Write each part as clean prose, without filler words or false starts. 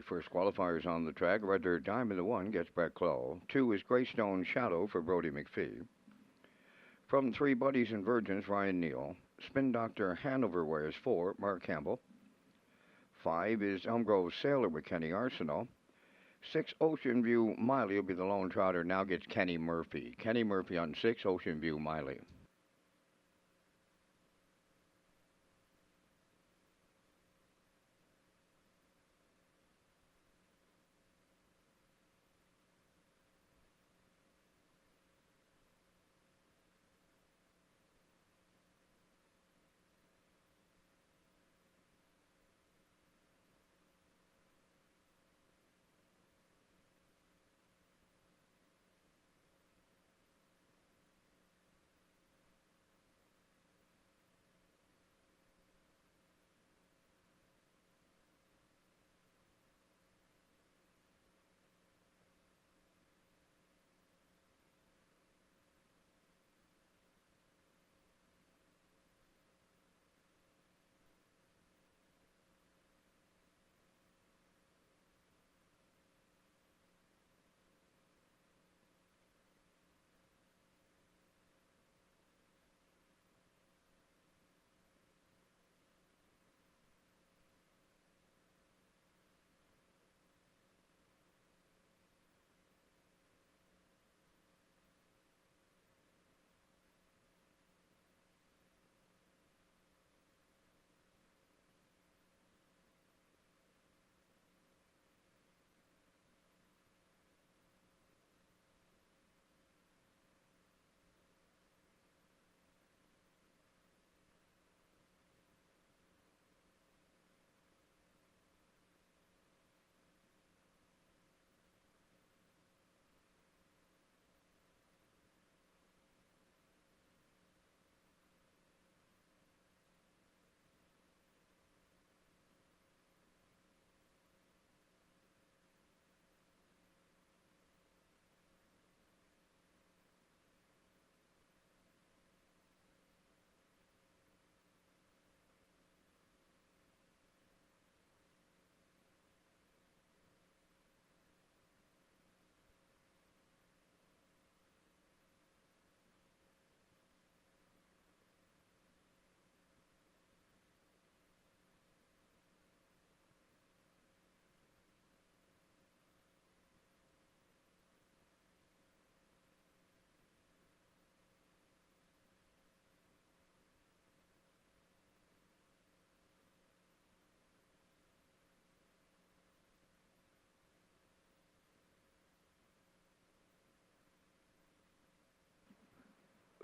first qualifiers on the track. Red Dirt Diamond, the 1 gets Brett Clow. 2 is Greystone Shadow for Brody McPhee. From 3, Buddies and Virgins, Ryan Neal. Spin Doctor Hanover wears 4, Mark Campbell. 5 is Elm Grove Sailor with Kenny Arsenault. 6, Ocean View Miley will be the lone trotter. Now gets Kenny Murphy. Kenny Murphy on 6, Ocean View Miley.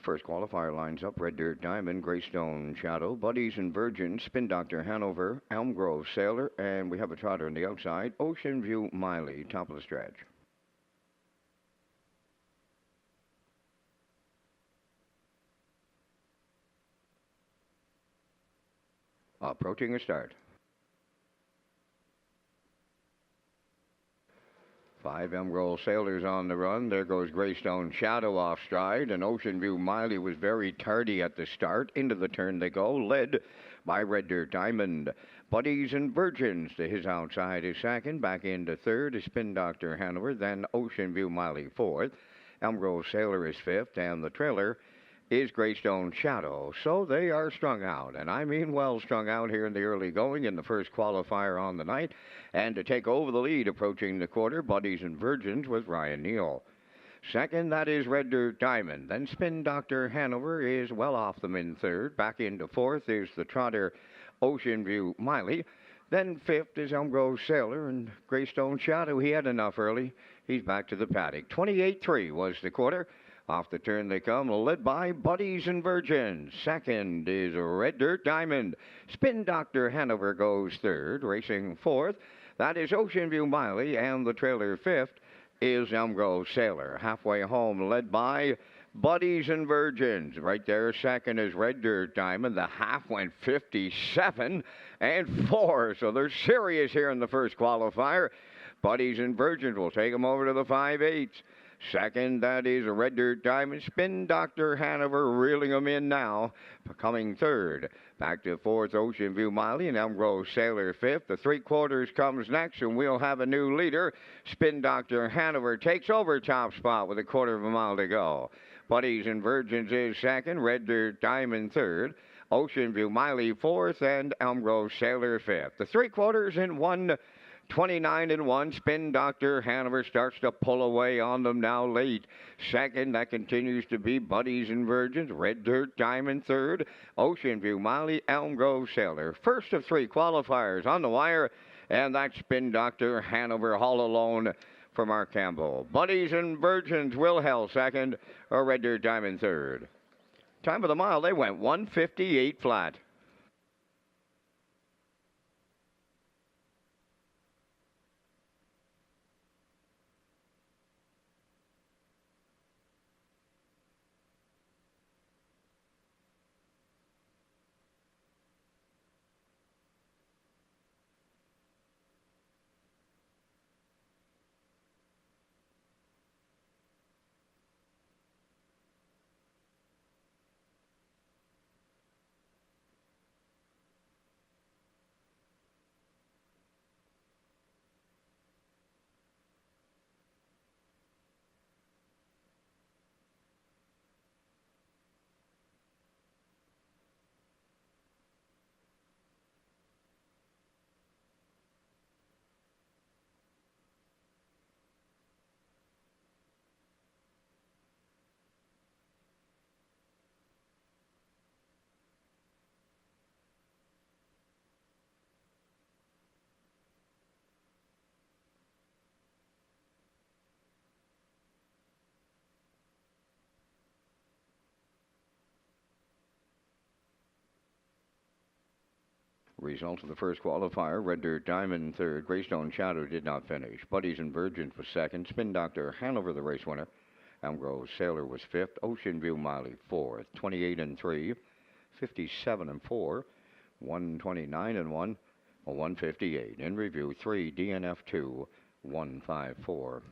First qualifier lines up. Red Dirt Diamond, Greystone Shadow, Buddies and Virgins, Spin Doctor Hanover, Elm Grove Sailor, and we have a trotter on the outside, Ocean View Miley, top of the stretch. Approaching a start. 5 Emerald Sailors on the run. There goes Greystone Shadow off stride, and Ocean View Miley was very tardy at the start. Into the turn they go, led by Red Dirt Diamond. Buddies and Virgins to his outside is second. Back into third is Spin Doctor Hanover, then Ocean View Miley fourth. Elm Grove Sailor is fifth, and the trailer is Greystone Shadow. So they are strung out, and I mean well strung out here in the early going in the first qualifier on the night. And to take over the lead approaching the quarter, Buddies and Virgins with Ryan Neal. Second, that is Red Dirt Diamond. Then Spin Doctor Hanover is well off them in third. Back into fourth is the trotter Ocean View Miley. Then fifth is Elm Grove Sailor, and Greystone Shadow, he had enough early. He's back to the paddock. 28-3 was the quarter. Off the turn they come, led by Buddies and Virgins. Second is Red Dirt Diamond. Spin Doctor Hanover goes third. Racing fourth, that is Ocean View Miley, and the trailer fifth is Elm Grove Sailor. Halfway home, led by Buddies and Virgins. Right there, second is Red Dirt Diamond. The half went 57 and 4, so they're serious here in the first qualifier. Buddies and Virgins will take them over to the 5/8. Second, that is a Red Dirt Diamond. Spin Doctor Hanover reeling them in now. Coming third. Back to fourth, Ocean View Miley and Elm Grove Sailor fifth. The three-quarters comes next, and we'll have a new leader. Spin Doctor Hanover takes over top spot with a quarter of a mile to go. Buddies and Virgins is second. Red Dirt Diamond third. Ocean View Miley fourth, and Elm Grove Sailor fifth. The three-quarters in 1:29 and 1. Spin Doctor Hanover starts to pull away on them now late. Second, that continues to be Buddies and Virgins. Red Dirt Diamond third. Ocean View Miley, Elm Grove Sailor. First of three qualifiers on the wire, and that's Spin Doctor Hanover all alone for Mark Campbell. Buddies and Virgins, Will Hell second, or Red Dirt Diamond third. Time of the mile, they went 1:58 flat. Result of the first qualifier, Red Dirt Diamond third, Greystone Shadow did not finish. Buddies and Virgins was second, Spin Doctor Hanover the race winner. Elm Grove Sailor was fifth, Ocean View Miley fourth, 28 and 3, 57 and 4, 129 and 1, 158. In review, 3 DNF 2, 154.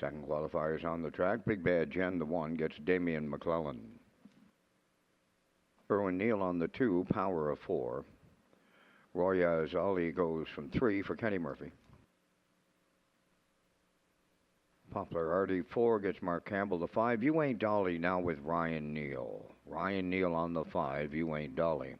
Second qualifiers on the track. Big Bad Jen, the 1, gets Damian McClellan. Erwin Neal on the 2, Power of 4. Roya Azali goes from 3 for Kenny Murphy. Poplar Artie 4 gets Mark Campbell. The 5, You Ain't Dolly, now with Ryan Neal. Ryan Neal on the 5, You Ain't Dolly.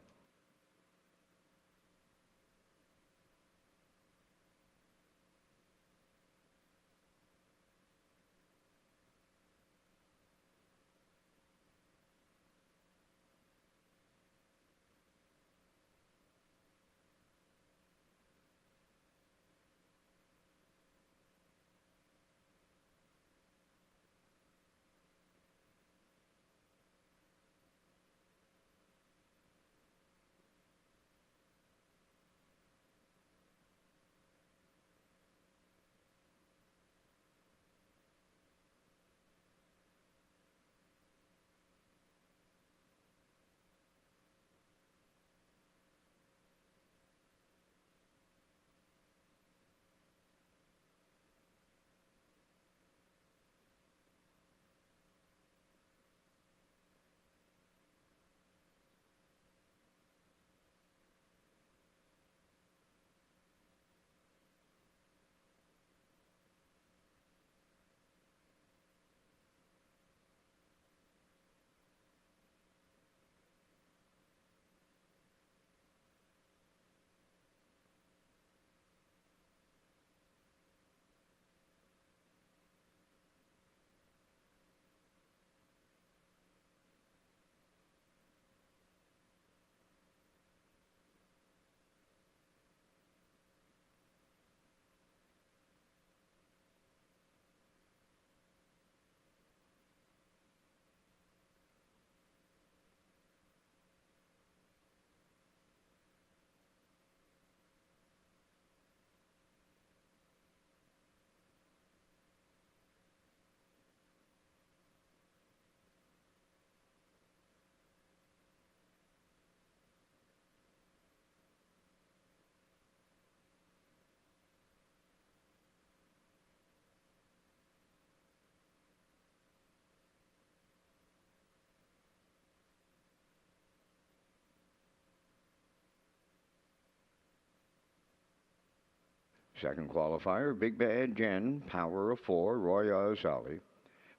Second qualifier, Big Bad Jen, Power of 4, Roya Azali.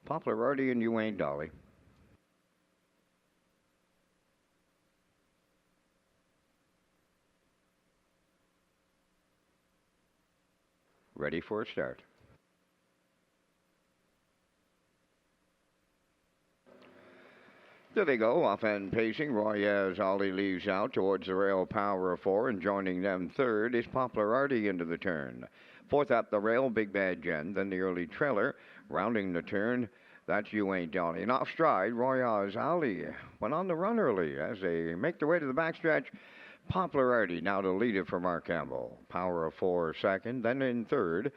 Poplar Artie and You Ain't Dolly. Ready for a start. There they go, off-end pacing. Roya Azali leaves out towards the rail, Power of 4, and joining them third is Poplar Artie into the turn. Fourth up the rail, Big Bad Jen, then the early trailer. Rounding the turn, that's You Ain't Dolly. And off stride, Roya Azali went on the run early as they make their way to the backstretch. Poplar Artie now to lead it for Mark Campbell. Power of 4 second, then in third.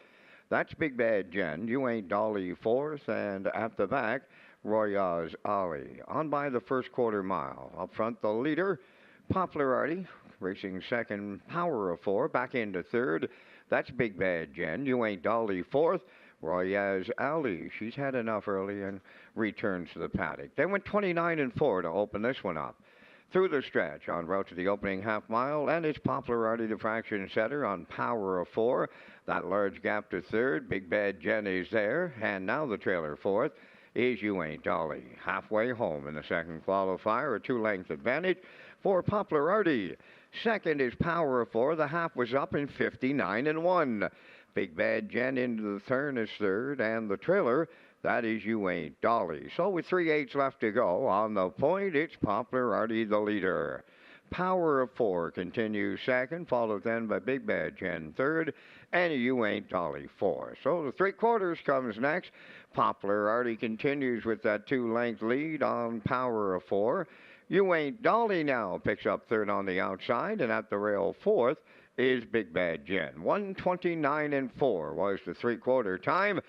That's Big Bad Jen, You Ain't Dolly fourth, and at the back, Roya Azali. On by the first quarter mile. Up front, the leader, Poplar Artie, racing second, Power of 4, back into third. That's Big Bad Jen, You Ain't Dolly fourth. Roya Azali, she's had enough early and returns to the paddock. They went 29 and 4 to open this one up. Through the stretch, en route to the opening half mile, and it's Poplar Artie, the fraction setter, on Power of 4. That large gap to third, Big Bad Jen is there, and now the trailer fourth is You Ain't Dolly. Halfway home in the second qualifier, a 2-length advantage for Poplar Artie. Second is Power of 4. The half was up in 59 and 1. Big Bad Jen into the turn is third, and the trailer, that is You Ain't Dolly. So with 3/8 left to go, on the point, it's Poplar Artie, the leader. Power of 4 continues second, followed then by Big Bad Jen third, and You Ain't Dolly fourth. So the 3/4 comes next. Poplar Artie continues with that 2-length lead on Power of 4. You Ain't Dolly now picks up third on the outside, and at the rail fourth is Big Bad Jen. 1:29 and 4 was the 3/4 time.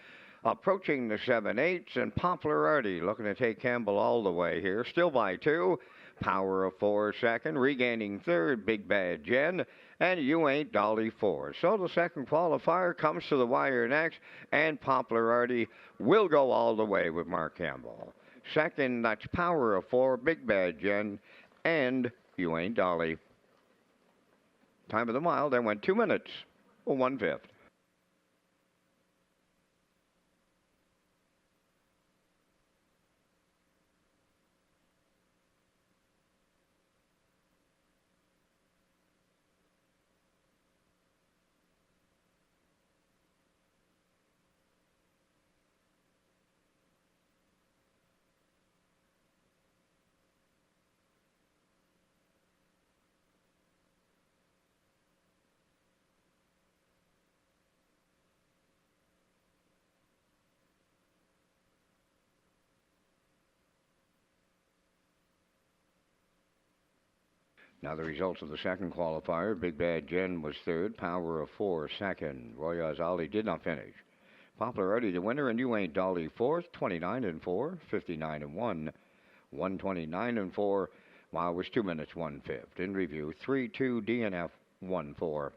Approaching the 7/8, and Poplar Artie looking to take Campbell all the way here. Still by 2. Power of Four second, regaining third, Big Bad Jen, and You Ain't Dolly fourth. So the second qualifier comes to the wire next, and Poplar Artie will go all the way with Mark Campbell. Second, that's Power of Four, Big Bad Jen, and You Ain't Dolly. Time of the mile, then went 2 minutes, 1/5. Now the results of the second qualifier. Big Bad Jen was third. Power of Four second. Royaz Ali did not finish. Poplar Artie the winner, and You Ain't Dolly fourth. 29-4, 59-1, 129-4. Mile was 2 minutes 1/5. In review, 3-2 DNF 1-4.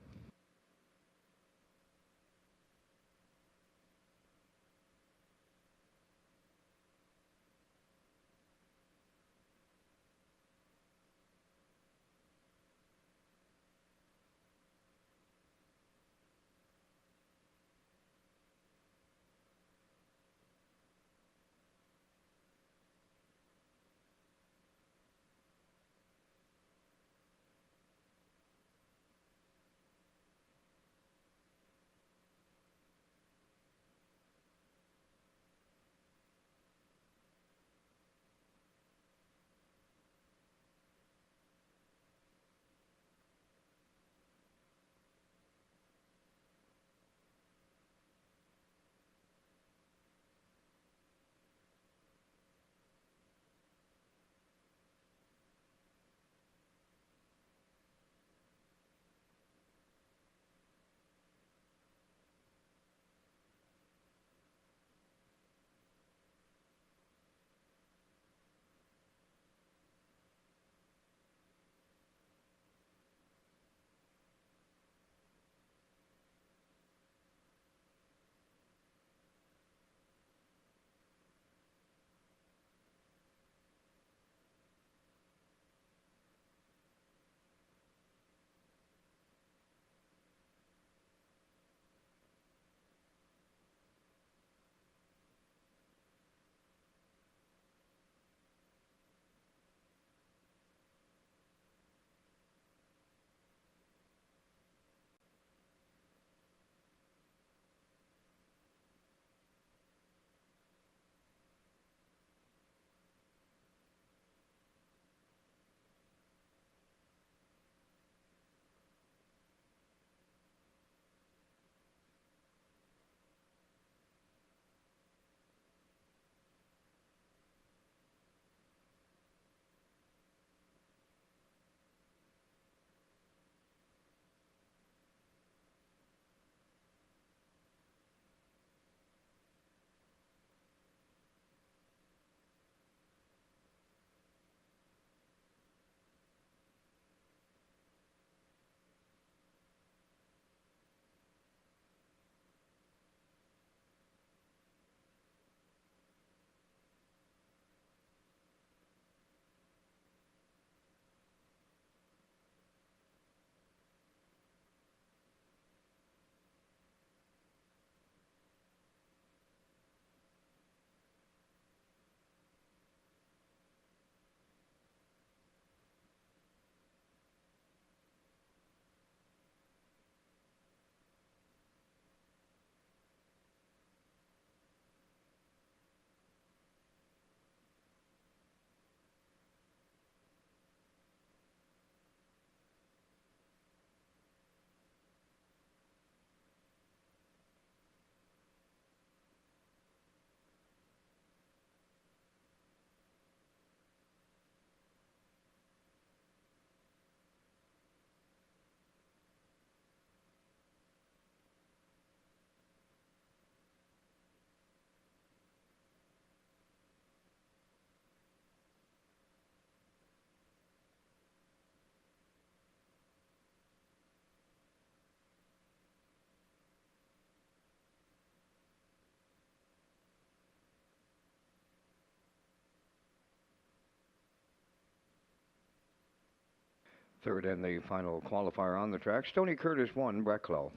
Third and the final qualifier on the track, Stony Curtis 1, Brecklow.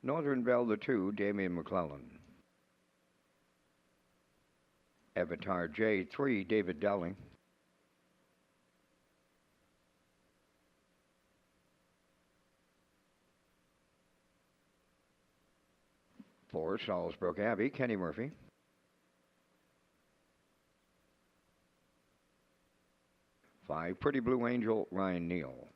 Northern Bell the 2, Damian McClellan. Avatar J3, David Dowling. Four, Salisbrook Abbey, Kenny Murphy. 5, Pretty Blue Angel, Ryan Neal.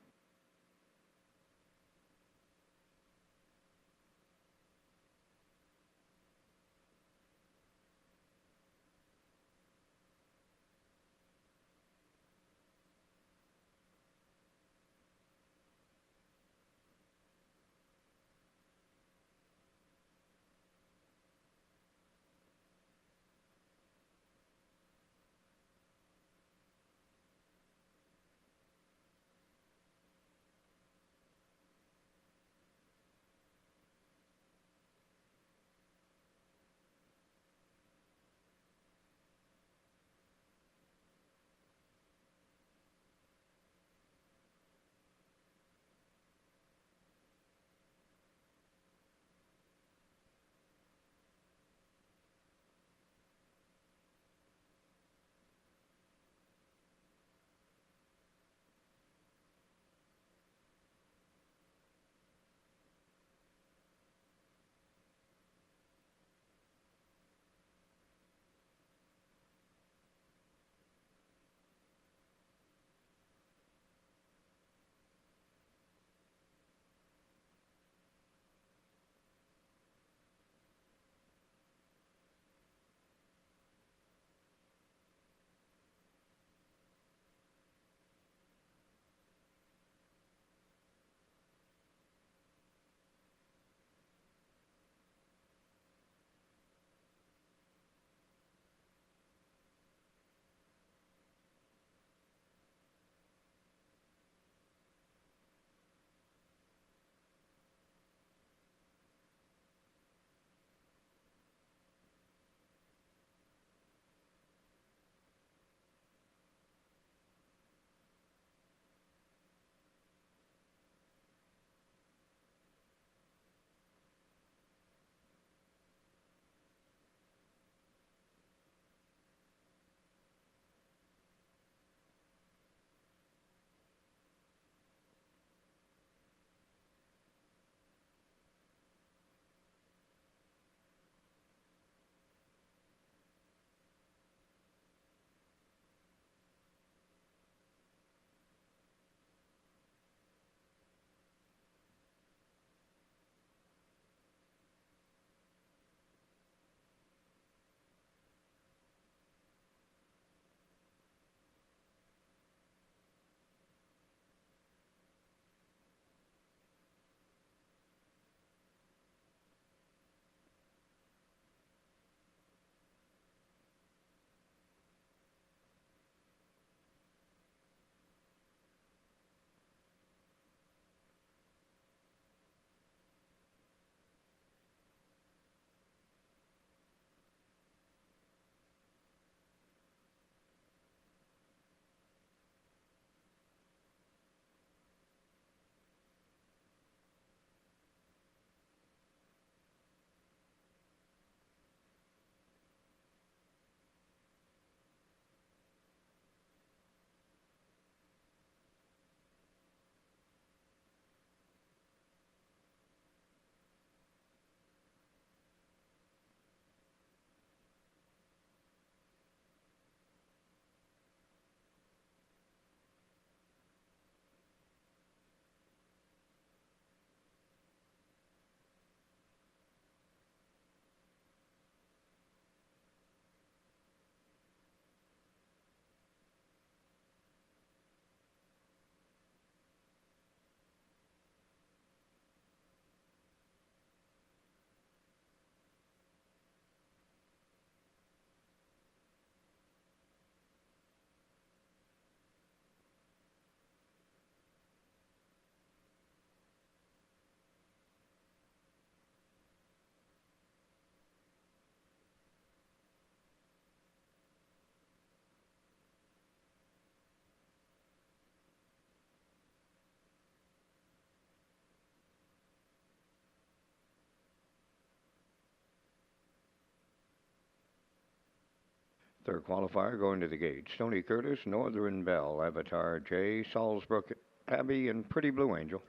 Third qualifier going to the gate. Stony Curtis, Northern Belle, Avatar J, Salzbrook Abbey, and Pretty Blue Angel.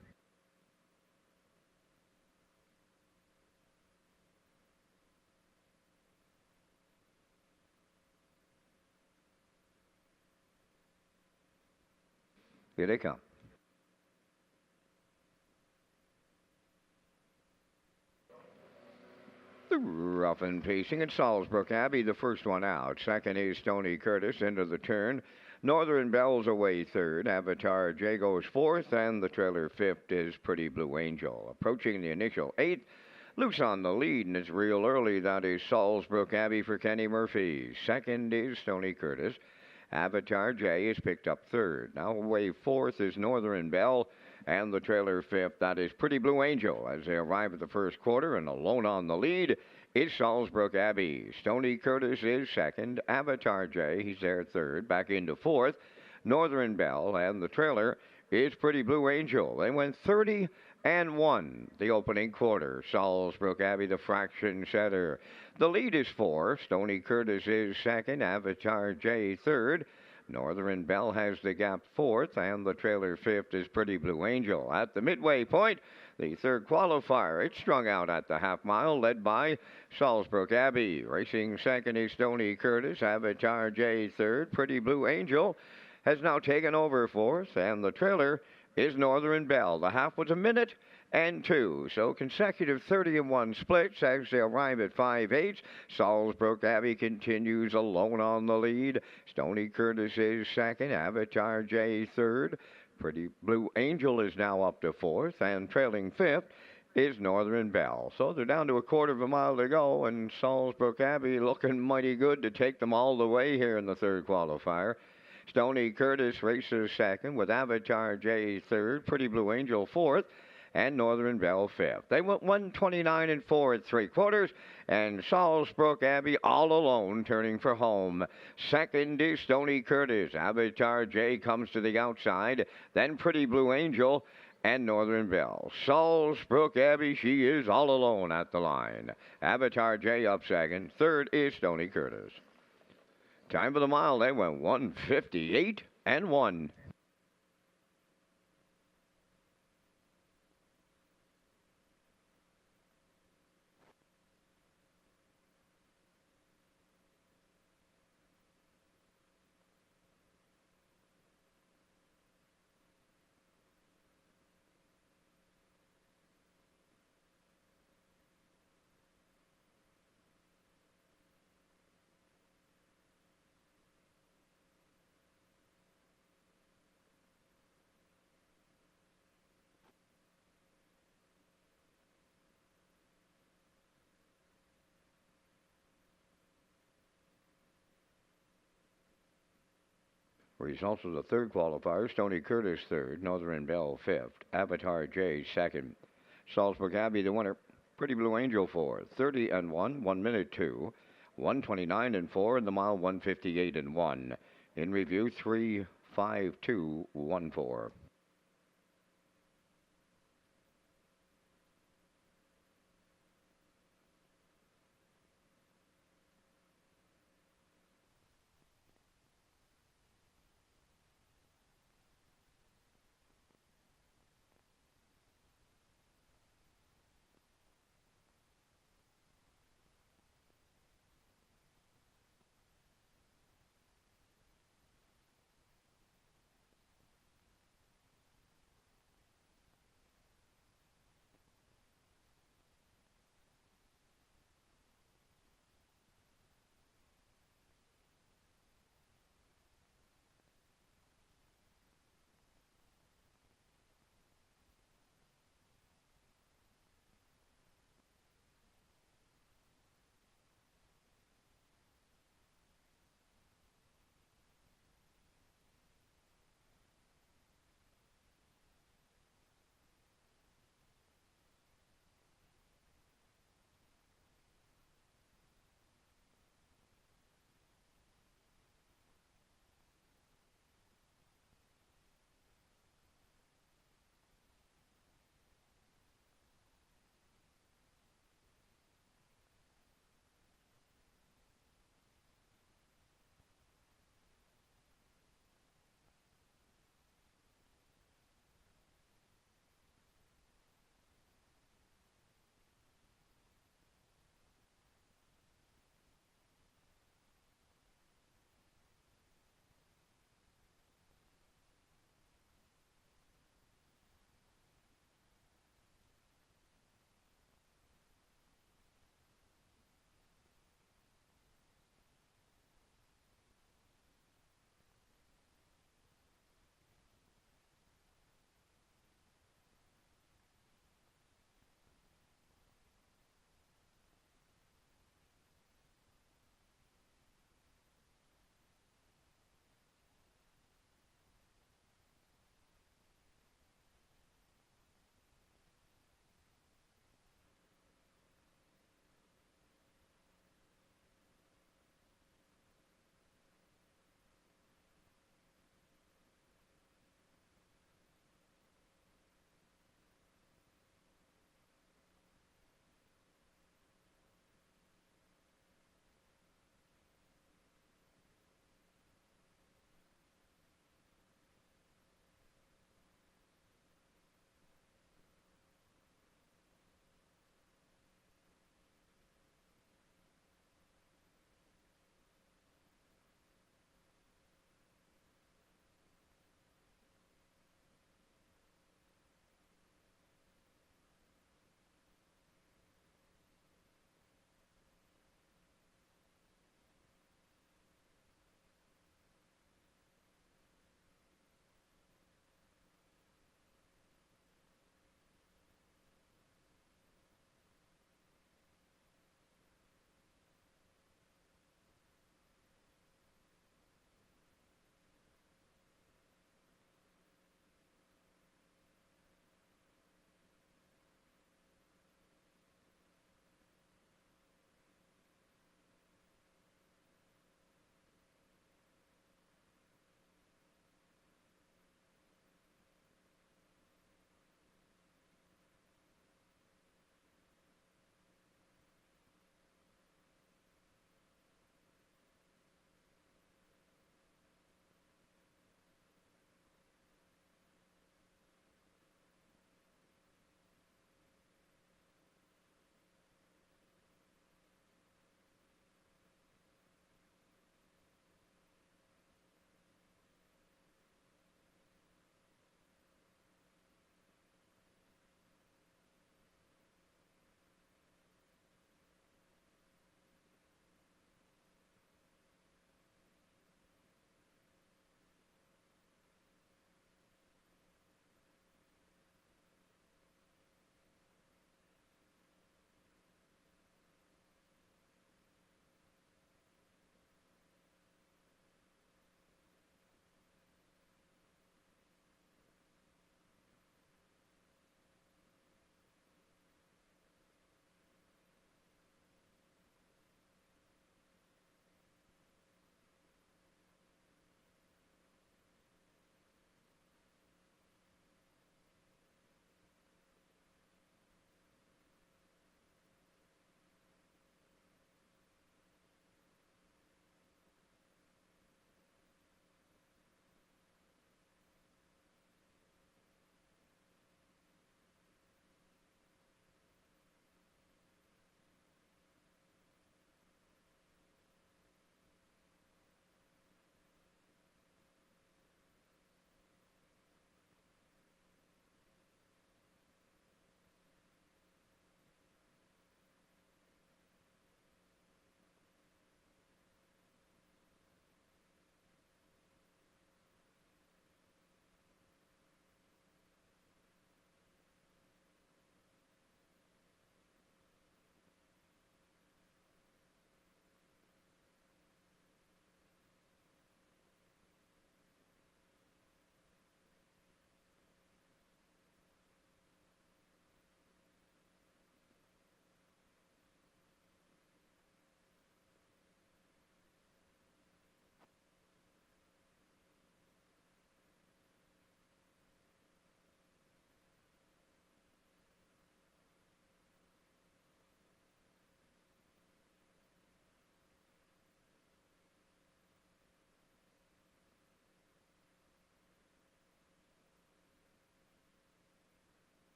Here they come. The rough and pacing at Salzbrook Abbey, the first one out. Second is Stony Curtis into the turn. Northern Belle's away third. Avatar J goes fourth, and the trailer fifth is Pretty Blue Angel. Approaching the initial eighth. Loose on the lead, and it's real early. That is Salzbrook Abbey for Kenny Murphy. Second is Stony Curtis. Avatar J is picked up third. Now away fourth is Northern Belle, and the trailer fifth. That is Pretty Blue Angel as they arrive at the first quarter, and alone on the lead is Salzbrook Abbey. Stony Curtis is second. Avatar J, he's there third. Back into fourth. Northern Belle, and the trailer is Pretty Blue Angel. They went 30 and 1 the opening quarter. Salzbrook Abbey, the fraction setter. The lead is 4. Stony Curtis is second. Avatar J third. Northern Belle has the gap fourth, and the trailer fifth is Pretty Blue Angel. At the midway point, the third qualifier, it's strung out at the half mile, led by Salzbrook Abbey. Racing second is Stony Curtis. Avatar J third. Pretty Blue Angel has now taken over fourth, and the trailer is Northern Belle. The half was a minute and 2, so consecutive 30 and 1 splits as they arrive at 5/8. Salzbrook Abbey continues alone on the lead. Stony Curtis is second. Avatar J third. Pretty Blue Angel is now up to fourth, and trailing fifth is Northern Belle. So they're down to a quarter of a mile to go, and Salzbrook Abbey looking mighty good to take them all the way here in the third qualifier. Stony Curtis races second with Avatar J third, Pretty Blue Angel fourth, and Northern Belle fifth. They went 129 and 4 at three quarters, and Salzbrook Abbey all alone turning for home. Second is Stony Curtis. Avatar J comes to the outside, then Pretty Blue Angel and Northern Belle. Salzbrook Abbey, she is all alone at the line. Avatar J up second. Third is Stony Curtis. Time for the mile, they went 158 and 1. Results of the third qualifier: Stony Curtis third, Northern Belle fifth, Avatar J second, Salzbrook Abbey the winner, Pretty Blue Angel fourth, 30 and 1, 1 minute 2, 129 and 4 in the mile, 158 and 1. In review, 35214.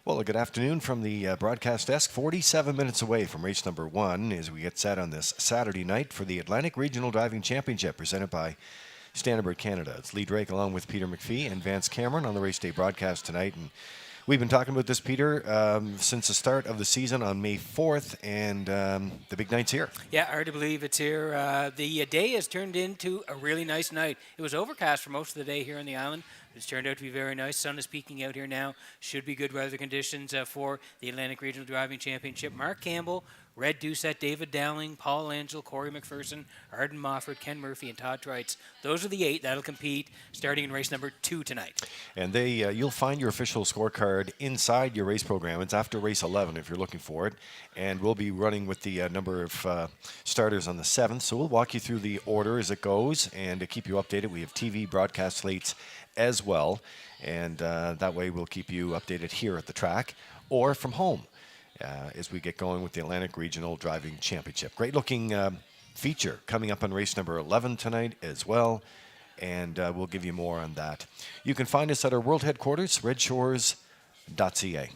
Well, good afternoon from the broadcast desk. 47 minutes away from race number 1 as we get set on this Saturday night for the Atlantic Regional Driving Championship presented by Standard Canada. It's Lee Drake along with Peter McPhee and Vance Cameron on the race day broadcast tonight. And we've been talking about this, Peter, since the start of the season on May 4th, and the big night's here. Yeah, hard to believe it's here. The day has turned into a really nice night. It was overcast for most of the day here on the island. It's turned out to be very nice. Sun is peeking out here now. Should be good weather conditions for the Atlantic Regional Driving Championship. Mark Campbell, Red Doucette, David Dowling, Paul Angel, Corey McPherson, Arden Mofford, Ken Murphy, and Todd Trites. Those are the 8 that'll compete starting in race number 2 tonight. And you'll find your official scorecard inside your race program. It's after race 11 if you're looking for it. And we'll be running with the number of starters on the 7th. So we'll walk you through the order as it goes and to keep you updated. We have TV broadcast slates as well. And that way we'll keep you updated here at the track or from home. As we get going with the Atlantic Regional Driving Championship. Great looking feature coming up on race number 11 tonight as well, and we'll give you more on that. You can find us at our world headquarters, Redshores.ca.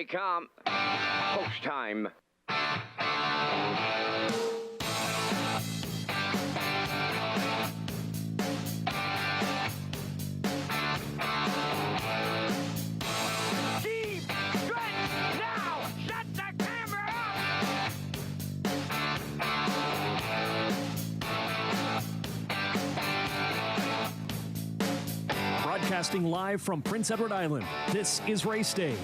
come. Post time. Deep stretch now. Shut the camera up. Broadcasting live from Prince Edward Island, this is Race Day.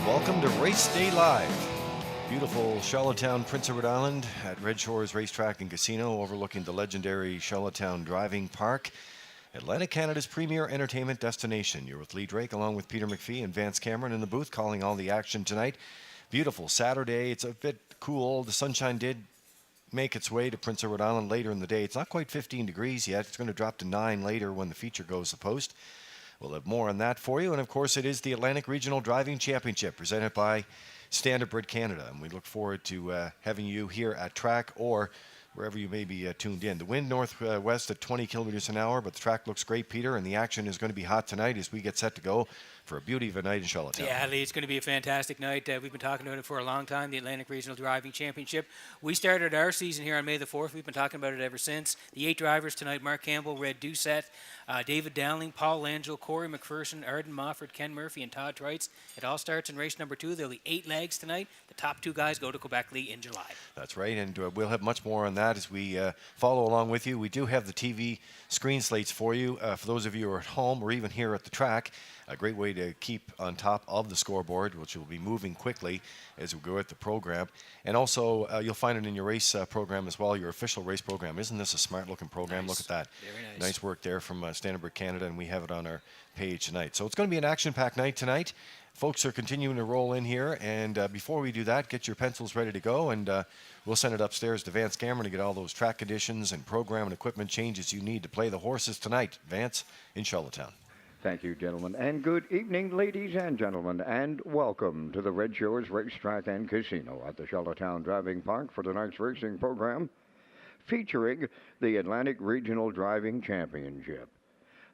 Welcome to Race Day Live. Beautiful Charlottetown, Prince Edward Island at Redshores Racetrack and Casino overlooking the legendary Charlottetown Driving Park, Atlantic Canada's premier entertainment destination. You're with Lee Drake along with Peter McPhee and Vance Cameron in the booth calling all the action tonight. Beautiful Saturday. It's a bit cool. The sunshine did make its way to Prince Edward Island later in the day. It's not quite 15 degrees yet. It's going to drop to 9 later when the feature goes to post. We'll have more on that for you. And, of course, it is the Atlantic Regional Driving Championship presented by Standardbred Canada. And we look forward to having you here at track or wherever you may be tuned in. The wind northwest at 20 kilometers an hour, but the track looks great, Peter, and the action is going to be hot tonight as we get set to go for a beauty of a night in Charlottetown. Yeah, Lee, it's going to be a fantastic night. We've been talking about it for a long time, the Atlantic Regional Driving Championship. We started our season here on May the 4th. We've been talking about it ever since. The 8 drivers tonight: Mark Campbell, Red Doucette, David Dowling, Paul Langell, Corey McPherson, Arden Mofford, Ken Murphy, and Todd Treitz. It all starts in race number 2. There'll be 8 legs tonight. The top 2 guys go to Quebec, Lee, in July. That's right, and we'll have much more on that as we follow along with you. We do have the TV screen slates for you. For those of you who are at home or even here at the track, a great way to keep on top of the scoreboard, which will be moving quickly as we go at the program. And also, you'll find it in your race program as well, your official race program. Isn't this a smart-looking program? Nice. Look at that. Very nice. Nice work there from Standardbred Canada, and we have it on our page tonight. So it's going to be an action-packed night tonight. Folks are continuing to roll in here, and before we do that, get your pencils ready to go, and we'll send it upstairs to Vance Cameron to get all those track conditions and program and equipment changes you need to play the horses tonight. Vance in Charlottetown. Thank you, gentlemen, and good evening, ladies and gentlemen, and welcome to the Redshores Racetrack and Casino at the Charlottetown Driving Park for tonight's racing program, featuring the Atlantic Regional Driving Championship.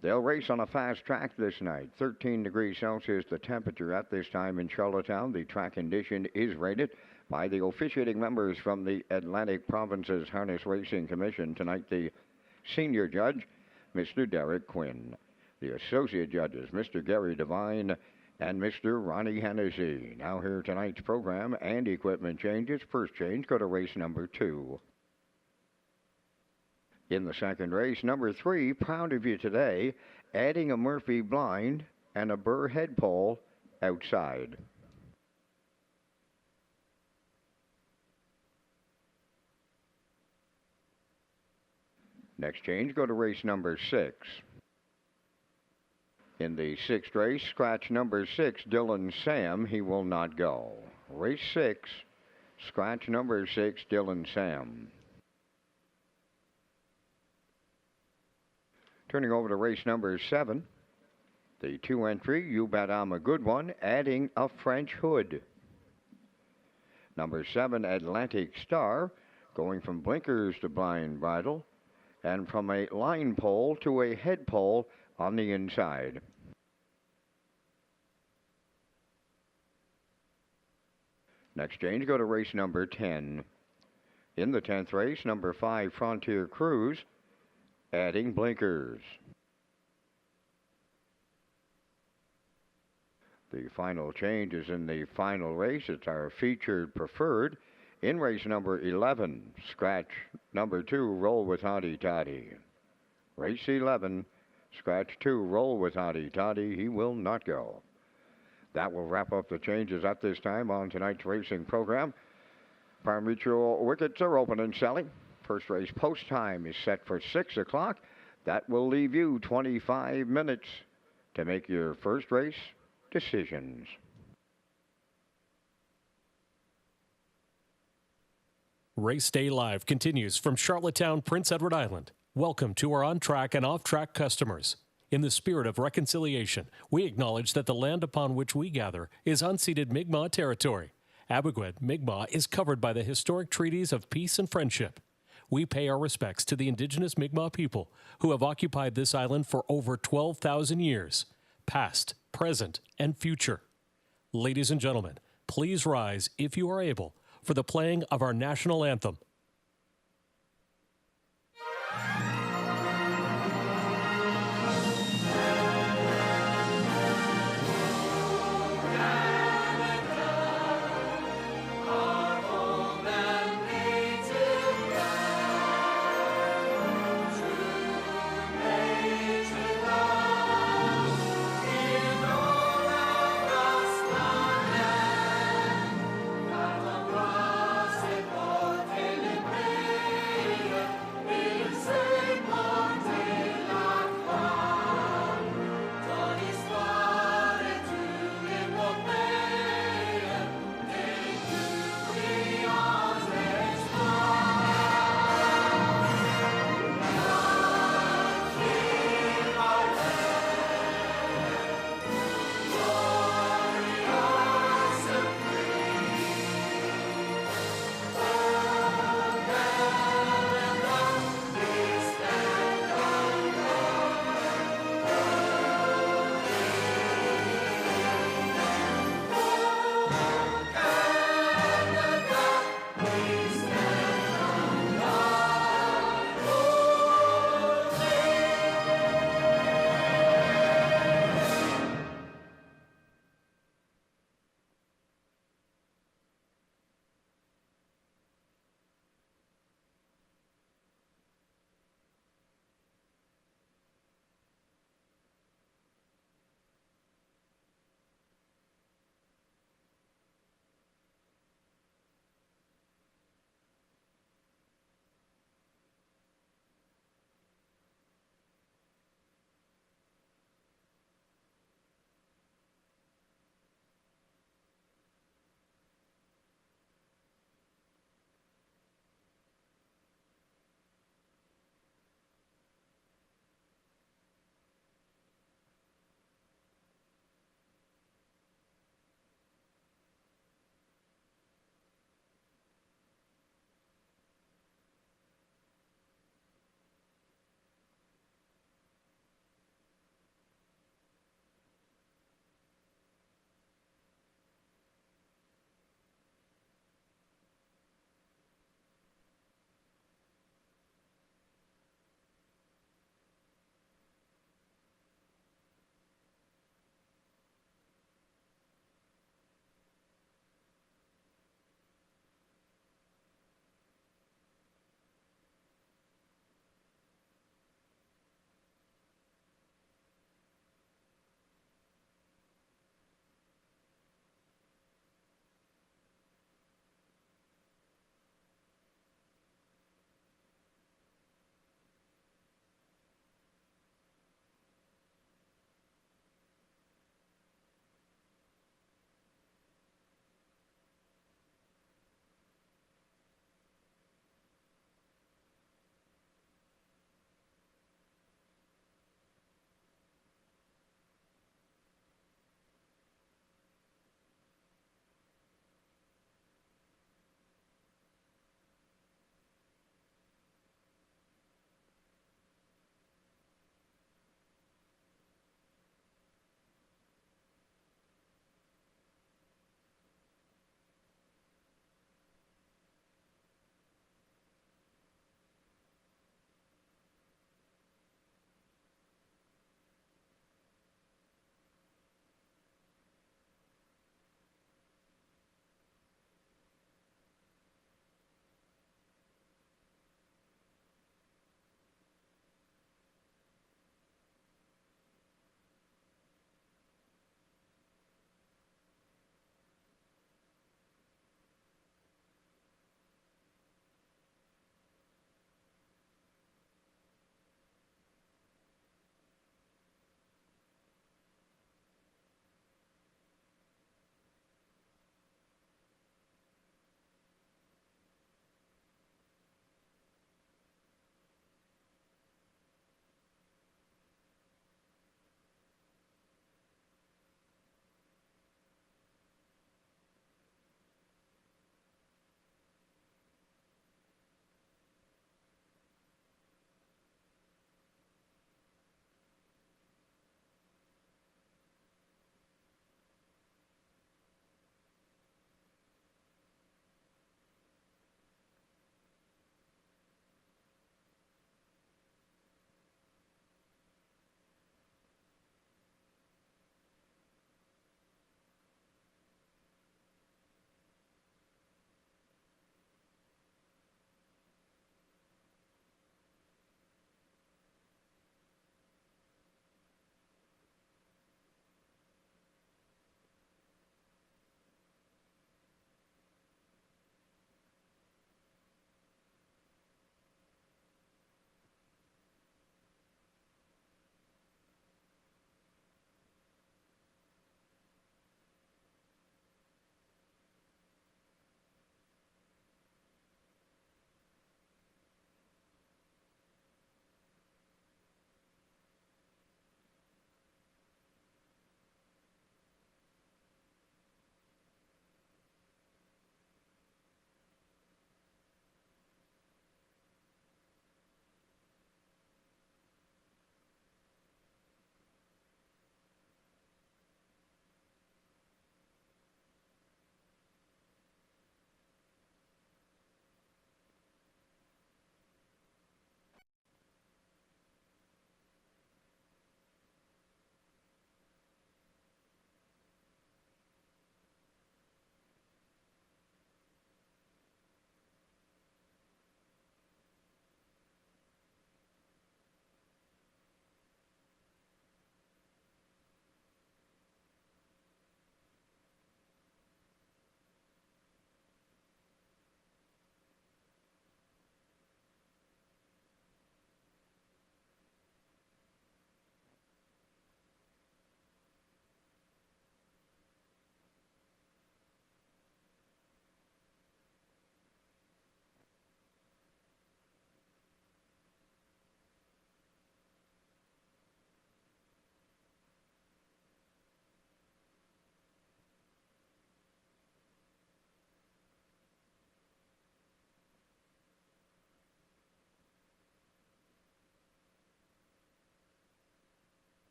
They'll race on a fast track this night. 13 degrees Celsius the temperature at this time in Charlottetown. The track condition is rated by the officiating members from the Atlantic Province's Harness Racing Commission. Tonight, the senior judge, Mr. Derek Quinn. The associate judges, Mr. Gary Devine and Mr. Ronnie Hennessy. Now here tonight's program and equipment changes. First change, go to race number 2. In the second race, number 3, proud of you today, adding a Murphy blind and a Burr head pole outside. Next change, go to race number 6. In the 6th race, scratch number 6, Dylan Sam, he will not go. Race 6, scratch number 6, Dylan Sam. Turning over to race number 7, the 2 entry, You Bet I'm a Good One, adding a French hood. Number 7, Atlantic Star, going from blinkers to blind bridle, and from a line pole to a head pole on the inside. Next change, go to race number 10. In the 10th race, number 5, Frontier Cruise, adding blinkers. The final change is in the final race. It's our featured preferred. In race number 11, scratch number 2, Roll with Hottie Toddy. Race 11, scratch 2, Roll with Hottie Toddy. He will not go. That will wrap up the changes at this time on tonight's racing program. Pari-mutuel wickets are open and selling. First race post time is set for 6 o'clock. That will leave you 25 minutes to make your first race decisions. Race Day Live continues from Charlottetown, Prince Edward Island. Welcome to our on-track and off-track customers. In the spirit of reconciliation, we acknowledge that the land upon which we gather is unceded Mi'kmaq territory. Abogwed, Mi'kmaq is covered by the historic treaties of peace and friendship. We pay our respects to the indigenous Mi'kmaq people who have occupied this island for over 12,000 years, past, present, and future. Ladies and gentlemen, please rise, if you are able, for the playing of our national anthem.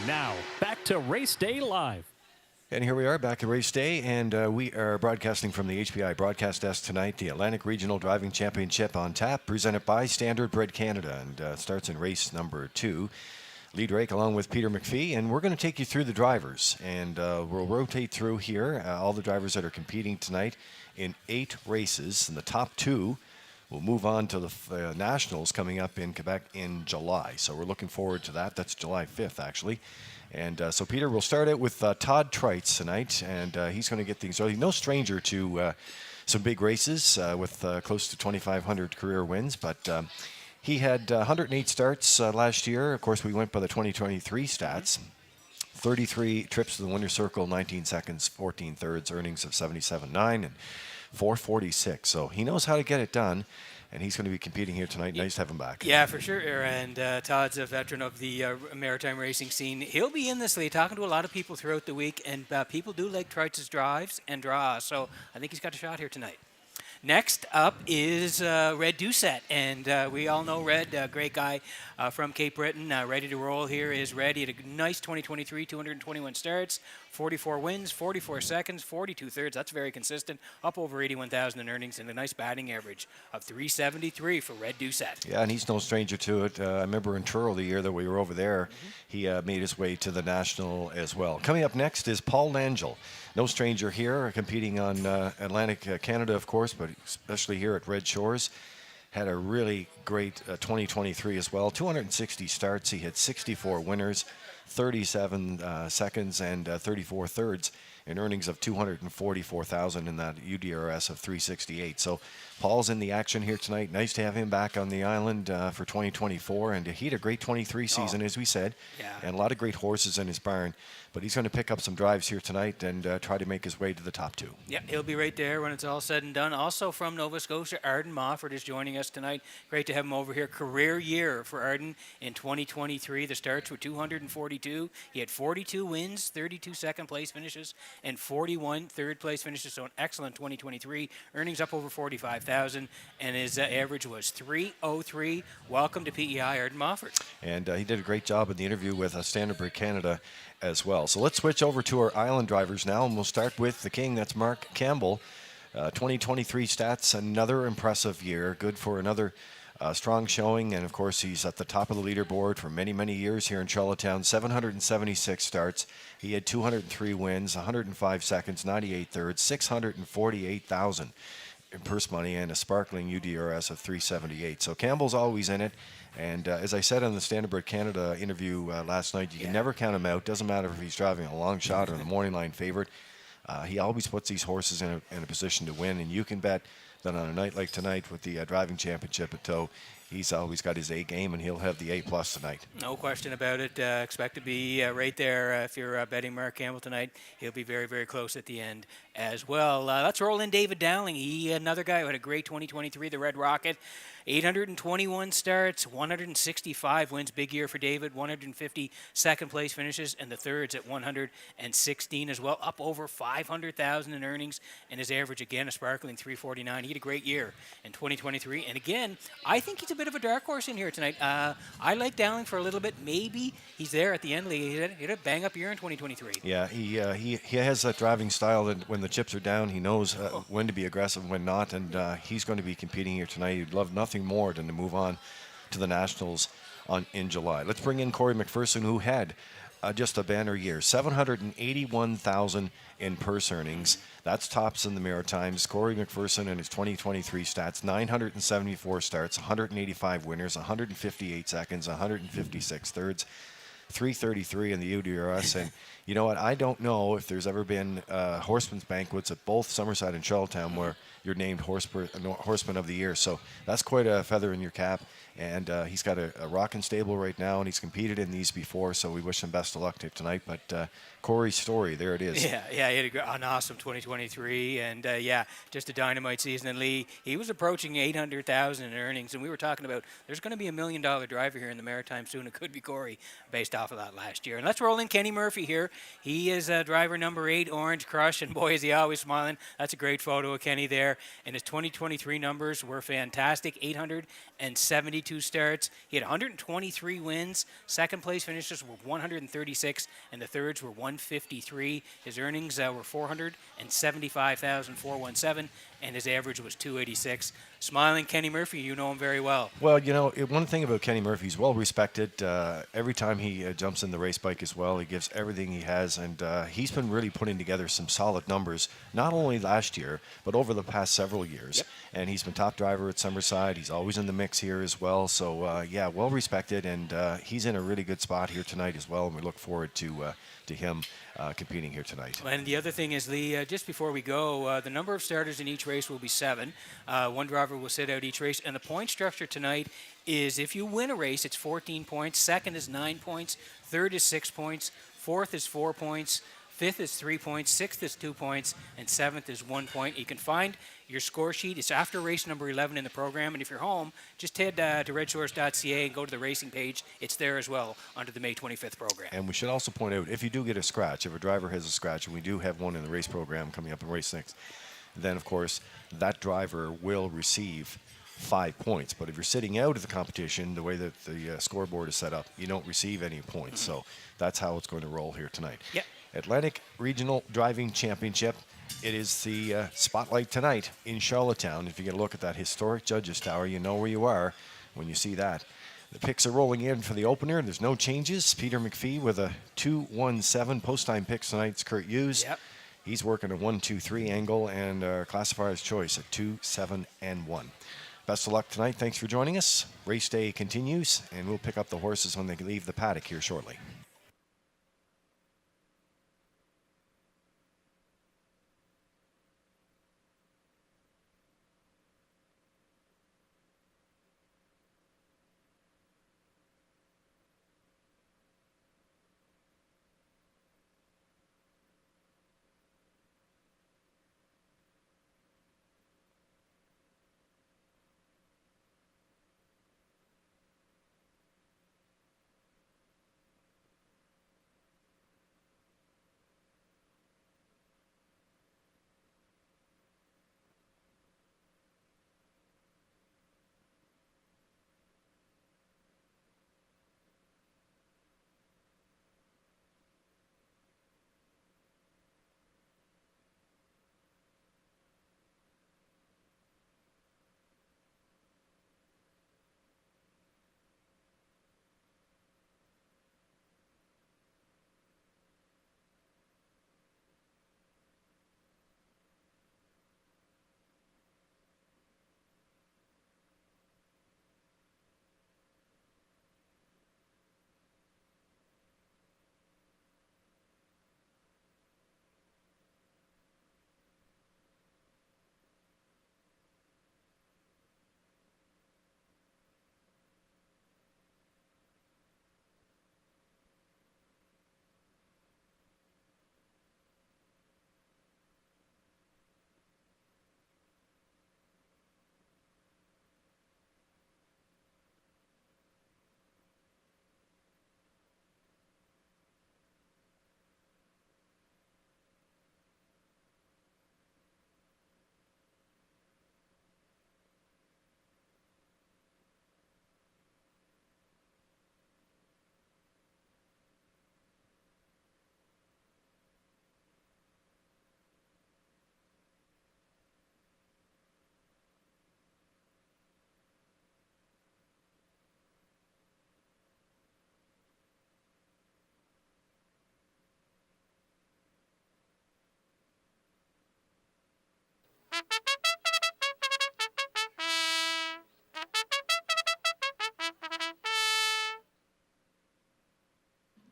Now, back to Race Day Live. And here we are back at Race Day, and we are broadcasting from the HPI broadcast desk tonight. The Atlantic Regional Driving Championship on tap, presented by Standard Bred Canada, and starts in race number 2. Lee Drake along with Peter McPhee, and we're going to take you through the drivers, and we'll rotate through here all the drivers that are competing tonight in 8 races, and the top 2 will move on to the Nationals coming up in Quebec in July. So we're looking forward to that. That's July 5th, actually. And so, Peter, we'll start out with Todd Trites tonight, and he's going to get things rolling. No stranger to some big races with close to 2,500 career wins, but he had 108 starts last year. Of course, we went by the 2023 stats. 33 trips to the winner's circle, 19 seconds, 14 thirds, earnings of 77.9 and 446. So he knows how to get it done, and he's going to be competing here tonight. Nice to have him back. Yeah, for sure. And Todd's a veteran of the maritime racing scene. He'll be in this lead, talking to a lot of people throughout the week, and people do like Trites' drives and draws. So I think he's got a shot here tonight. Next up is Red Doucette, and we all know Red, great guy from Cape Breton, ready to roll here is Red. He had a nice 2023, 221 starts, 44 wins, 44 seconds, 42 thirds. That's very consistent, up over 81,000 in earnings, and a nice batting average of 373 for Red Doucette. Yeah, and he's no stranger to it. I remember in Truro the year that we were over there, he made his way to the National as well. Coming up next is Paul Langell. No stranger here, competing on Atlantic Canada, of course, but especially here at Red Shores. Had a really great 2023 as well. 260 starts. He had 64 winners, 37 seconds, and 34 thirds in earnings of 244,000 in that UDRS of 368. So Paul's in the action here tonight. Nice to have him back on the island for 2024. And he had a great 23 season, as we said, and a lot of great horses in his barn. But he's going to pick up some drives here tonight and try to make his way to the top 2. Yeah, he'll be right there when it's all said and done. Also from Nova Scotia, Arden Mofford is joining us tonight. Great to have him over here. Career year for Arden in 2023. The starts were 242. He had 42 wins, 32 second place finishes, and 41 third place finishes. So an excellent 2023. Earnings up over 45,000, and his average was 303. Welcome to PEI, Arden Mofford. And he did a great job in the interview with Standard Bred Canada as well. So let's switch over to our island drivers now, and we'll start with the king. That's Mark Campbell. 2023 stats, another impressive year. Good for another strong showing, and of course he's at the top of the leaderboard for many, many years here in Charlottetown. 776 starts. He had 203 wins, 105 seconds, 98 thirds, 648,000 in purse money, and a sparkling UDRS of 378. So Campbell's always in it. And as I said on the Standard Bred Canada interview last night, you can never count him out. Doesn't matter if he's driving a long shot or the morning line favorite. He always puts these horses in a position to win. And you can bet that on a night like tonight with the driving championship at tow, he's always got his A game, and he'll have the A+ tonight. No question about it. Expect to be right there if you're betting Mark Campbell tonight. He'll be very, very close at the end as well. Let's roll in David Dowling. Another guy who had a great 2023, the Red Rocket. 821 starts, 165 wins. Big year for David. 150 second place finishes, and the thirds at 116 as well. Up over 500,000 in earnings, and his average again a sparkling 349. He had a great year in 2023, and again, I think he's a bit of a dark horse in here tonight. I like Dowling for a little bit. Maybe he's there at the end. He had a bang up year in 2023. Yeah, he has that driving style that when the chips are down, he knows when to be aggressive and when not, and he's going to be competing here tonight. He'd love nothing more than to move on to the Nationals in July. Let's bring in Corey McPherson, who had just a banner year. 781,000 in purse earnings. That's tops in the Maritimes. Corey McPherson in his 2023 stats, 974 starts, 185 winners, 158 seconds, 156 thirds, 333 in the UDRS. And you know what? I don't know if there's ever been horsemen's banquets at both Summerside and Charlottetown where you're named Horseman of the Year. So that's quite a feather in your cap. And he's got a rocking stable right now, and he's competed in these before, so we wish him best of luck tonight. But Corey's story, there it is. Yeah, he had an awesome 2023, and just a dynamite season. And Lee, he was approaching 800,000 in earnings, and we were talking about there's going to be $1 million driver here in the Maritime soon. It could be Corey, based off of that last year. And let's roll in Kenny Murphy here. He is driver number 8, Orange Crush, and boy, is he always smiling. That's a great photo of Kenny there. And his 2023 numbers were fantastic. 872 starts. He had 123 wins. Second place finishes were 136, and the thirds were 153. His earnings were 475,417, and his average was 286. Smiling Kenny Murphy, you know him very well. Well, one thing about Kenny Murphy, he's well respected. Every time he jumps in the race bike as well, he gives everything he has, and he's been really putting together some solid numbers, not only last year, but over the past several years. Yep. And he's been top driver at Summerside. He's always in the mix here as well. So, well respected, and he's in a really good spot here tonight as well, and we look forward to him competing here tonight. And the other thing is, Lee, just before we go, the number of starters in each race will be 7. One driver will sit out each race, and the point structure tonight is if you win a race, it's 14 points. Second is 9 points. Third is 6 points. Fourth is 4 points. Fifth is 3 points. Sixth is 2 points. And seventh is 1 point. You can find your score sheet. It's after race number 11 in the program. And if you're home, just head to Redshores.ca and go to the racing page. It's there as well under the May 25th program. And we should also point out, if you do get a scratch, if a driver has a scratch, and we do have one in the race program coming up in race 6, then, of course, that driver will receive 5 points. But if you're sitting out of the competition, the way that the scoreboard is set up, you don't receive any points. So that's how it's going to roll here tonight. Yep. Atlantic Regional Driving Championship. It is the spotlight tonight in Charlottetown. If you get a look at that historic Judges Tower, you know where you are when you see that. The picks are rolling in for the opener. There's no changes. Peter McPhee with a 2-1-7. Post-time picks tonight's Kurt Hughes. Yep. He's working a 1-2-3 angle, and classifier's choice at 2-7-1. Best of luck tonight. Thanks for joining us. Race day continues, and we'll pick up the horses when they leave the paddock here shortly.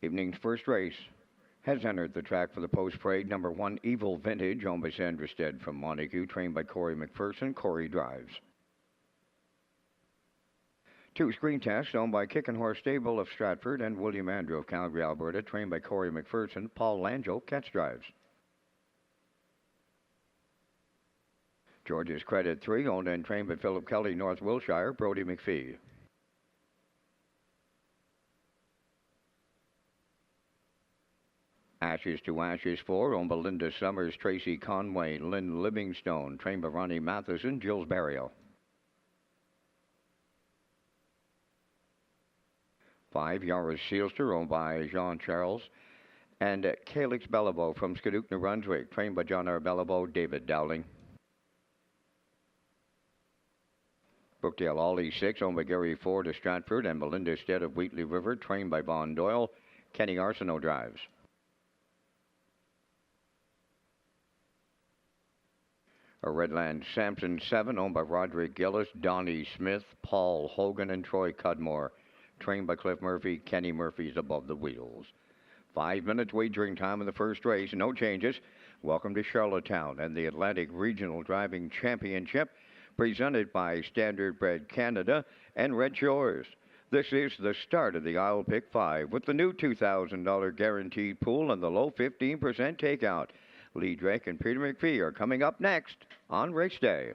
Evening's first race has entered the track for the post-parade. Number 1, Evil Vintage, owned by Sandra Stead from Montague, trained by Corey McPherson. Corey drives. Two screen tests owned by Kick and Horse Stable of Stratford and William Andrew of Calgary, Alberta, trained by Corey McPherson, Paul Langell, catch drives. George's Credit 3, owned and trained by Philip Kelly, North Wilshire, Brody McPhee. Ashes to Ashes 4, owned by Linda Summers, Tracy Conway, Lynn Livingstone, trained by Ronnie Matheson, Jills Barrio. 5, Yaris Sealster, owned by Jean Charles, and Calix Bellabo from Scadook, New Brunswick, trained by John R. Bellabo, David Dowling. Brookdale Ollie 6, owned by Gary Ford of Stratford, and Melinda Stead of Wheatley River, trained by Vaughn Doyle, Kenny Arsenault drives. A Redland Sampson 7, owned by Roderick Gillis, Donnie Smith, Paul Hogan, and Troy Cudmore, trained by Cliff Murphy, Kenny Murphy's above the wheels. 5 minutes wagering time in the first race, no changes. Welcome to Charlottetown and the Atlantic Regional Driving Championship, presented by Standard Bred Canada and Red Shores. This is the start of the Isle Pick 5 with the new $2,000 guaranteed pool and the low 15% takeout. Lee Drake and Peter McPhee are coming up next on race day.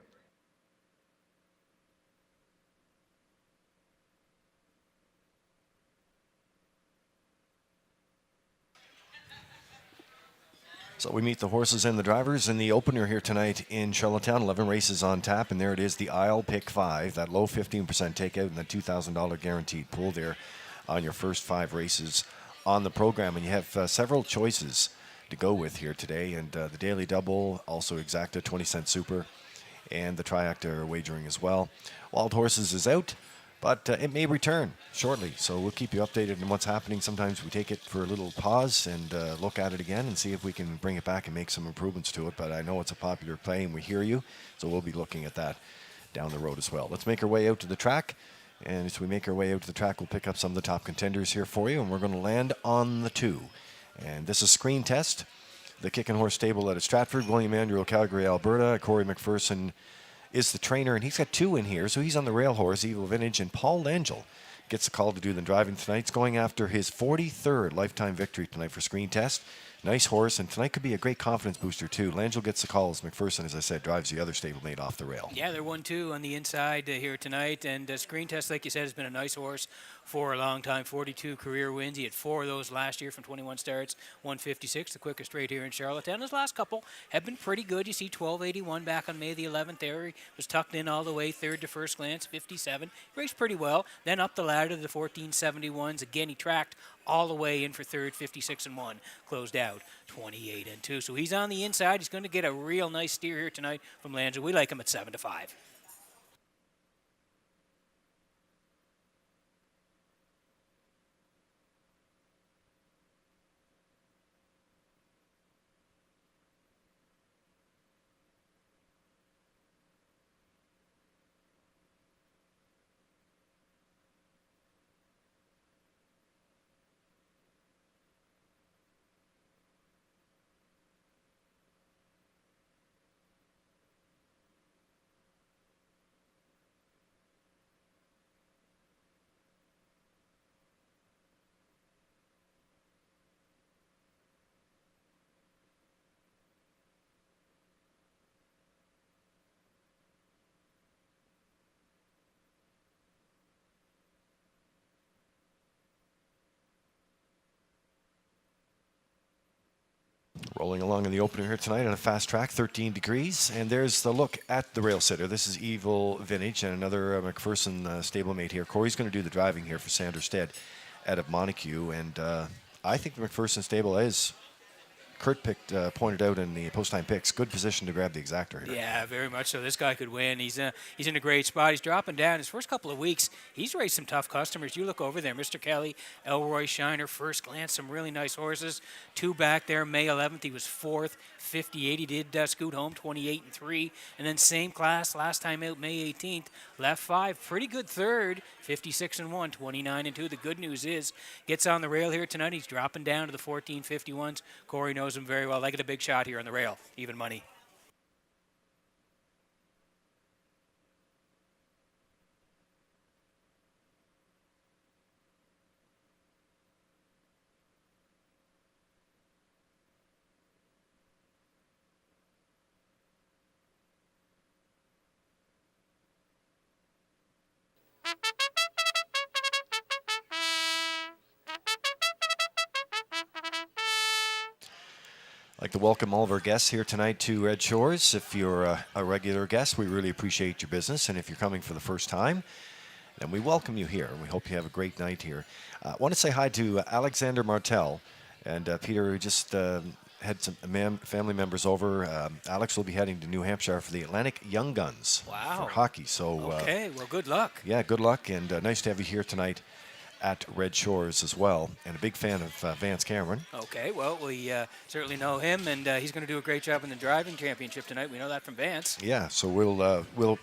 So we meet the horses and the drivers in the opener here tonight in Charlottetown. 11 races on tap, and there it is, the Isle Pick 5, that low 15% takeout and the $2,000 guaranteed pool there on your first 5 races on the program. And you have several choices to go with here today, and the Daily Double, also Exacta 20-cent Super, and the Triactor wagering as well. Wild Horses is out, but it may return shortly, so we'll keep you updated on what's happening. Sometimes we take it for a little pause and look at it again and see if we can bring it back and make some improvements to it, but I know it's a popular play and we hear you, so we'll be looking at that down the road as well. Let's make our way out to the track, and as we make our way out to the track, we'll pick up some of the top contenders here for you, and we're going to land on the 2. And this is screen test. The Kick and Horse Stable out of Stratford, William Andrew, Calgary, Alberta. Corey McPherson is the trainer, and he's got 2 in here, so he's on the rail horse, Evil Vintage, and Paul Langell gets the call to do the driving tonight. He's going after his 43rd lifetime victory tonight for screen test. Nice horse, and tonight could be a great confidence booster, too. Langell gets the call as McPherson, as I said, drives the other stablemate off the rail. Yeah, they're 1-2 on the inside here tonight, and screen test, like you said, has been a nice horse for a long time. 42 career wins. He had 4 of those last year from 21 starts. 156, the quickest rate here in Charlottetown. His last couple have been pretty good. You see 1281 back on May the 11th there. He was tucked in all the way, third to first glance, 57. He raced pretty well. Then up the ladder to the 1471s. Again, he tracked all the way in for third, 56-1. Closed out 28-2. So he's on the inside. He's going to get a real nice steer here tonight from Langell. We like him at 7-5. Rolling along in the opener here tonight on a fast track, 13 degrees. And there's the look at the rail sitter. This is Evil Vintage and another McPherson stablemate here. Corey's going to do the driving here for Sanders Stead out of Montague. And I think the McPherson stable, as Kurt pointed out in the post-time picks, good position to grab the exactor here. Yeah, very much so. This guy could win. He's in a great spot. He's dropping down. His first couple of weeks, he's raced some tough customers. You look over there, Mr. Kelly, Elroy Shiner, first glance, some really nice horses. 2 back there, May 11th, he was 4th, 58. He did scoot home, 28-3. And then same class, last time out, May 18th, left 5. Pretty good third, 56-1, 29-2. The good news is, gets on the rail here tonight. He's dropping down to the 1451s. Corey knows him very well. I get a big shot here on the rail, even money. I'd like to welcome all of our guests here tonight to Red Shores. If you're a regular guest, we really appreciate your business. And if you're coming for the first time, then we welcome you here. And we hope you have a great night here. I want to say hi to Alexander Martel. And Peter, who just had some family members over. Alex will be heading to New Hampshire for the Atlantic Young Guns for hockey. So, okay, well, good luck. Yeah, good luck. And nice to have you here tonight at Red Shores as well, and a big fan of Vance Cameron. Okay, well, we certainly know him, and he's going to do a great job in the driving championship tonight. We know that from Vance. Yeah, so we'll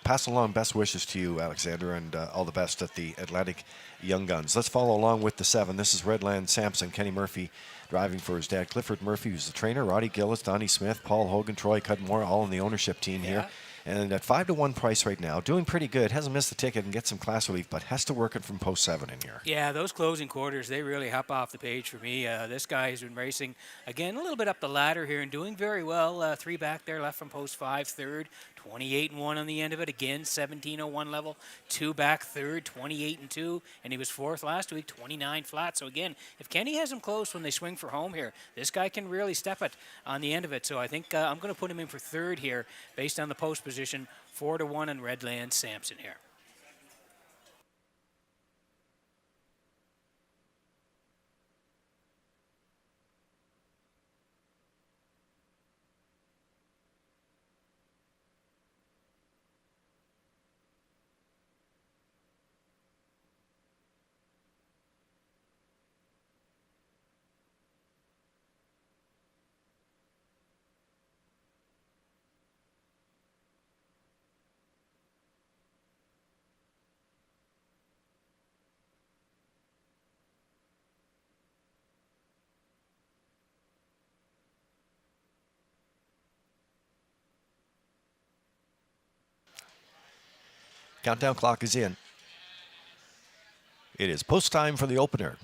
pass along best wishes to you, Alexander, and all the best at the Atlantic Young Guns. Let's follow along with the 7. This is Redland Sampson, Kenny Murphy driving for his dad, Clifford Murphy, who's the trainer, Roddy Gillis, Donnie Smith, Paul Hogan, Troy Cudmore, all in the ownership team here. And at 5-1 price right now, doing pretty good. Hasn't missed the ticket and get some class relief, but has to work it from post 7 in here. Yeah, those closing quarters, they really hop off the page for me. This guy has been racing, again, a little bit up the ladder here and doing very well. 3 back there, left from post 5, third. 28-1 on the end of it. Again, 17.01 level. 2 back, third, 28-2. And he was 4th last week, 29 flat. So again, if Kenny has him close when they swing for home here, this guy can really step it on the end of it. So I think I'm going to put him in for 3rd here based on the post position. 4-1 on Redland Sampson here. Countdown clock is in. It is post time for the opener.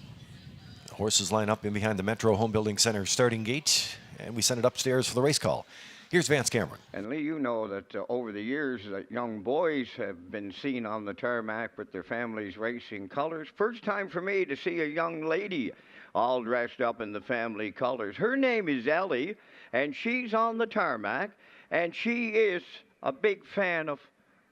The horses line up in behind the Metro Home Building Center starting gate, and we send it upstairs for the race call. Here's Vance Cameron. And Lee, you know that over the years that young boys have been seen on the tarmac with their families' racing colors. First time for me to see a young lady all dressed up in the family colors. Her name is Ellie, and she's on the tarmac, and she is a big fan of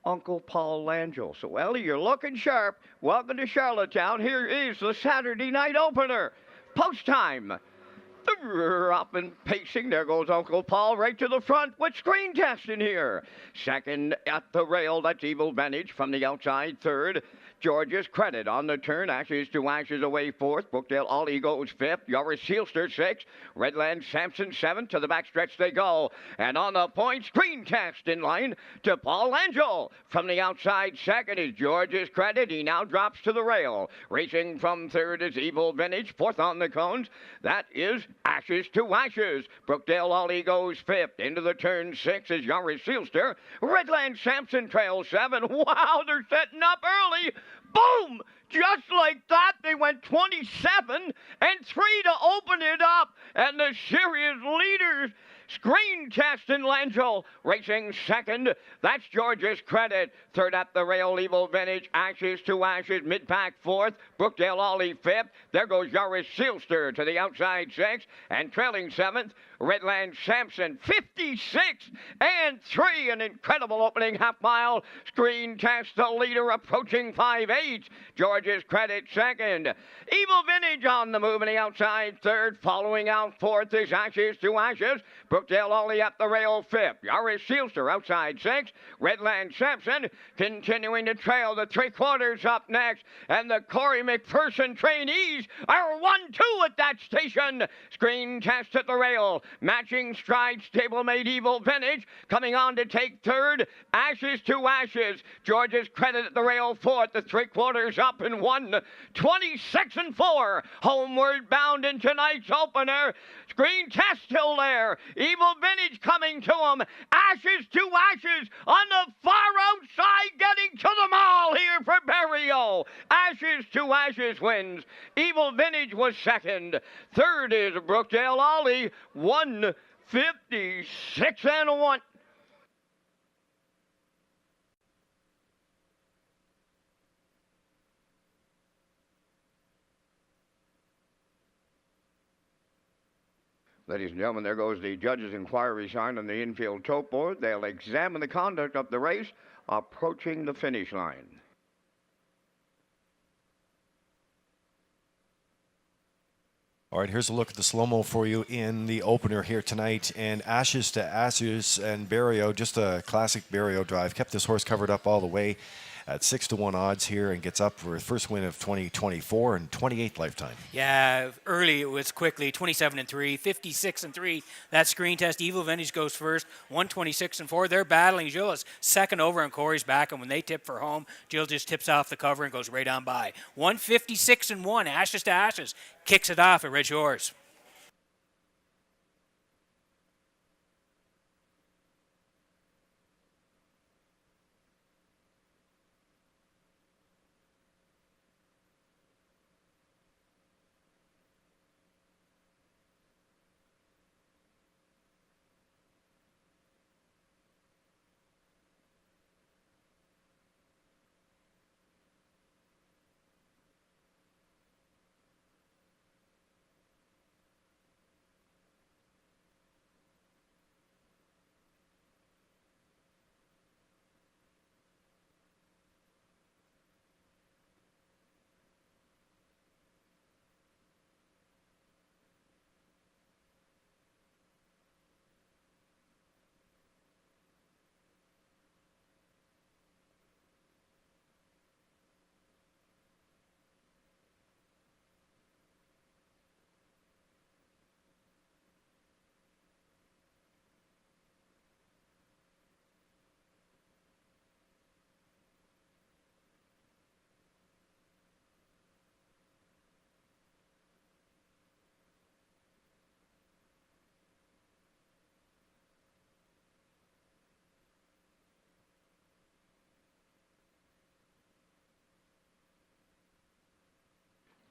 Uncle Paul Langell. So, Ellie, you're looking sharp. Welcome to Charlottetown. Here is the Saturday night opener. Post time. Up and pacing. There goes Uncle Paul right to the front with screen testing here. 2nd at the rail. That's Evil Vantage from the outside. 3rd. George's Credit on the turn. Ashes to Ashes away 4th. Brookdale Ollie goes 5th. Yoris Sealster 6th. Redland Sampson 7th. To the backstretch they go. And on the point, screen test in line to Paul Langell. From the outside 2nd is George's Credit. He now drops to the rail. Racing from 3rd is Evil Vintage. 4th on the cones. That is Ashes to Ashes. Brookdale Ollie goes 5th. Into the turn 6 is Yoris Sealster. Redland Sampson trails 7. Wow, they're setting up early. Boom! Just like that, they went 27 and 3 to open it up. And the series leaders, screen test in Langell, racing 2nd. That's George's Credit. 3rd at the rail, Evil Vintage. Ashes to Ashes, mid-pack 4th. Brookdale Ollie 5th. There goes Yoris Sealster to the outside 6th. And trailing 7th, Redland Sampson, 56 and 3. An incredible opening half mile. Screen test, the leader approaching 5-8. George's Credit 2nd. Evil Vintage on the move in the outside 3rd. Following out 4th is Ashes to Ashes. Brookdale Ollie at the rail 5th. Yoris Sealster outside 6th. Redland Sampson continuing to trail the 3/4 up next. And the Corey McPherson trainees are 1-2 at that station. Screen test at the rail. Matching stride, stablemate Evil Vintage. Coming on to take 3rd. Ashes to Ashes. George's Credit at the rail 4th. The 3/4 up in 1. 26 and 4. Homeward bound in tonight's opener. Screen test still there. Evil Vintage coming to him. Ashes to Ashes on the far outside, getting to the mall here for Berrio. Ashes to Ashes wins. Evil Vintage was 2nd. 3rd is Brookdale Ollie. 156 and 1. Ladies and gentlemen, there goes the judge's inquiry sign on the infield tote board. They'll examine the conduct of the race approaching the finish line. All right, here's a look at the slow-mo for you in the opener here tonight. And Ashes to Ashes and Barrio, just a classic Barrio drive. Kept this horse covered up all the way at 6-1 odds here and gets up for his first win of 2024 and 28th lifetime. Yeah, early it was quickly 27-3, 56-3. That screen test, Evil Vintage goes first, 126-4. They're battling. Jill is second over on Corey's back, and when they tip for home, Jill just tips off the cover and goes right on by. 156-1, Ashes to Ashes, kicks it off at Redshores.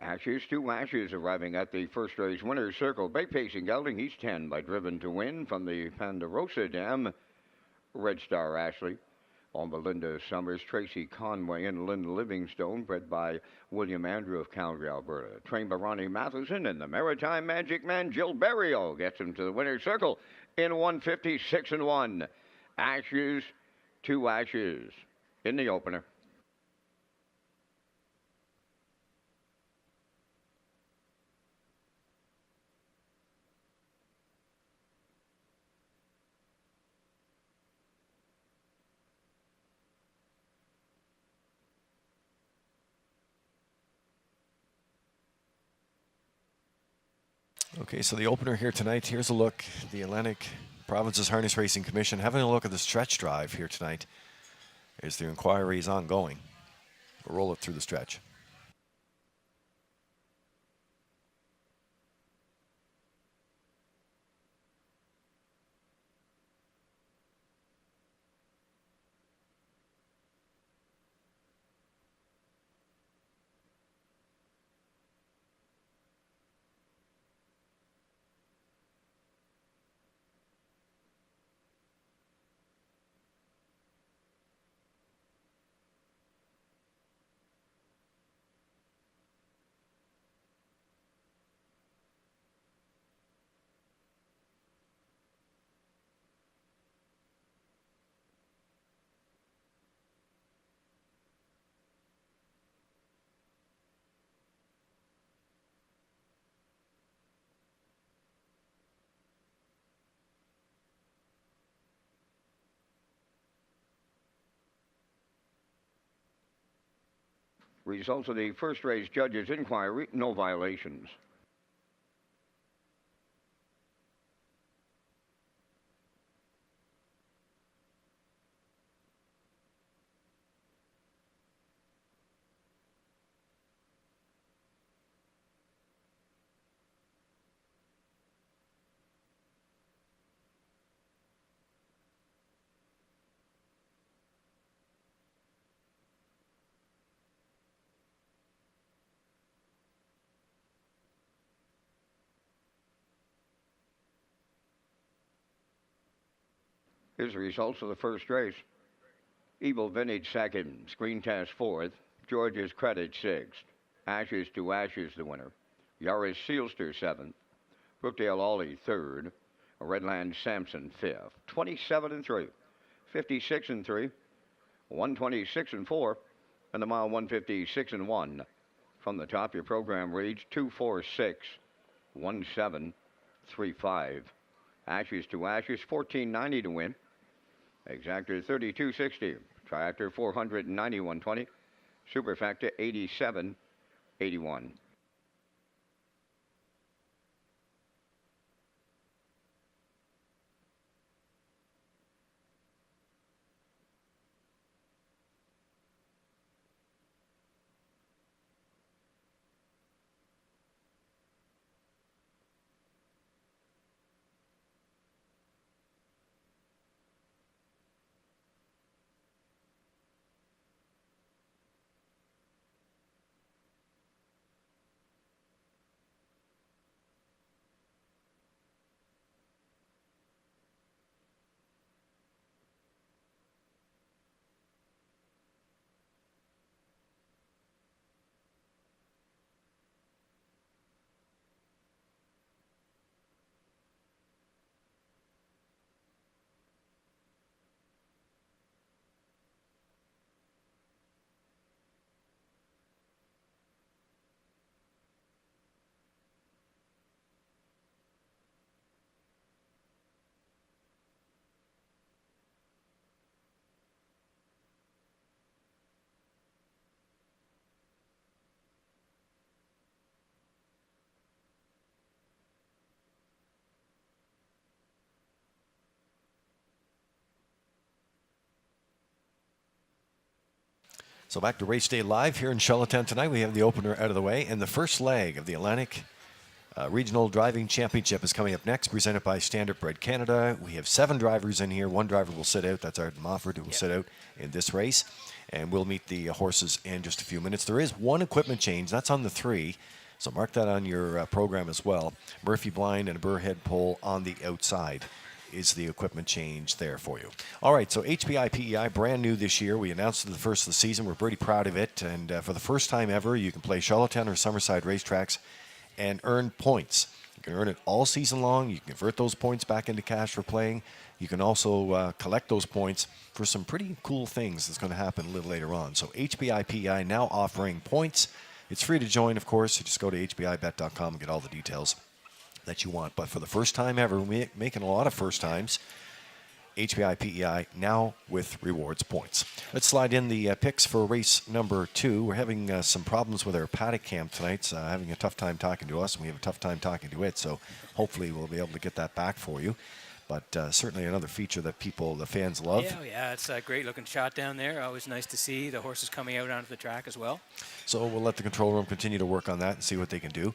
Ashes to Ashes arriving at the first race winner's circle. Bay Pacing Gelding, he's 10 by Driven to Win from the Ponderosa Dam. Red Star Ashley. On Belinda Summers, Tracy Conway, and Lynn Livingstone, bred by William Andrew of Calgary, Alberta. Trained by Ronnie Matheson, and the Maritime Magic Man, Jill Barrio, gets him to the winner's circle in 156-1. Ashes to Ashes in the opener. Okay, so the opener here tonight, here's a look. The Atlantic Provinces Harness Racing Commission having a look at the stretch drive here tonight as the inquiry is ongoing. We'll roll it through the stretch. Results of the first race judge's inquiry, no violations. Here's the results of the first race. Evil Vintage second, Screen Test fourth, George's Credit sixth, Ashes to Ashes the winner. Yaris Sealster seventh, Brookdale Ollie third. Redland Sampson fifth. 27 and 3. 56 and 3. 126 and 4. And the mile 156 and 1. From the top, your program reads 246 1735. Ashes to Ashes 1490 to win. Exactor 3260. Triactor 491.20. Superfactor 87.81. So back to Race Day Live here in Charlottetown tonight. We have the opener out of the way, and the first leg of the Atlantic Regional Driving Championship is coming up next, presented by Standard Bred Canada. We have 7 drivers in here. 1 driver will sit out. That's Arden Mofford, who will sit out in this race. And we'll meet the horses in just a few minutes. There is one equipment change. That's on the 3. So mark that on your program as well. Murphy blind and a burr head pole on the outside is the equipment change there for you. All right, so HBI PEI, brand new this year. We announced it the first of the season. We're pretty proud of it. And for the first time ever, you can play Charlottetown or Summerside racetracks and earn points. You can earn it all season long. You can convert those points back into cash for playing. You can also collect those points for some pretty cool things that's going to happen a little later on. So HBI PEI now offering points. It's free to join, of course. You just go to hbibet.com and get all the details that you want. But for the first time ever, we're making a lot of first times, HBI PEI now with rewards points. Let's slide in the picks for race number 2. We're having some problems with our paddock cam tonight. It's having a tough time talking to us, and we have a tough time talking to it. So hopefully we'll be able to get that back for you. But certainly another feature that the fans love. Yeah, it's a great looking shot down there. Always nice to see the horses coming out onto the track as well. So we'll let the control room continue to work on that and see what they can do.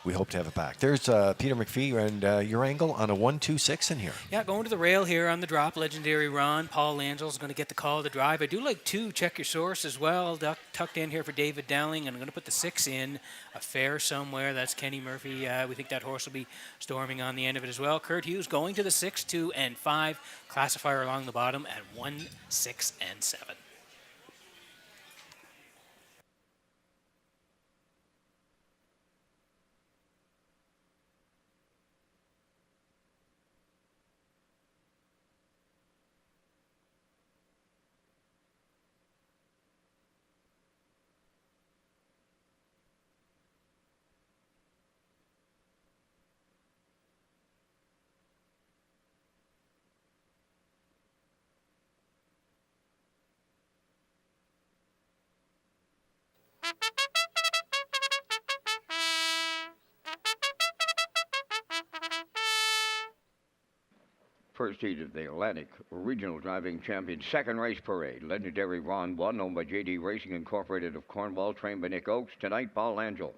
We hope to have it back. There's Peter McPhee and your angle on a 1-2-6 in here. Yeah, going to the rail here on the drop. Legendary Ron. Paul Angel's going to get the call to drive. I do like 2. Check your source as well. Tucked in here for David Dowling. And I'm going to put the 6 in. A fair somewhere. That's Kenny Murphy. We think that horse will be storming on the end of it as well. Kurt Hughes going to the 6, 2, and 5. Classifier along the bottom at 1, 6, and 7. First heat of the Atlantic Regional Driving Champion second race parade. Legendary Ron 1, owned by JD Racing Incorporated of Cornwall, trained by Nick Oakes. Tonight, Paul Angel.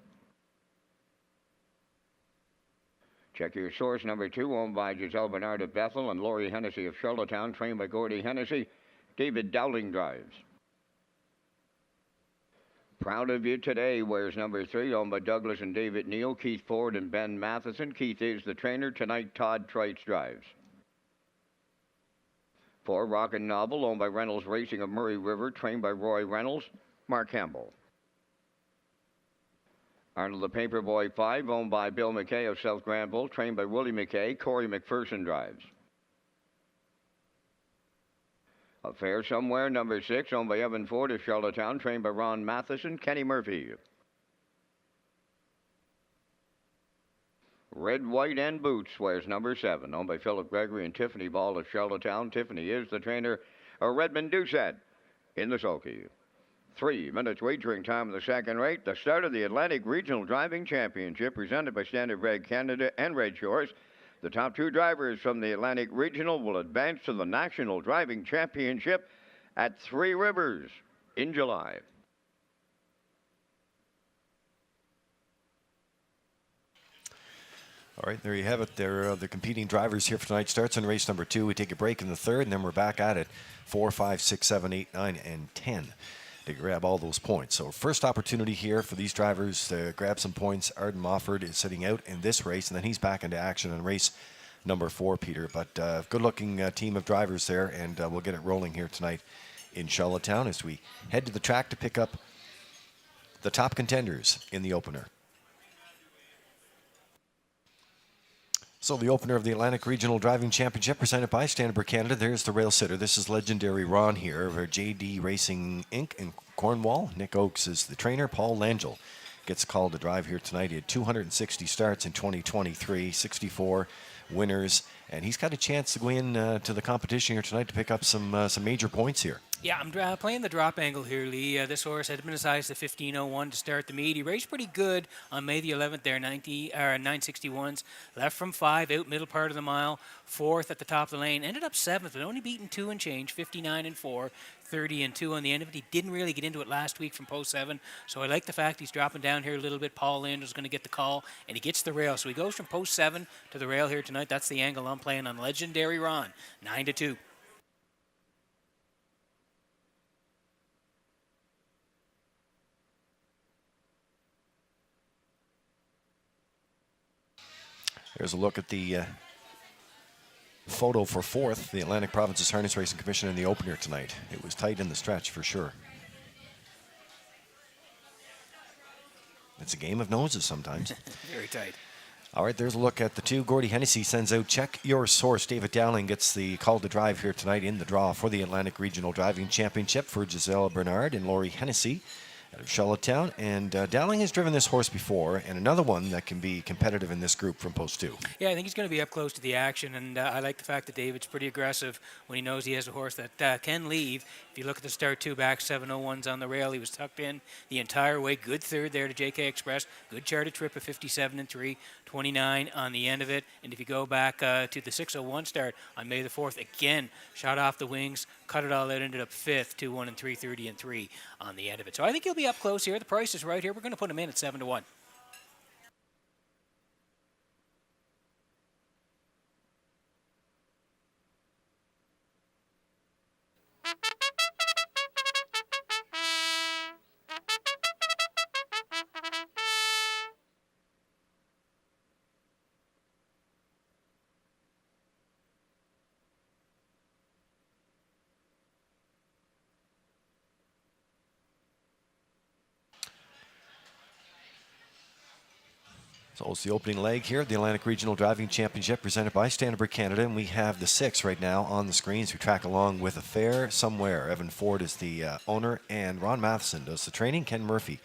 Check your source number 2, owned by Giselle Bernard of Bethel and Laurie Hennessy of Charlottetown, trained by Gordy Hennessy. David Dowling drives. Proud of You Today wears number 3, owned by Douglas and David Neal, Keith Ford and Ben Matheson. Keith is the trainer. Tonight, Todd Trites drives. 4, Rockin' Novel, owned by Reynolds Racing of Murray River, trained by Roy Reynolds. Mark Campbell. Arnold the Paperboy 5, owned by Bill McKay of South Granville, trained by Willie McKay. Corey McPherson drives. Affair Somewhere, number 6, owned by Evan Ford of Charlottetown, trained by Ron Matheson. Kenny Murphy. Red, White, and Boots wears number 7, owned by Philip Gregory and Tiffany Ball of Charlottetown. Tiffany is the trainer of Redmond Doucette in the sulky. 3 minutes wagering time in the second rate. The start of the Atlantic Regional Driving Championship presented by Standard Red Canada and Redshores. The top 2 drivers from the Atlantic Regional will advance to the National Driving Championship at Three Rivers in July. All right, there you have it. They're the competing drivers here for tonight. Starts in race number 2. We take a break in the third, and then we're back at it. 4, 5, 6, 7, 8, 9, and 10 to grab all those points. So first opportunity here for these drivers to grab some points. Arden Mofford is sitting out in this race, and then he's back into action in race number 4, Peter. But good-looking team of drivers there, and we'll get it rolling here tonight in Charlottetown as we head to the track to pick up the top contenders in the opener. So the opener of the Atlantic Regional Driving Championship presented by Standard Canada. There's the rail sitter. This is legendary Ron here of JD Racing Inc. in Cornwall. Nick Oakes is the trainer. Paul Langell gets called to drive here tonight. He had 260 starts in 2023, 64 winners, and he's got a chance to go in to the competition here tonight to pick up some major points here. Yeah, I'm playing the drop angle here, Lee. This horse had been assigned to 15:01 to start the meet. He raced pretty good on May the 11th there, 961s. Left from 5, out middle part of the mile, 4th at the top of the lane. Ended up 7th, but only beaten 2 and change, 59 and 4, 30 and 2 on the end of it. He didn't really get into it last week from post 7, so I like the fact he's dropping down here a little bit. Paul Lander's going to get the call, and he gets the rail. So he goes from post 7 to the rail here tonight. That's the angle I'm playing on legendary Ron, 9-2. Here's a look at the photo for 4th, the Atlantic Provinces Harness Racing Commission in the opener tonight. It was tight in the stretch for sure. It's a game of noses sometimes. Very tight. All right, there's a look at the 2. Gordy Hennessy sends out Check Your Source. David Dowling gets the call to drive here tonight in the draw for the Atlantic Regional Driving Championship for Giselle Bernard and Laurie Hennessy out of Charlottetown. And Dowling has driven this horse before, and another one that can be competitive in this group from post 2. Yeah, I think he's going to be up close to the action, and I like the fact that David's pretty aggressive when he knows he has a horse that can leave. If you look at the start 2 back, 701s on the rail, he was tucked in the entire way. Good third there to JK Express. Good charted trip of 57 and 3, 29 on the end of it. And if you go back to the 601 start on May the 4th, again, shot off the wings, cut it all out, ended up 5th, 2-1 and 3, 30 and 3 on the end of it. So I think he'll be up close here. The price is right here. We're going to put him in at 7-1. So it's the opening leg here, the Atlantic Regional Driving Championship presented by Standard Canada, and we have the 6 right now on the screens who track along with Affair Somewhere. Evan Ford is the owner, and Ron Matheson does the training. Ken Murphy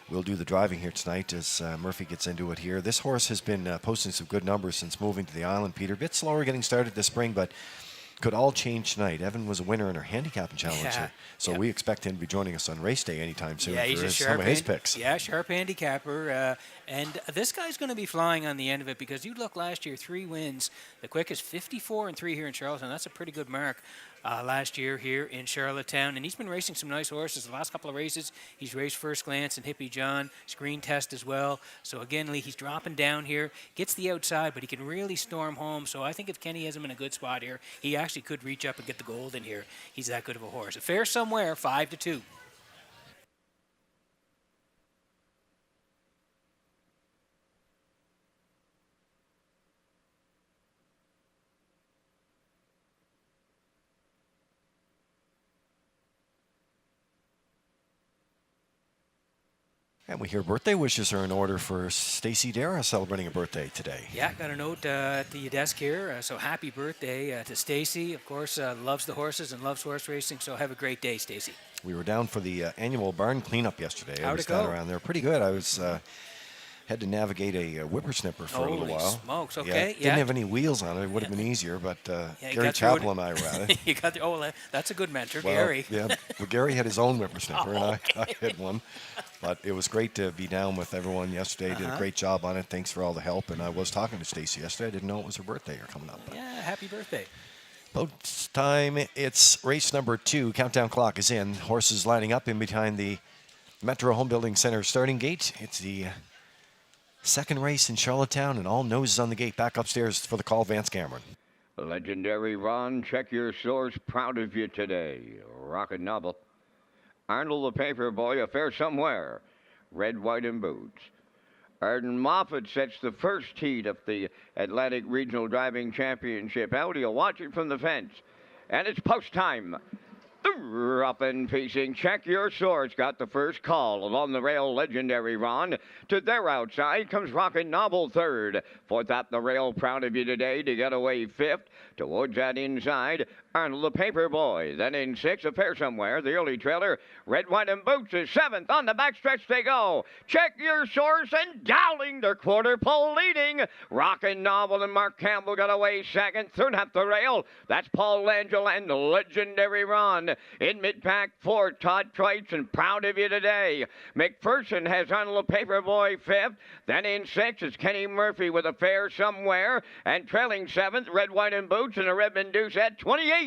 will do the driving here tonight as Murphy gets into it here. This horse has been posting some good numbers since moving to the island, Peter. A bit slower getting started this spring, but could all change tonight. Evan was a winner in our handicapping challenge here, so we expect him to be joining us on race day anytime soon for some of his picks. Yeah, sharp handicapper. And this guy's going to be flying on the end of it because you look last year, 3 wins. The quickest 54 and 3 here in Charlottetown. That's a pretty good mark last year here in Charlottetown. And he's been racing some nice horses. The last couple of races, he's raced First Glance and Hippie John, Screen Test as well. So again, Lee, he's dropping down here, gets the outside, but he can really storm home. So I think if Kenny has him in a good spot here, he actually could reach up and get the gold in here. He's that good of a horse. Affair Somewhere, 5-2. And we hear birthday wishes are in order for Stacy Dara celebrating a birthday today. Yeah, got a note at the desk here. So happy birthday to Stacy. Of course, loves the horses and loves horse racing. So have a great day, Stacy. We were down for the annual barn cleanup yesterday. How'd I was it go? down around there. Pretty good. I was had to navigate a whippersnapper for a little Holy while. smokes, okay, Didn't have any wheels on it. It would have been easier, but Gary Chappell and I were at it. You got that's a good mentor, Well, Gary. Yeah, well, Gary had his own whippersnapper, and Okay. I had one. But it was great to be down with everyone yesterday. Did a great job on it. Thanks for all the help. And I was talking to Stacy yesterday. I didn't know it was her birthday or coming up. But Yeah, happy birthday. about time. It's race number 2. Countdown clock is in. Horses lining up in behind the Metro Home Building Center starting gate. It's the second race in Charlottetown, and all noses on the gate. Back upstairs for the call, Vance Cameron. Legendary Ron, check your source. Proud of you today. Rocket Novel. Arnold the Paper Boy, Affair Somewhere. Red, White, and Boots. Arden Moffat sets the first heat of the Atlantic Regional Driving Championship out. He'll watch it from the fence. And it's post time. Up and piecing. Check your source. Got the first call. Along the rail, Legendary Ron. To their outside comes Rocket Novel third. Fourth up the rail, Proud of You today to get away fifth. Towards that inside, Arnold the Paper Boy. Then in sixth, Affair Somewhere. The early trailer, Red, White, and Boots is seventh. On the backstretch they go. Check your source and Dowling, their quarter pole leading. Rocket Novel and Mark Campbell got away second. Third up the rail, that's Paul Langell and Legendary Ron. In mid-pack, four, Todd Trites and Proud of You today. McPherson has Arnold the Paper Boy fifth. Then in sixth, it's Kenny Murphy with Affair Somewhere. And trailing seventh, Red, White, and Boots and a Redmond Deuce at 28.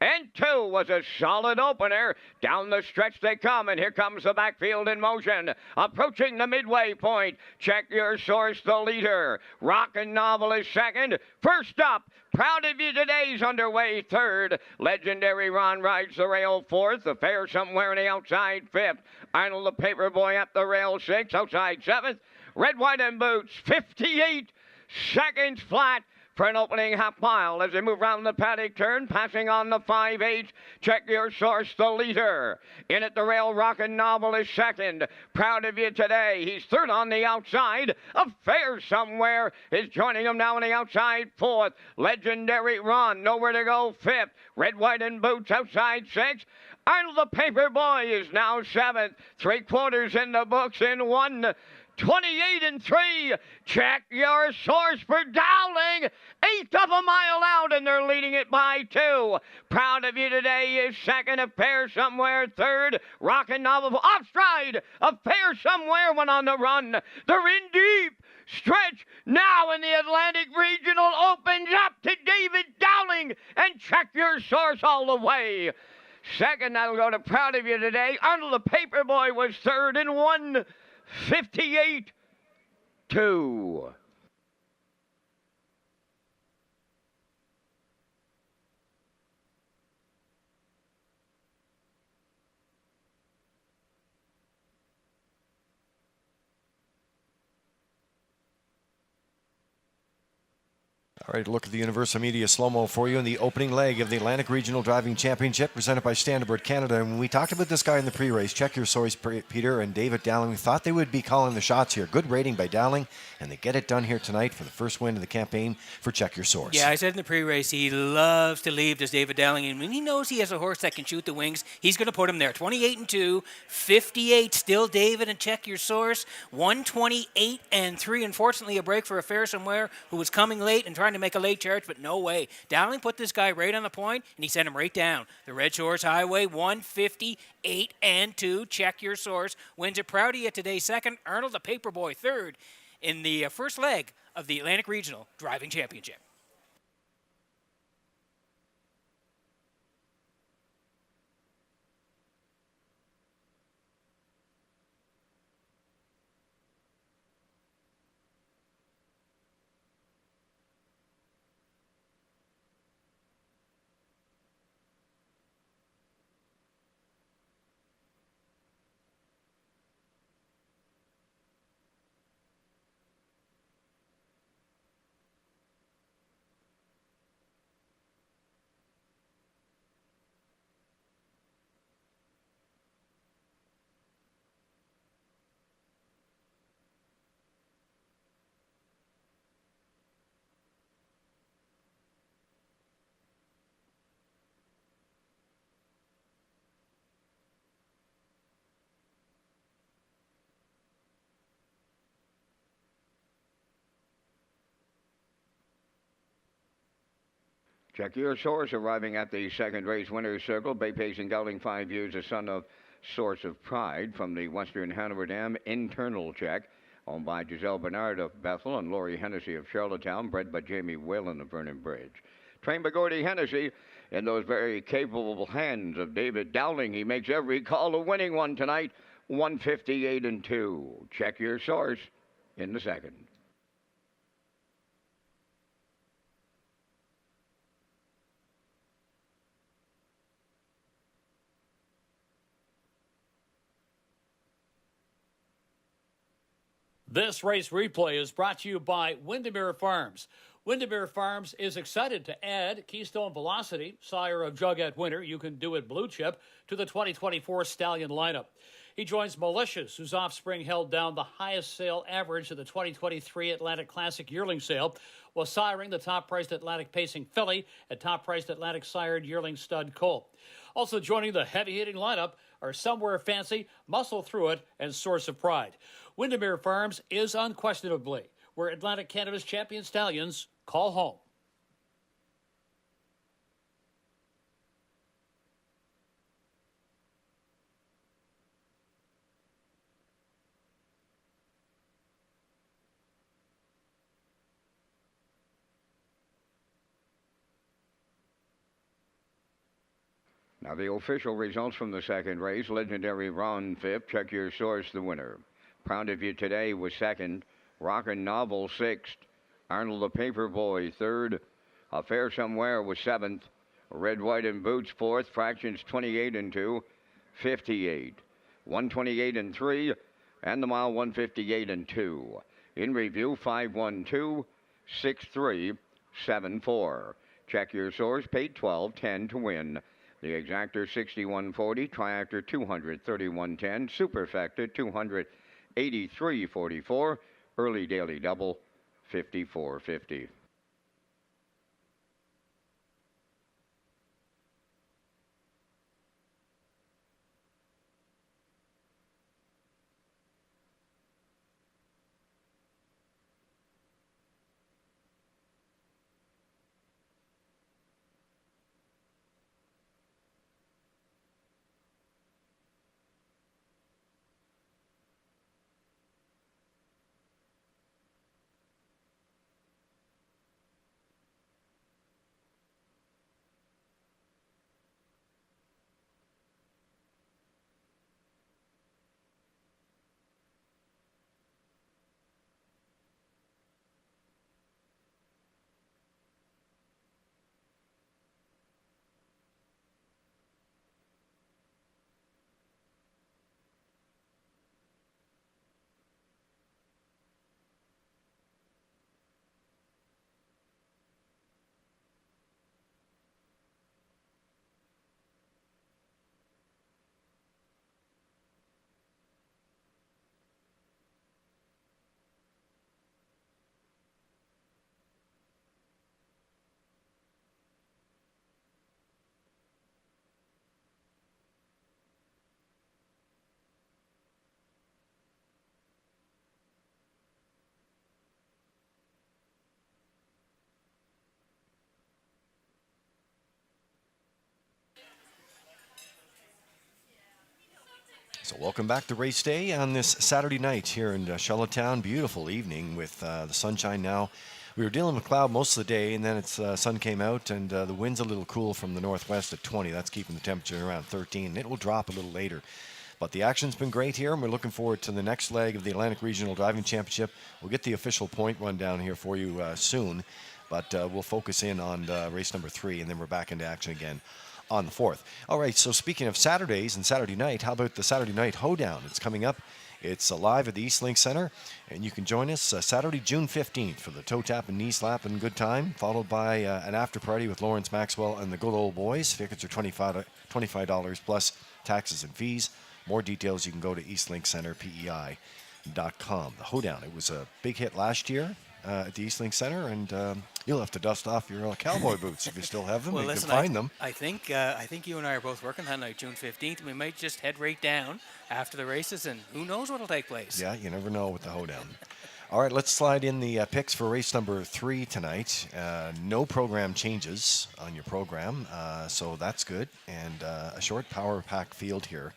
And 2 was a solid opener. Down the stretch they come, and here comes the backfield in motion. Approaching the midway point. Check your source, the leader. Rockin' Novel is second. First up, Proud of You today's underway third. Legendary Ron rides the rail fourth. Affair Somewhere on the outside fifth. Arnold the Paper Boy up the rail sixth. Outside seventh. Red, White, and Boots 58 seconds flat for an opening half mile as they move round the paddock turn, passing on the 5-8. Check your source, the leader. In at the rail, Rockin' Novel is second. Proud of You today. He's third on the outside. Affair Somewhere is joining him now on the outside fourth. Legendary Ron, nowhere to go fifth. Red, White, and Boots outside sixth. Arnold the Paper Boy is now seventh. 3/4 in the books in 1:28 and 3. Check your source for Dowling. Eighth of a mile out, and they're leading it by 2. Proud of You today is second. Affair Somewhere third. Rockin' Novel off stride. Affair Somewhere went on the run. They're in deep stretch now, and the Atlantic Regional opens up to David Dowling. And check your source all the way. Second, that'll go to Proud of You today. Arnold the Paper Boy was third in 1:58.2. All right, look at the Universal Media slow-mo for you in the opening leg of the Atlantic Regional Driving Championship presented by Standard Canada. And when we talked about this guy in the pre-race, check your source, Peter and David Dowling, we thought they would be calling the shots here. Good rating by Dowling, and they get it done here tonight for the first win of the campaign for Check Your Source. Yeah, I said in the pre-race he loves to leave this David Dowling, and when he knows he has a horse that can shoot the wings, he's going to put him there. 28 and 2, 58 still David, and Check Your Source. 128 and 3. Unfortunately, a break for Affair Somewhere, who was coming late and trying to make a late charge, but no way. Dowling put this guy right on the point, and he sent him right down. The Redshores Highway, 158 and 2. Check Your Source wins it. Proud of You today second. Arnold the Paper Boy third in the first leg of the Atlantic Regional Driving Championship. Check your source arriving at the second race winner's circle. Bay Pacing Gelding, 5 years, a son of Source of Pride from the Western Hanover Dam. Internal check. Owned by Giselle Bernard of Bethel and Laurie Hennessy of Charlottetown. Bred by Jamie Whalen of Vernon Bridge. Trained by Gordy Hennessy in those very capable hands of David Dowling. He makes every call a winning one tonight. 158-2. Check your source in the second. This race replay is brought to you by Windermere Farms. Windermere Farms is excited to add Keystone Velocity, sire of Jugette Winter. You can do it blue chip, to the 2024 Stallion lineup. He joins Malicious, whose offspring held down the highest sale average of the 2023 Atlantic Classic yearling sale, while siring the top-priced Atlantic Pacing filly and top-priced Atlantic sired yearling stud colt. Also joining the heavy-hitting lineup are Somewhere Fancy, Muscle Through It, and Source of Pride. Windermere Farms is unquestionably where Atlantic Canada's champion stallions call home. Now the official results from the second race. Legendary Ron fifth. Check your source, the winner. Proud of You Today was second. Rockin' Novel sixth. Arnold the Paperboy third. Affair Somewhere was seventh. Red, White, and Boots fourth. Fractions 28-2. 58. 128-3. And the mile 158-2. In review 512 63 74. Check your source. Paid 12.10 to win. The exactor 6140, triactor 231.10, superfecta 283.44, early daily double 54.50. So welcome back to race day on this Saturday night here in Charlottetown. Beautiful evening with the sunshine now. We were dealing with cloud most of the day, and then it's sun came out, and the wind's a little cool from the northwest at 20. That's keeping the temperature around 13. It will drop a little later. But the action's been great here, and we're looking forward to the next leg of the Atlantic Regional Driving Championship. We'll get the official point rundown here for you soon, but we'll focus in on race number 3, and then we're back into action again on the 4th. All right, so speaking of Saturdays and Saturday night, how about the Saturday night hoedown? It's coming up. It's live at the Eastlink Center, and you can join us Saturday, June 15th for the toe tap and knee slap and good time, followed by an after party with Lawrence Maxwell and the Good Old Boys. Tickets are $25 plus taxes and fees. More details, you can go to eastlinkcenterpei.com. The hoedown, it was a big hit last year at the Eastlink Center, and you'll have to dust off your cowboy boots if you still have them. Well, you listen, can find them. I think you and I are both working that night, June 15th. We might just head right down after the races, and who knows what'll take place. Yeah, you never know with the hoedown. All right, let's slide in the picks for race number 3 tonight. No program changes on your program, so that's good. And a short power pack field here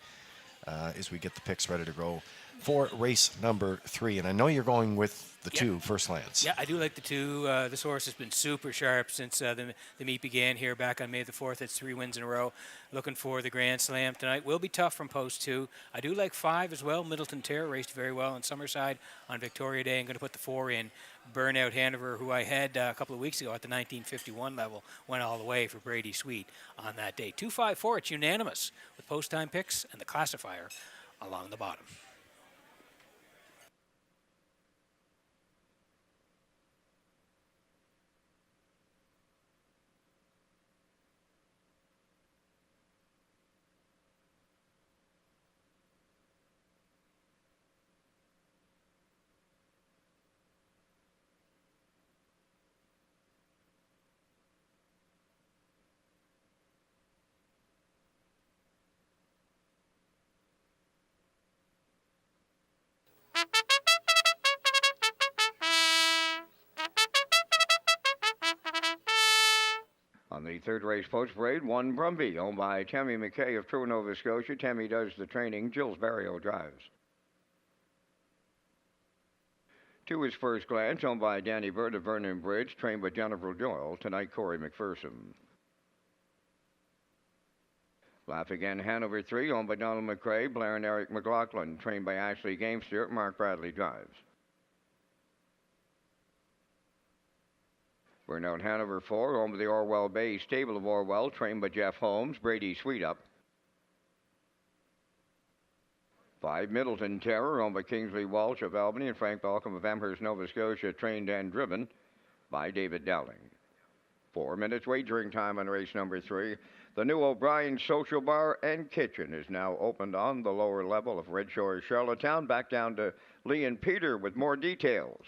as we get the picks ready to go for race number 3. And I know you're going with the 2 First Glance. Yeah, I do like the 2. This horse has been super sharp since the meet began here back on May the 4th. It's 3 wins in a row. Looking for the Grand Slam tonight. Will be tough from post 2. I do like 5 as well. Middleton Terror raced very well in Summerside on Victoria Day. I'm going to put the 4 in. Burnout Hanover, who I had a couple of weeks ago at the 1951 level, went all the way for Brady Sweet on that day. 2-5-4, it's unanimous with post-time picks and the classifier along the bottom. On the third race post parade, 1 Brumby, owned by Tammy McKay of True Nova Scotia. Tammy does the training. Jill's Barrio drives. 2 is First Glance, owned by Danny Bird of Vernon Bridge, trained by Jennifer Doyle. Tonight, Corey McPherson. Laugh Again, Hanover 3, owned by Donald McCrae, Blair and Eric McLaughlin, trained by Ashley Gamester. Mark Bradley drives. Burnout Hanover 4, home of the Orwell Bay stable of Orwell, trained by Jeff Holmes, Brady Sweetup. 5, Middleton Terror, owned by Kingsley Walsh of Albany and Frank Balcom of Amherst, Nova Scotia, trained and driven by David Dowling. 4 minutes wagering time on race number 3. The new O'Brien Social Bar and Kitchen is now opened on the lower level of Redshores, Charlottetown. Back down to Lee and Peter with more details.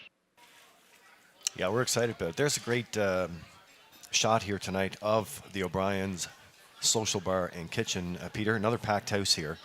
Yeah, we're excited about it. There's a great shot here tonight of the O'Brien's Social Bar and Kitchen, Peter. Another packed house here.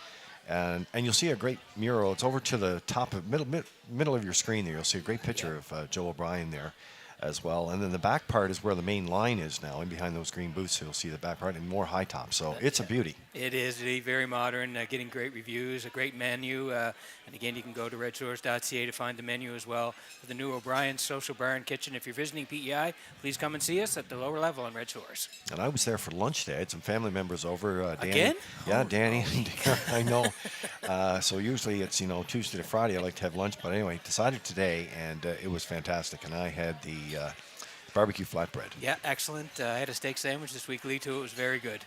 And you'll see a great mural. It's over to the top of middle of your screen there. You'll see a great picture of Joe O'Brien there as well. And then the back part is where the main line is now, and behind those green booths, so you'll see the back part and more high top. So it's a beauty. It is very modern, getting great reviews, a great menu. And again, you can go to Redshores.ca to find the menu as well for the new O'Brien Social Bar and Kitchen. If you're visiting PEI, please come and see us at the lower level on Red Shores. And I was there for lunch today. I had some family members over. Danny. Again? Yeah, Danny and Darren, I know. So usually it's, Tuesday to Friday I like to have lunch. But anyway, decided today, and it was fantastic. And I had the barbecue flatbread. Yeah, excellent. I had a steak sandwich this week, Lee, too. It was very good.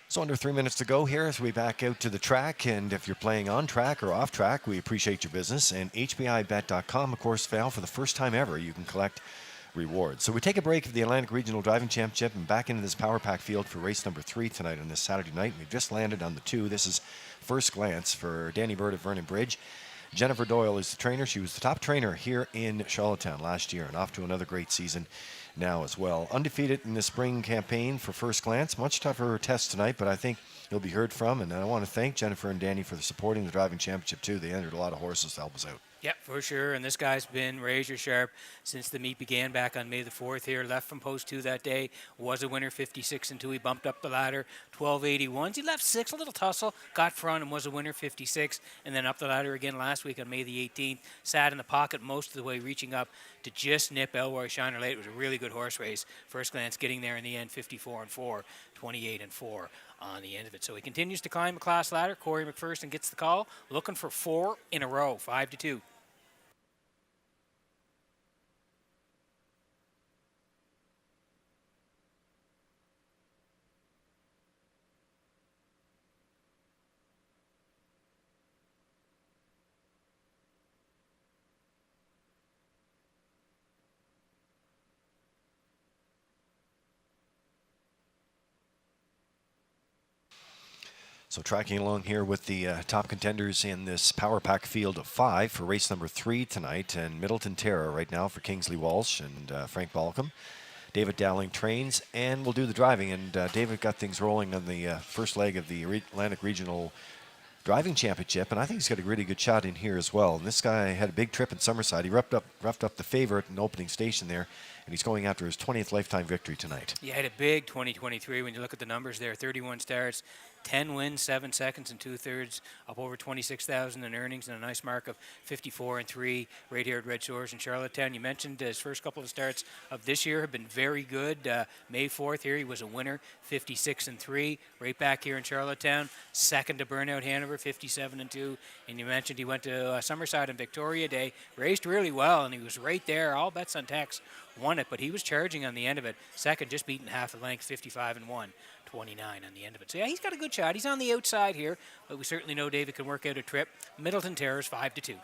So under 3 minutes to go here as we back out to the track. And if you're playing on track or off track, we appreciate your business. And HBIBet.com, of course, Val, for the first time ever, you can collect rewards. So we take a break of the Atlantic Regional Driving Championship and back into this Power Pack field for race number 3 tonight on this Saturday night. We've just landed on the 2. This is First Glance for Danny Bird of Vernon Bridge. Jennifer Doyle is the trainer. She was the top trainer here in Charlottetown last year and off to another great season now as well. Undefeated in the spring campaign for First Glance. Much tougher test tonight, but I think you'll be heard from. And I want to thank Jennifer and Danny for supporting the driving championship too. They entered a lot of horses to help us out. Yeah, for sure. And this guy's been razor sharp since the meet began back on May the 4th here. Left from post 2 that day. Was a winner 56 and 2. He bumped up the ladder 1281s. He left 6, a little tussle. Got front and was a winner 56. And then up the ladder again last week on May the 18th. Sat in the pocket most of the way, reaching up to just nip Elroy Shiner late. It was a really good horse race. First Glance getting there in the end, 54 and 4, 28 and 4 on the end of it. So he continues to climb the class ladder. Corey McPherson gets the call, looking for 4 in a row, 5-2. So tracking along here with the top contenders in this Power Pack field of 5 for race number 3 tonight. And Middleton Terra right now for Kingsley Walsh and Frank Balcom. David Dowling trains and will do the driving. And David got things rolling on the first leg of the Atlantic Regional Driving Championship. And I think he's got a really good shot in here as well. And this guy had a big trip in Summerside. He roughed up the favorite in opening station there. And he's going after his 20th lifetime victory tonight. Yeah, had a big 2023 when you look at the numbers there. 31 starts, 10 wins, 7 seconds and 2/3, up over 26,000 in earnings, and a nice mark of 54-3 right here at Red Shores in Charlottetown. You mentioned his first couple of starts of this year have been very good. May 4th here, he was a winner, 56-3, right back here in Charlottetown. Second to Burnout Hanover, 57-2. And you mentioned he went to Summerside on Victoria Day, raced really well, and he was right there. All bets on Tex won it, but he was charging on the end of it. Second, just beaten half the length, 55-1. 29 on the end of it. So yeah, he's got a good shot. He's on the outside here, but we certainly know David can work out a trip. Middleton Terrace 5-2.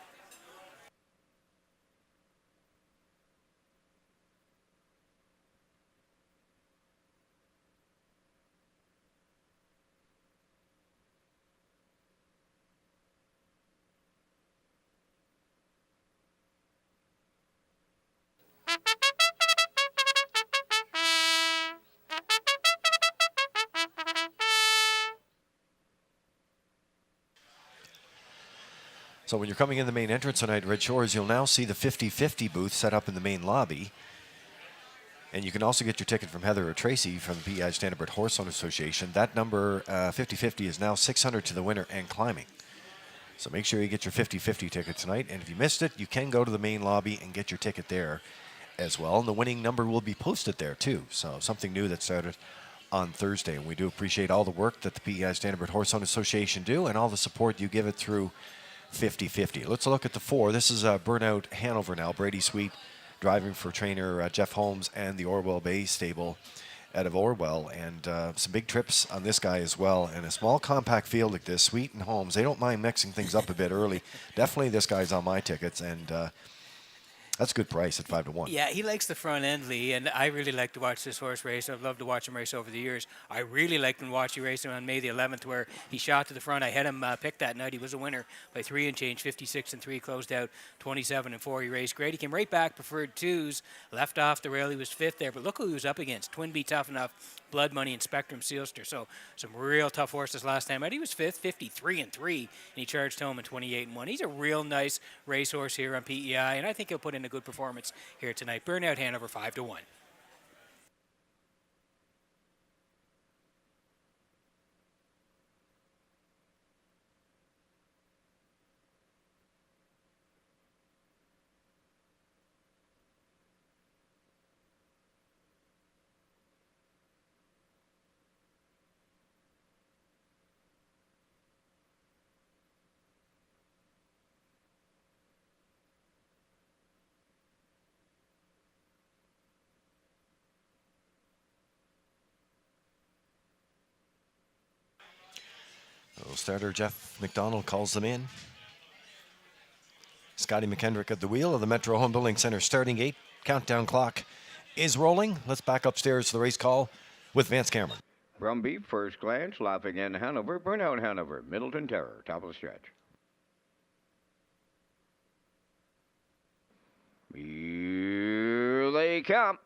So when you're coming in the main entrance tonight at Red Shores, you'll now see the 50-50 booth set up in the main lobby. And you can also get your ticket from Heather or Tracy from the PEI Standard Horse Owner Association. That number, 50-50, is now $600 to the winner and climbing. So make sure you get your 50-50 ticket tonight. And if you missed it, you can go to the main lobby and get your ticket there as well. And the winning number will be posted there too. So something new that started on Thursday. And we do appreciate all the work that the PEI Standard Horse Owner Association do and all the support you give it through 50-50. Let's look at the 4. This is Burnout Hanover now. Brady Sweet driving for trainer Jeff Holmes and the Orwell Bay stable out of Orwell. And some big trips on this guy as well. And a small compact field like this, Sweet and Holmes, they don't mind mixing things up a bit early. Definitely this guy's on my tickets. And that's a good price at 5-1. Yeah, he likes the front end, Lee, and I really like to watch this horse race. I've loved to watch him race over the years. I really liked him watching race on May the 11th, where he shot to the front. I had him picked that night. He was a winner by 3 and change, 56-3, closed out 27-4. He raced great. He came right back, preferred 2s, left off the rail. He was 5th there, but look who he was up against. Twin B Tough Enough, Blood Money, and Spectrum Sealster. So some real tough horses last time out. He was 5th, 53-3, and he charged home in 28-1. He's a real nice racehorse here on PEI, and I think he'll put in a good performance here tonight. Burnout Hanover 5-1. Starter Jeff McDonald calls them in. Scotty McKendrick at the wheel of the Metro Home Building Center starting gate. Countdown clock is rolling. Let's back upstairs to the race call with Vance Cameron. Brumby, first glance, Laughing in Hanover, Burnout Hanover, Middleton Terror, top of the stretch. Here they come.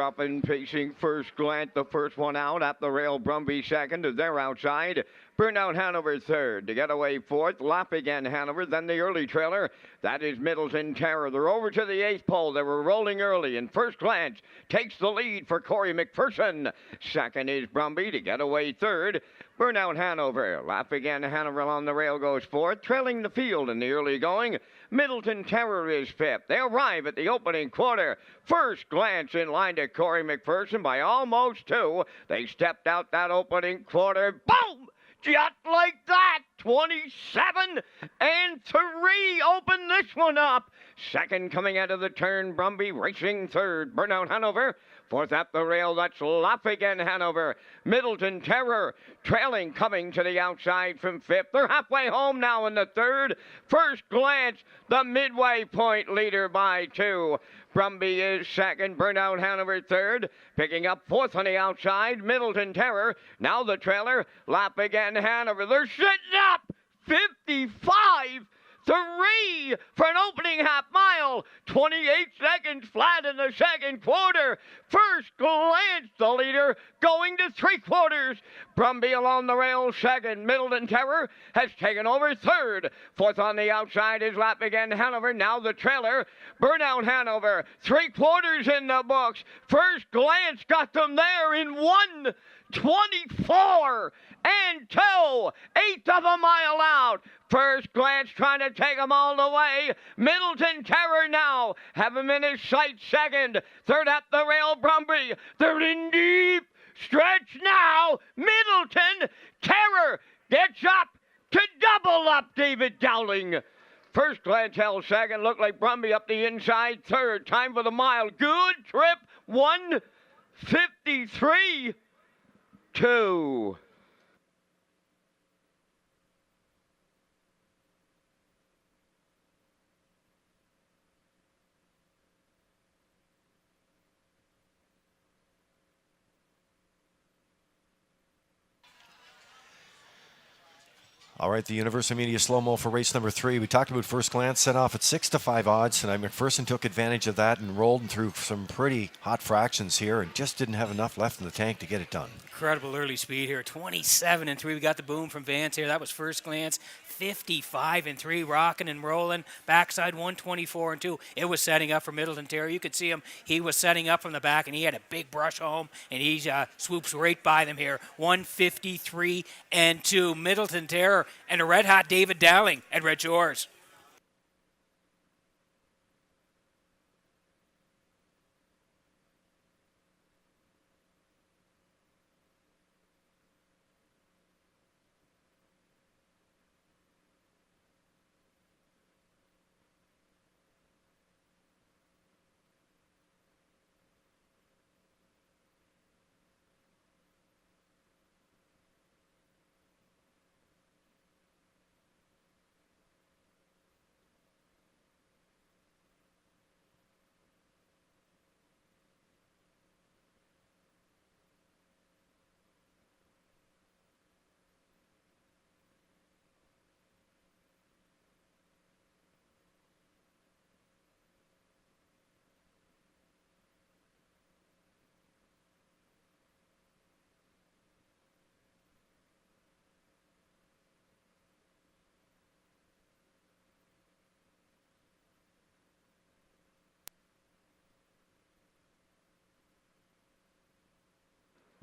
Up and pacing first glance, the first one out at the rail. Brumby second, they're outside. Burnout Hanover third, to get away fourth. Lap again Hanover, then the early trailer. That is Middleton Terror. They're over to the 8th pole. They were rolling early, and first glance takes the lead for Corey McPherson. Second is Brumby, to get away third. Burnout Hanover. Lap again Hanover on the rail goes fourth. Trailing the field in the early going. Middleton Terror is fifth. They arrive at the opening quarter. First glance in line to Corey McPherson by almost 2. They stepped out that opening quarter. Boom! Just like that, 27-3, open this one up. Second coming out of the turn, Brumby racing third. Burnout Hanover, Fourth up the rail, that's Lop again, Hanover. Middleton Terror trailing, coming to the outside from fifth. They're halfway home now in the third. First glance, the midway point leader by 2. Brumby is second, Burnout Hanover third. Picking up fourth on the outside, Middleton Terror. Now the trailer, Lop again, Hanover. They're sitting up 55-3 for an opening half mile. 28 seconds flat in the second quarter. First glance, the leader going to three quarters. Brumby along the rail second. Middleton Terror has taken over third. Fourth on the outside is Lap again, Hanover. Now the trailer, Burnout Hanover. Three quarters in the books. First glance got them there in 1:24 and 2/8 of a mile out. First glance trying to take them all the way. Middleton Terror now have him in his sight second. Third up the rail, Brumby. They're in deep stretch now. Middleton Terror gets up to double up David Dowling. First glance held second. Looked like Brumby up the inside third. Time for the mile. Good trip. 1:53.2. All right, the Universal Media slow-mo for race number 3. We talked about first glance, set off at 6-5 odds tonight. McPherson took advantage of that and rolled through some pretty hot fractions here and just didn't have enough left in the tank to get it done. Incredible early speed here, 27-3. We got the boom from Vance here. That was first glance, 55-3, rocking and rolling. Backside 124-2. It was setting up for Middleton Terror. You could see him. He was setting up from the back, and he had a big brush home, and he swoops right by them here. 153-2. Middleton Terror and a red-hot David Dowling at Redshores.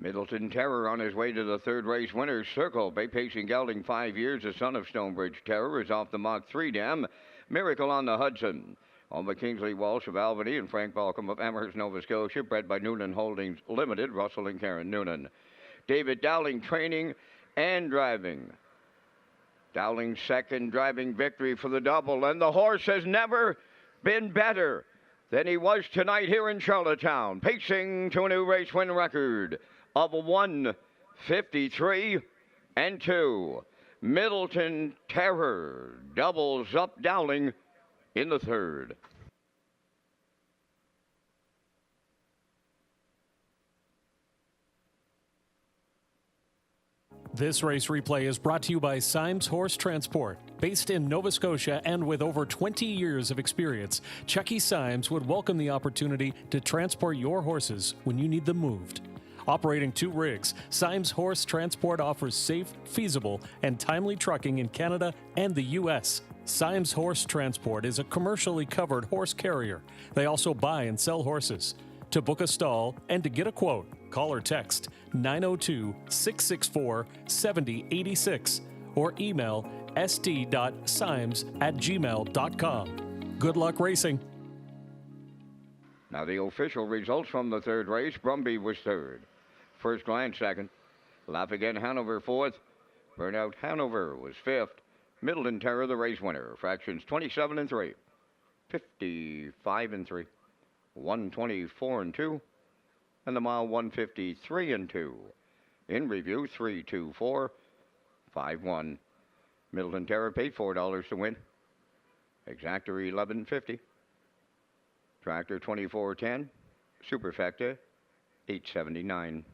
Middleton Terror on his way to the third race winner's circle. Bay Pacing gelding 5 years. The son of Stonebridge Terror is off the Mach 3 dam. Miracle on the Hudson. On the Kingsley Walsh of Albany and Frank Balcom of Amherst, Nova Scotia. Bred by Noonan Holdings Limited. Russell and Karen Noonan. David Dowling training and driving. Dowling's second driving victory for the double. And the horse has never been better than he was tonight here in Charlottetown. Pacing to a new race win record of 1:53.2. Middleton Terror doubles up Dowling in the third. This race replay is brought to you by Symes Horse Transport. Based in Nova Scotia and with over 20 years of experience, Chucky Symes would welcome the opportunity to transport your horses when you need them moved. Operating 2 rigs, Symes Horse Transport offers safe, feasible, and timely trucking in Canada and the U.S. Symes Horse Transport is a commercially covered horse carrier. They also buy and sell horses. To book a stall and to get a quote, call or text 902-664-7086 or email sd.symes@gmail.com. Good luck racing. Now the official results from the third race. Brumby was third. First glance second. Laugh Again Hanover fourth. Burnout Hanover was fifth. Middleton Terror the race winner. Fractions 27-3. 55-3. 124-2. and the mile 153 and 2. In review, 32451. Middleton Terra paid $4 to win. Exactor 1150. Tractor 2410. Superfecta 879.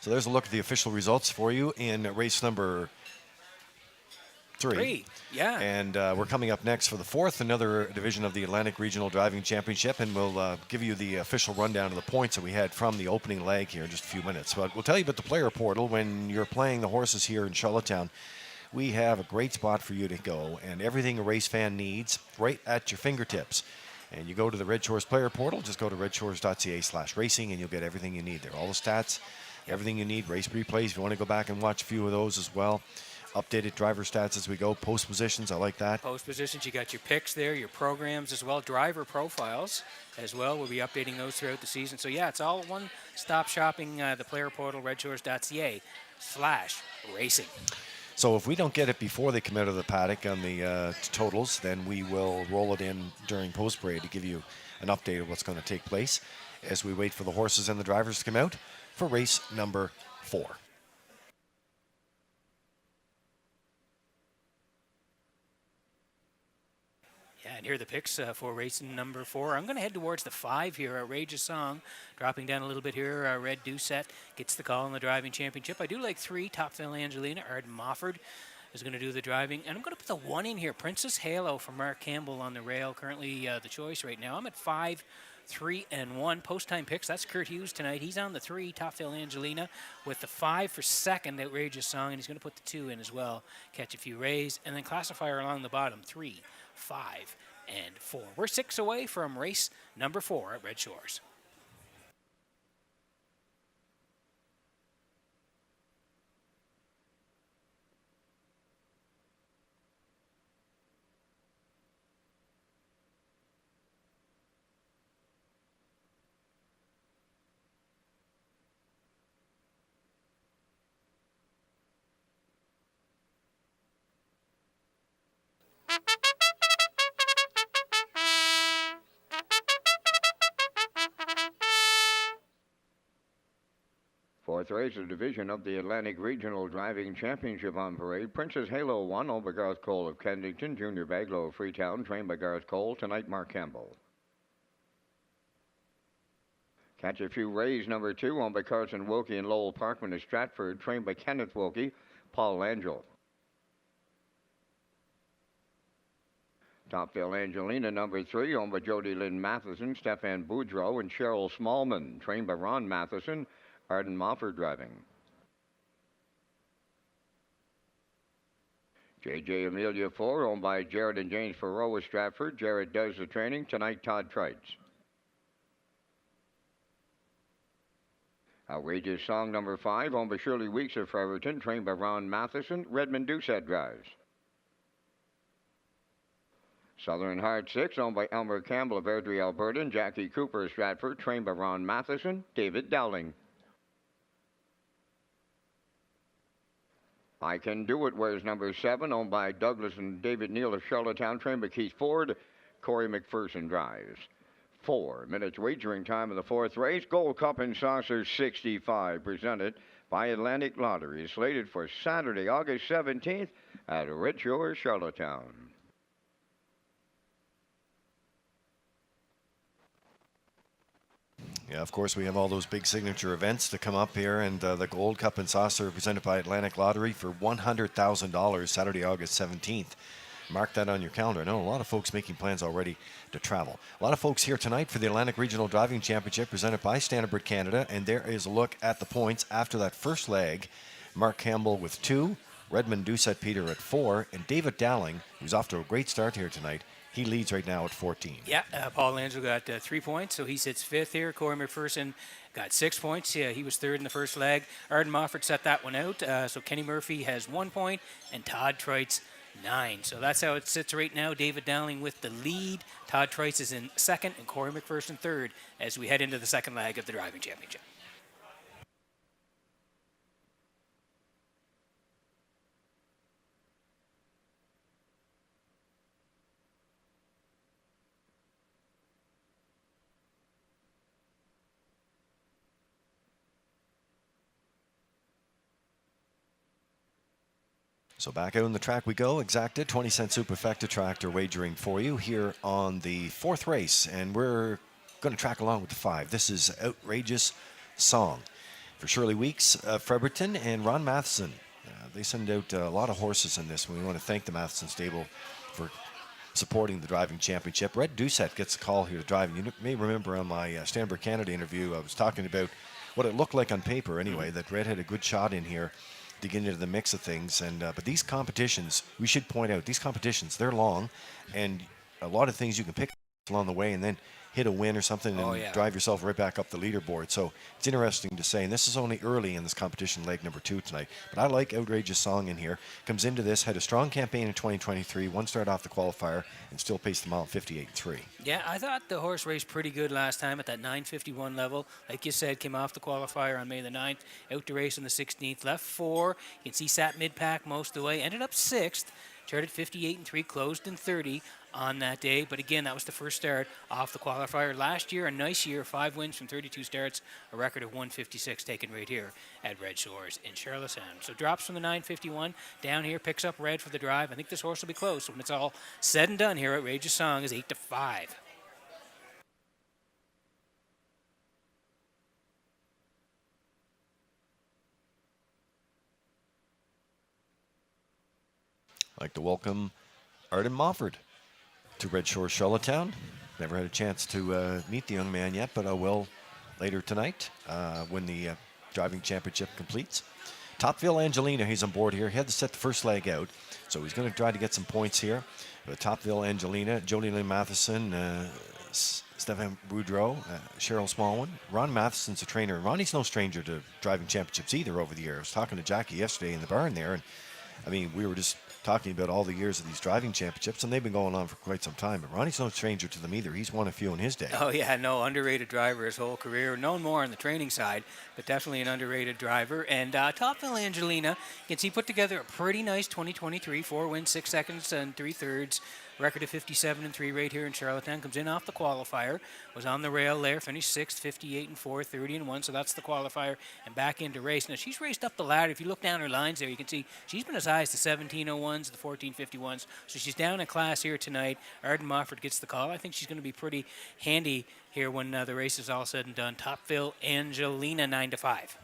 So there's a look at the official results for you in race number 3. Yeah. And we're coming up next for the 4th, another division of the Atlantic Regional Driving Championship, and we'll give you the official rundown of the points that we had from the opening leg here in just a few minutes. But we'll tell you about the player portal. When you're playing the horses here in Charlottetown, we have a great spot for you to go, and everything a race fan needs right at your fingertips. And you go to the Redshores player portal, just go to redshores.ca/racing, and you'll get everything you need there. All the stats, everything you need, race replays, if you want to go back and watch a few of those as well. Updated driver stats as we go, post positions, I like that. Post positions, you got your picks there, your programs as well, driver profiles as well. We'll be updating those throughout the season. So yeah, it's all one-stop shopping, the player portal, redshores.ca/racing. So if we don't get it before they come out of the paddock on the totals, then we will roll it in during post parade to give you an update of what's going to take place as we wait for the horses and the drivers to come out for race number 4. Yeah, and here are the picks for race number 4. I'm going to head towards the 5 here. Outrageous Song, dropping down a little bit here. Red Doucette gets the call in the driving championship. I do like 3, Topville Angelina. Arden Mofford is going to do the driving. And I'm going to put the 1 in here. Princess Halo from Mark Campbell on the rail. Currently the choice right now. I'm at 5, 3, and 1. Post-time picks, that's Kurt Hughes tonight. He's on the 3, Topville Angelina, with the 5 for second, Outrageous Song, and he's going to put the 2 in as well. Catch a Few Rays, and then classifier along the bottom, 3, 5, and 4. We're 6 away from race number 4 at Red Shores. Fourth race of division of the Atlantic Regional Driving Championship on parade. Princess Halo 1 over Garth Cole of Kensington. Junior Baglow of Freetown, trained by Garth Cole. Tonight, Mark Campbell. Catch a Few Rays, number 2, owned by Carson Wilkie and Lowell Parkman of Stratford, trained by Kenneth Wilkie, Paul Angel. Topville Angelina, number 3, owned by Jody Lynn Matheson, Stefan Boudreau, and Cheryl Smallman, trained by Ron Matheson, Arden Mofford driving. JJ Amelia 4, owned by Jared and James Farrow of Stratford. Jared does the training. Tonight, Todd Trites. Outrageous Song number 5, owned by Shirley Weeks of Fredericton, trained by Ron Matheson. Redmond Doucette drives. Southern Heart 6, owned by Elmer Campbell of Airdrie, Alberta, and Jackie Cooper of Stratford, trained by Ron Matheson. David Dowling. I Can Do It wears number 7, owned by Douglas and David Neal of Charlottetown, trained by Keith Ford. Corey McPherson drives. 4 minutes wagering time in the 4th race. Gold Cup and Saucer 65, presented by Atlantic Lottery, slated for Saturday, August 17th at Redshores, Charlottetown. Yeah, of course, we have all those big signature events to come up here, and the Gold Cup and Saucer presented by Atlantic Lottery for $100,000 Saturday, August 17th. Mark that on your calendar. I know a lot of folks making plans already to travel. A lot of folks here tonight for the Atlantic Regional Driving Championship presented by Standard Canada, and there is a look at the points after that first leg. Mark Campbell with 2, Redmond Doucette Peter at 4, and David Dowling, who's off to a great start here tonight, he leads right now at 14. Yeah, Paul Angelo got 3 points, so he sits 5th here. Corey McPherson got 6 points. Yeah, he was 3rd in the first leg. Arden Moffat set that one out. So Kenny Murphy has 1 point, and Todd Trites 9. So that's how it sits right now. David Dowling with the lead. Todd Trites is in 2nd, and Corey McPherson 3rd as we head into the 2nd leg of the driving championship. So back out on the track we go. Exacta 20-cent superfecta tractor wagering for you here on the 4th race, and we're going to track along with the 5. This is Outrageous Song for Shirley Weeks, Fredericton, and Ron Matheson. They send out a lot of horses in this one. We want to thank the Matheson stable for supporting the driving championship. Red Doucette gets a call here to drive. You may remember on my Stanford Canada interview, I was talking about what it looked like on paper anyway, that Red had a good shot in here to get into the mix of things. And but these competitions, we should point out, these competitions, they're long, and a lot of things you can pick along the way and then hit a win or something and drive yourself right back up the leaderboard. So it's interesting to say, and this is only early in this competition, leg number 2 tonight, but I like Outrageous Song in here. Comes into this, had a strong campaign in 2023, 1 start off the qualifier, and still paced the mile 58.3. Yeah, I thought the horse raced pretty good last time at that 9:51 level. Like you said, came off the qualifier on May the 9th, out to race on the 16th, left 4. You can see sat mid-pack most of the way, ended up 6th, started 58.3, closed in 30 on that day. But again, that was the first start off the qualifier. Last year, a nice year, 5 wins from 32 starts, a record of 156 taken right here at Redshores in Charlottetown. So drops from the 9:51 down here, picks up Red for the drive. I think this horse will be close when it's all said and done here. Outrageous Song is 8-5. I'd like to welcome Arden Mofford to Redshores, Charlottetown. Never had a chance to meet the young man yet, but I will later tonight when the driving championship completes. Topville Angelina, he's on board here. He had to set the first leg out, so he's going to try to get some points here. But Topville Angelina, Jody Lynn Matheson, Stefan Boudreau, Cheryl Smallwood. Ron Matheson's a trainer. Ronnie's no stranger to driving championships either over the years. I was talking to Jackie yesterday in the barn there, and I mean, we were just talking about all the years of these driving championships, and they've been going on for quite some time. But Ronnie's no stranger to them either. He's won a few in his day. Oh, yeah, no, underrated driver his whole career. Known more on the training side, but definitely an underrated driver. And Topville Angelina, you can see, put together a pretty nice 2023, 4 wins, 6 seconds, and 3/3. Record of 57-3 right here in Charlottetown. Comes in off the qualifier. Was on the rail there. Finished 6th, 58-4, 30-1. So that's the qualifier. And back into race. Now, she's raced up the ladder. If you look down her lines there, you can see she's been as high as the 1701s, the 1451s. So she's down in class here tonight. Arden Mofford gets the call. I think she's going to be pretty handy here when the race is all said and done. Topville Angelina, 9-5.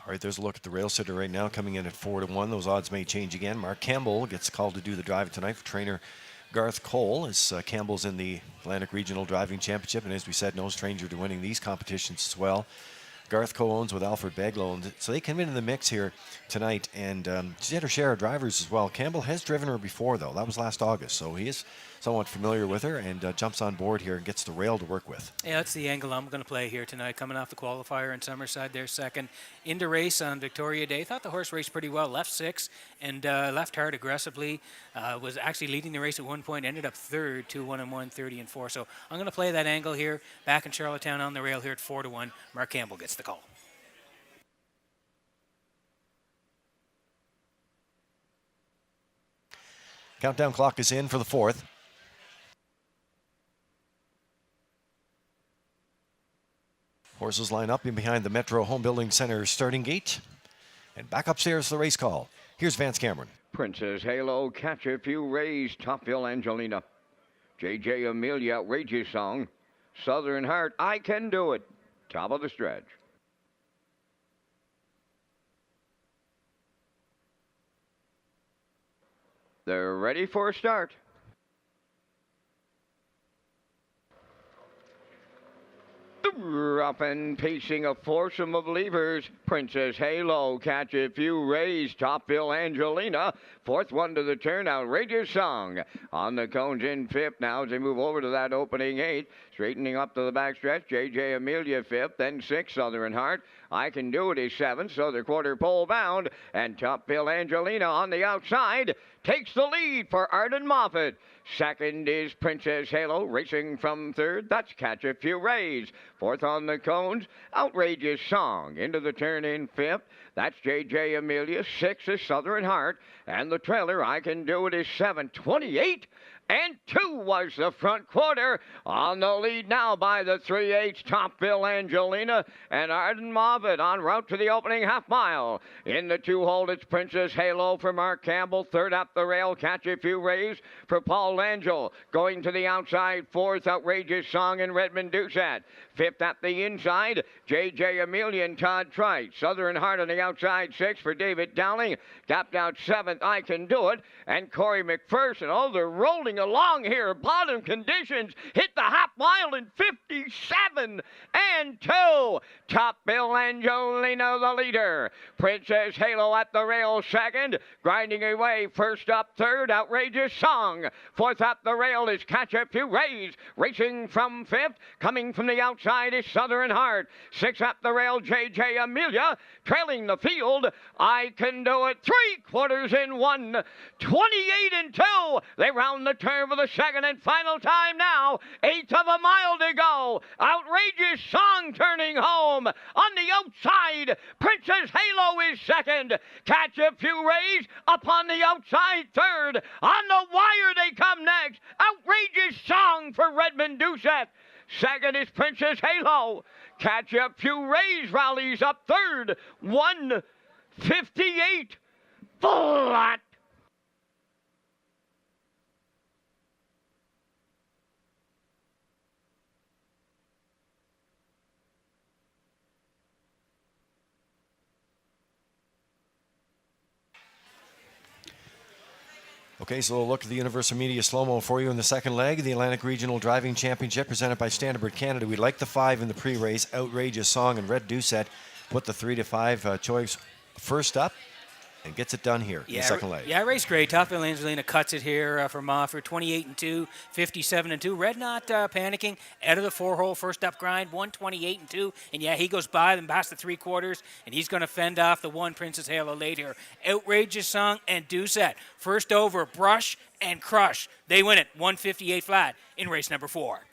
All right, there's a look at the rail sitter right now, coming in at 4-1. Those odds may change again. Mark Campbell gets called to do the drive tonight for trainer Garth Cole, as Campbell's in the Atlantic Regional Driving Championship, and as we said, no stranger to winning these competitions as well. Garth co-owns with Alfred Beglow, and so they come into the mix here tonight, and she's had her share of drivers as well. Campbell has driven her before, though. That was last August, so he is somewhat familiar with her, and jumps on board here and gets the rail to work with. Yeah, that's the angle I'm going to play here tonight. Coming off the qualifier in Summerside, they're second. Into race on Victoria Day. Thought the horse raced pretty well. Left 6 and left hard aggressively. Was actually leading the race at one point. Ended up third, 2-1-1, 30-4. So I'm going to play that angle here. Back in Charlottetown on the rail here at 4-1. Mark Campbell gets the call. Countdown clock is in for the 4th. Horses line up in behind the Metro Home Building Center starting gate. And back upstairs to the race call. Here's Vance Cameron. Princess Halo, Catch a Few Rays, Topville Angelina. JJ Amelia, Outrageous Song. Southern Heart, I Can Do It. Top of the stretch. They're ready for a start. Up and pacing a foursome of levers. Princess Halo, Catch a Few Rays, Topville Angelina. 4th one to the turn, Outrageous Song. On the cones in 5th now as they move over to that opening 8. Straightening up to the backstretch, JJ Amelia 5th, then 6th, Southern Heart. I Can Do It is 7th, so the quarter pole bound. And Topville Angelina on the outside takes the lead for Arden Moffat. 2nd is Princess Halo, racing from 3rd. That's Catch a Few Rays. 4th on the cones, Outrageous Song. Into the turn in 5th. That's JJ Amelia. 6th is Southern Heart. And the trailer, I Can Do It, is 7th. 28 and 2 was the front quarter. On the lead now by the 3/8 Topville Angelina and Arden Moffat en route to the opening half mile. In the 2-hole, it's Princess Halo for Mark Campbell. 3rd up the rail, Catch a Few Rays for Paul Langell. Going to the outside, 4th, Outrageous Song and Redmond Doucette. 5th at the inside, JJ Amelia and Todd Trice. Southern Heart on the outside, 6th for David Dowling. Gapped out 7th, I Can Do It. And Corey McPherson. Oh, they're rolling along here. Bottom conditions. Hit the half mile in 57 and 2. Topville Angelina the leader. Princess Halo at the rail 2nd. Grinding away. 1st up 3rd, Outrageous Song. 4th up the rail is Catch a Few Rays. Racing from 5th. Coming from the outside is Southern Heart. 6th up the rail, JJ Amelia. Trailing the field, I Can Do It. 3/4 in 1. 28 and 2. They round the turn for the 2nd and final time now. 1/8 of a mile to go. Outrageous Song turning home. On the outside, Princess Halo is 2nd. Catch a Few Rays up on the outside 3rd. On the wire they come next. Outrageous Song for Redmond Doucette. 2nd is Princess Halo. Catch a Few Rays rallies up 3rd. 1:58 flat. Okay, so we'll look at the Universal Media slow-mo for you in the second leg of the Atlantic Regional Driving Championship presented by Standard Canada. We like the 5 in the pre-race, Outrageous Song, and Red Doucette put the 3 to 5 choice first up and gets it done here in the second leg. Yeah, race great. Topville Angelina cuts it here for Moffat. 28 and 2, 57 and 2. Red not panicking. Out of the 4-hole first up grind, 128 and 2. And yeah, he goes by them past the 3/4, and he's going to fend off the 1 Princess Halo later. Outrageous Song and Doucette. First over, brush and crush. They win it, 158 flat in race number 4.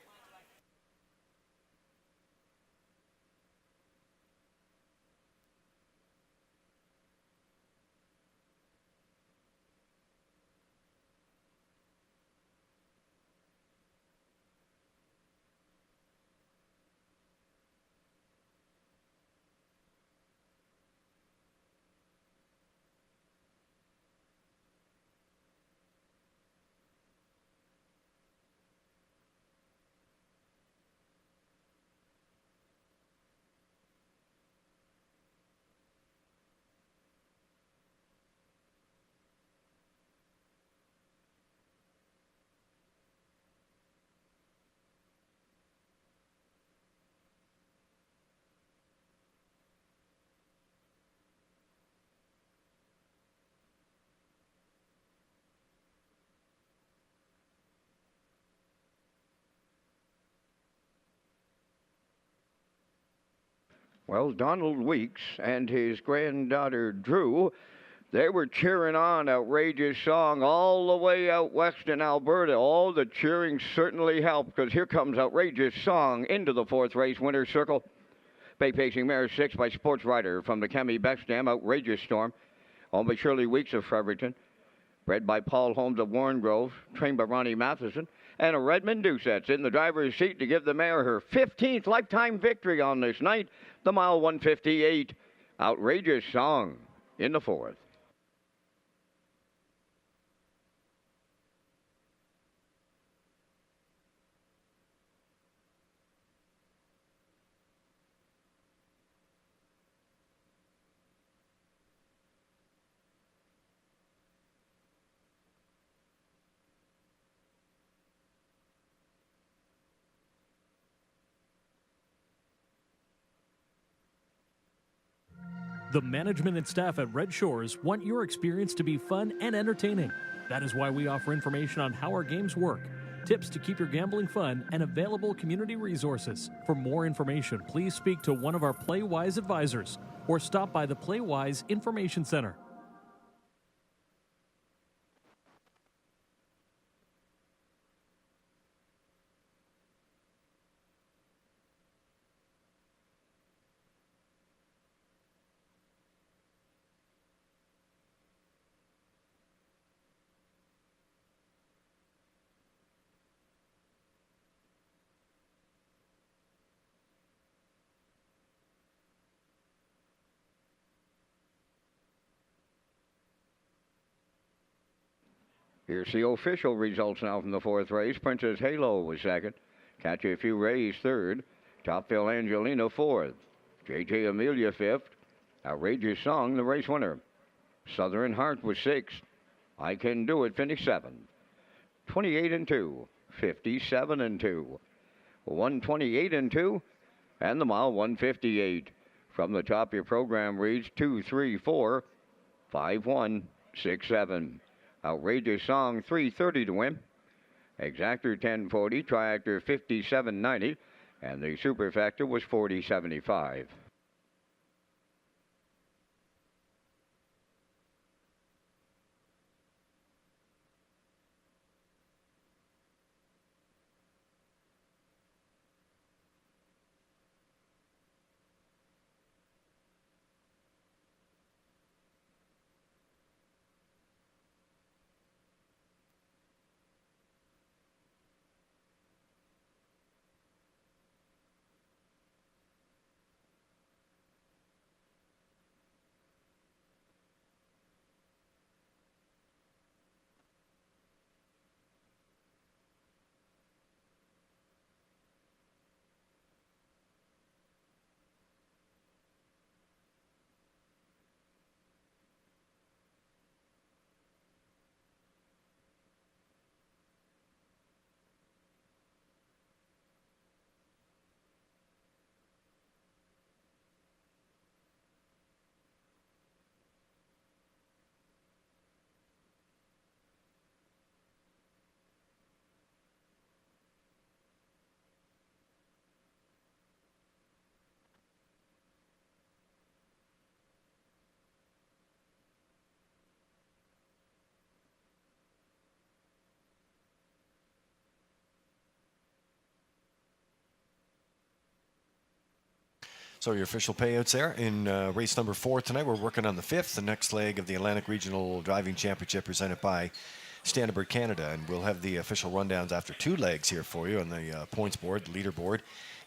Well, Donald Weeks and his granddaughter Drew, they were cheering on Outrageous Song all the way out west in Alberta. All the cheering certainly helped, because here comes Outrageous Song into the fourth race winner's circle. Bay Pacing Mare 6 by Sports Rider from the Kemi Bexdam, Outrageous Storm. Owned by Shirley Weeks of Fredericton. Bred by Paul Holmes of Warren Grove. Trained by Ronnie Matheson. And a Redmond Doucette's in the driver's seat to give the mare her 15th lifetime victory on this night. The mile 158. Outrageous Song in the fourth. The management and staff at Red Shores want your experience to be fun and entertaining. That is why we offer information on how our games work, tips to keep your gambling fun, and available community resources. For more information, please speak to one of our PlayWise advisors or stop by the PlayWise Information Center. Here's the official results now from the fourth race. Princess Halo was second. Catch A Few Rays third. Topville Angelina fourth. JJ Amelia fifth. Outrageous Song, the race winner. Southern Heart was sixth. I Can Do It finished seventh. 28-2. 57-2. 128-2. And the mile 158. From the top, your program reads 2, 3, 4, 5, 1, 6, 7. Outrageous Song 330 to win. Exactor 1040, Triactor 5790, and the Superfactor was 4075. So your official payouts there in race number 4 tonight. We're working on the 5th, the next leg of the Atlantic Regional Driving Championship presented by Standard Canada. And we'll have the official rundowns after 2 legs here for you on the points board, the leaderboard,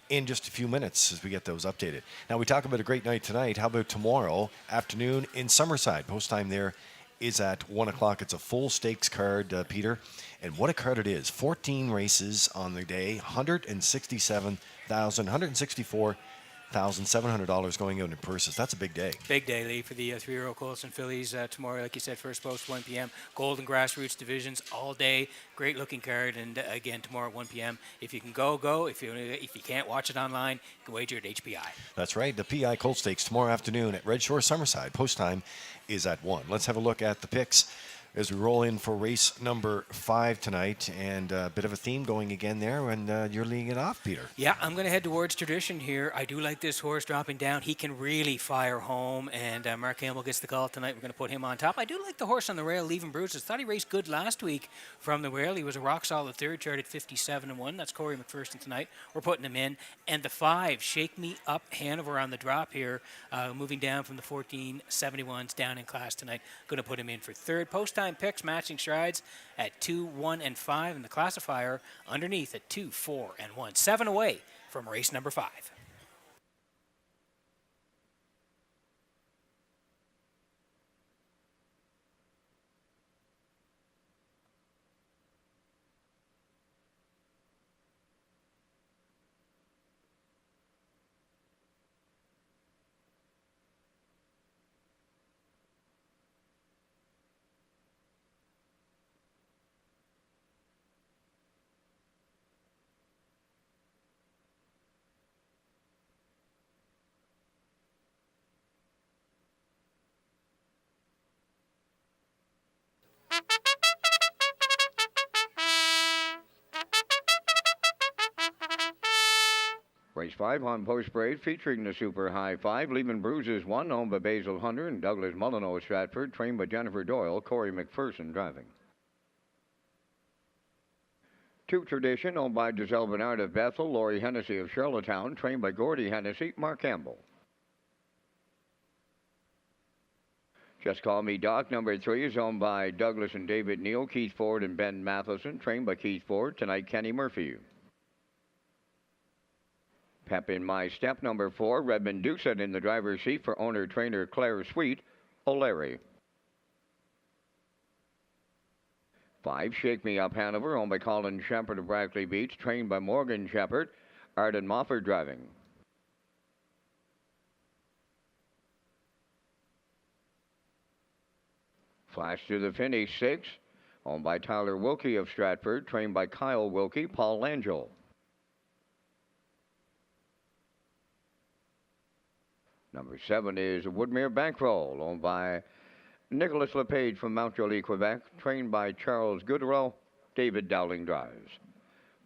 in just a few minutes as we get those updated. Now, we talk about a great night tonight. How about tomorrow afternoon in Summerside? Post time there is at 1 o'clock. It's a full stakes card, Peter. And what a card it is. 14 races on the day, $164,700 going out in purses. That's a big day. Big day, Lee, for the 3-year-old Colson fillies tomorrow. Like you said, first post 1 p.m. Golden Grassroots divisions all day. Great looking card. And again, tomorrow at 1 p.m. If you can go, go. If you can't watch it online, you can wager at HPI. That's right. The PI Colt Stakes tomorrow afternoon at Redshores Summerside. Post time is at 1. Let's have a look at the picks as we roll in for race number 5 tonight, and a bit of a theme going again there, and you're leading it off, Peter. Yeah, I'm going to head towards tradition here. I do like this horse dropping down. He can really fire home, and Mark Campbell gets the call tonight. We're going to put him on top. I do like the horse on the rail, Leaving Bruises. Thought he raced good last week from the rail. He was a rock-solid third, charted 57-1. That's Corey McPherson tonight. We're putting him in. And the 5, Shake Me Up Hanover on the drop here, moving down from the 1471s down in class tonight. Going to put him in for third. Post-time picks, matching strides at 2, 1, and 5, and the classifier underneath at 2, 4, and 1. 7 away from race number 5. Race 5 on Post Parade featuring the Super High 5. Leaving Bruises 1, owned by Basil Hunter and Douglas Mullino Stratford, trained by Jennifer Doyle, Corey McPherson driving. 2 Tradition, owned by Giselle Bernard of Bethel, Laurie Hennessy of Charlottetown, trained by Gordy Hennessy, Mark Campbell. Just Call Me Doc, number 3, is owned by Douglas and David Neal, Keith Ford and Ben Matheson, trained by Keith Ford, tonight Kenny Murphy. Pep in My Step, number 4, Redmond Doucette in the driver's seat for owner-trainer Claire Sweet, O'Leary. 5, Shake Me Up Hanover, owned by Colin Shepard of Brackley Beach, trained by Morgan Shepard, Arden Mofford driving. Flash to the Finish 6, owned by Tyler Wilkie of Stratford, trained by Kyle Wilkie, Paul Langell. Number 7 is Woodmere Bankroll, owned by Nicholas LePage from Mount Jolie, Quebec, trained by Charles Goodrow, David Dowling drives.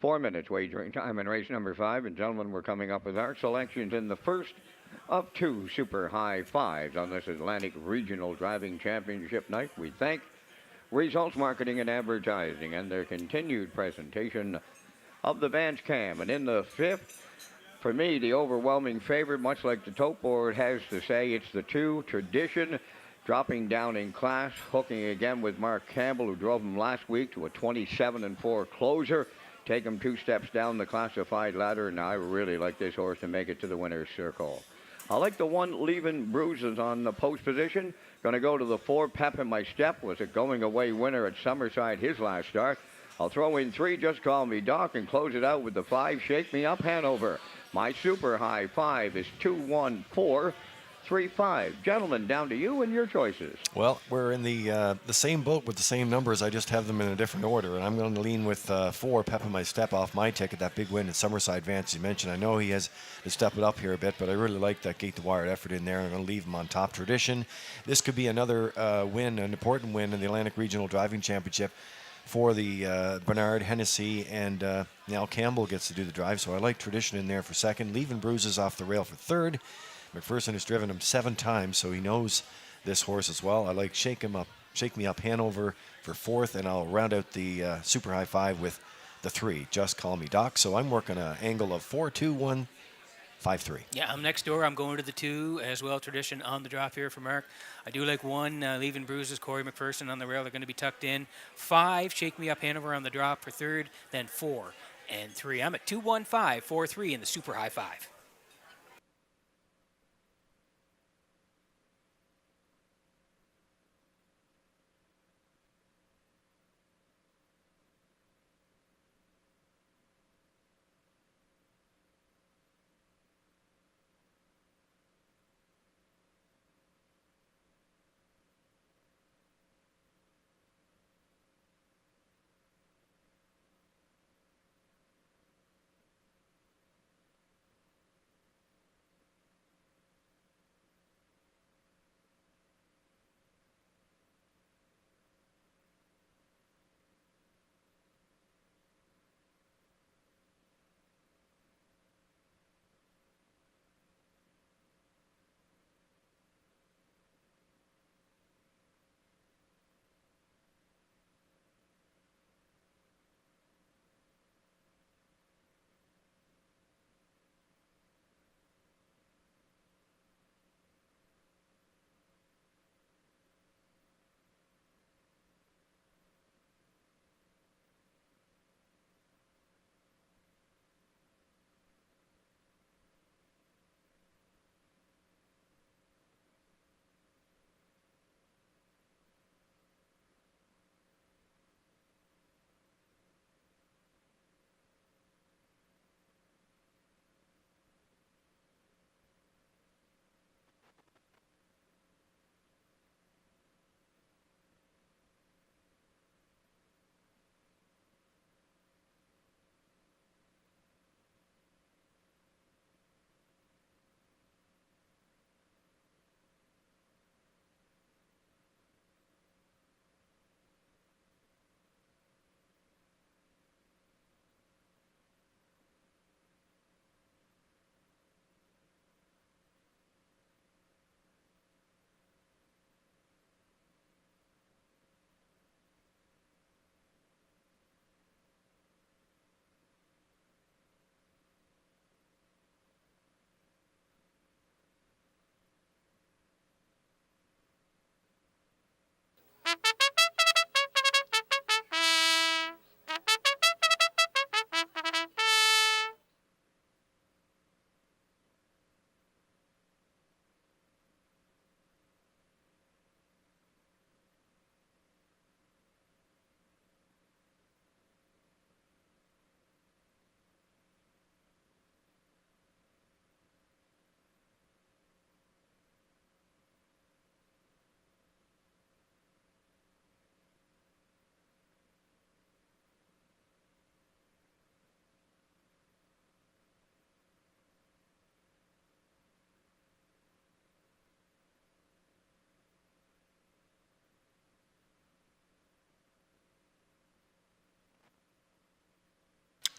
4 minutes wagering time in race number 5, and gentlemen, we're coming up with our selections in the first of 2 Super High 5s on this Atlantic Regional Driving Championship night. We thank Results Marketing and Advertising and their continued presentation of the Vance Cam. And in the 5th, for me, the overwhelming favorite, much like the tote board has to say, it's the 2 Tradition, dropping down in class, hooking again with Mark Campbell, who drove him last week to a 27-4 closer. Take him 2 steps down the classified ladder, and I really like this horse to make it to the winner's circle. I like the 1, Leaving Bruises on the post position. Going to go to the 4, Pep in My Step, was a going-away winner at Summerside his last start. I'll throw in 3, Just Call Me Doc, and close it out with the 5, Shake Me Up Hanover. My Super High 5 is 2, 1, 4, 3, 5. Gentlemen, down to you and your choices. Well, we're in the same boat with the same numbers. I just have them in a different order, and I'm going to lean with 4, Pep in My Step off my ticket, that big win at Summerside Vance you mentioned. I know he has to step it up here a bit, but I really like that gate-to-wire effort in there. I'm going to leave him on top. Tradition. This could be another win, an important win in the Atlantic Regional Driving Championship for the Bernard, Hennessy, and now Campbell gets to do the drive. So I like Tradition in there for second. Leaving Bruises off the rail for third. McPherson has driven him 7 times, so he knows this horse as well. I like Shake Me Up Hanover for fourth, and I'll round out the Super High 5 with the 3, Just Call Me Doc. So I'm working an angle of 4, 2, 1, 5, 3. Yeah, I'm next door. I'm going to the 2 as well. Tradition on the drop here for Mark. I do like 1, Leaving Bruises, Corey McPherson on the rail. They're going to be tucked in. 5, Shake Me Up Hanover on the drop for third. Then 4 and 3. I'm at 2, 1, 5, 4, 3 in the Super High 5.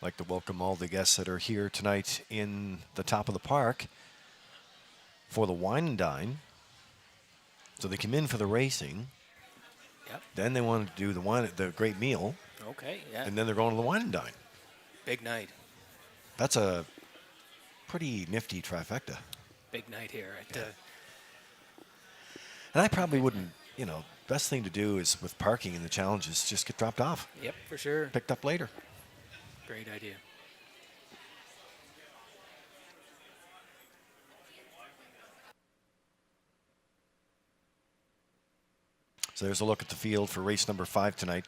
like to welcome all the guests that are here tonight in the top of the park for the wine and dine. So they come in for the racing. Yep. Then they want to do the great meal. Okay, yeah. And then they're going to the wine and dine. Big night. That's a pretty nifty trifecta. Big night here. And I probably wouldn't, best thing to do is with parking and the challenges, just get dropped off. Yep, for sure. Picked up later. Great idea. So there's a look at the field for race number 5 tonight.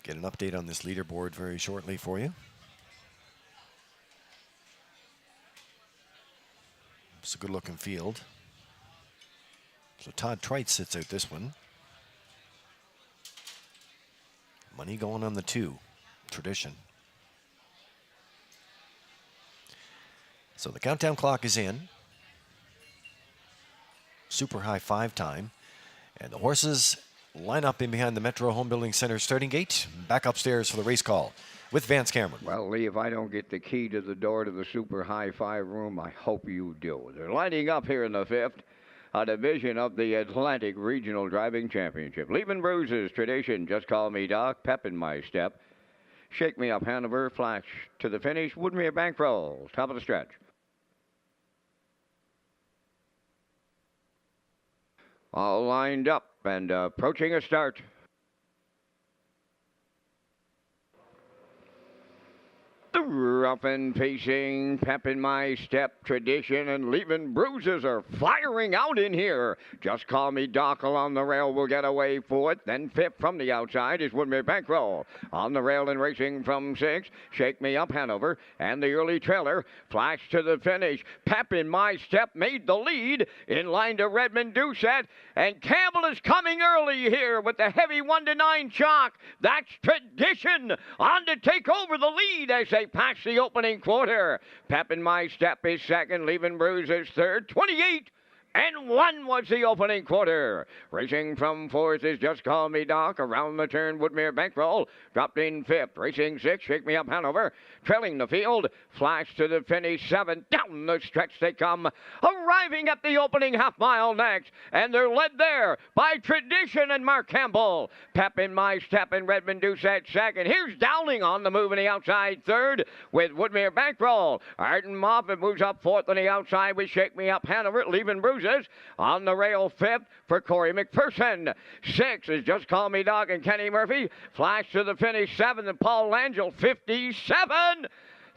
Get an update on this leaderboard very shortly for you. It's a good looking field. So Todd Trite sits out this one. Money going on the 2. Tradition. So the countdown clock is in. Super high 5 time. And the horses line up in behind the Metro Home Building Center starting gate. Back upstairs for the race call with Vance Cameron. Well, Lee, if I don't get the key to the door to the Super High 5 room, I hope you do. They're lining up here in the 5th. A division of the Atlantic Regional Driving Championship. Leaving Bruises, Tradition, Just Call Me Doc, Pep in My Step. Shake Me Up Hanover, Flash to the finish, Woodmere Bankroll, top of the stretch. All lined up and approaching a start. Rough and pacing, Pep in My Step, Tradition, and Leaving Bruises are firing out in here. Just Call Me Doc along the rail will get away 4th. Then 5th from the outside is Woodmere Bankroll. On the rail and racing from 6th, Shake Me Up Hanover, and the early trailer, Flash to the finish. Pep in My Step made the lead. In line to Redmond Doucette, and Campbell is coming early here with the heavy 1-9 chalk. That's Tradition on to take over the lead as they pass the opening quarter. Pep in My Step is second, Leaving Bruises third. 28 and 1 was the opening quarter. Racing from 4th is Just Call Me Doc. Around the turn, Woodmere Bankroll dropped in 5th. Racing 6th, Shake Me Up Hanover. Trailing the field, Flash to the finish 7th. Down the stretch they come, arriving at the opening half mile next. And they're led there by Tradition and Mark Campbell. Pep in My Step and Redmond Doucette second. Here's Dowling on the move in the outside third with Woodmere Bankroll. Arden Moffat moves up 4th on the outside with Shake Me Up Hanover. Leaving Bruises on the rail 5th for Corey McPherson. 6th is Just Call Me Doc and Kenny Murphy. Flash to the finish 7th and Paul Langell 57.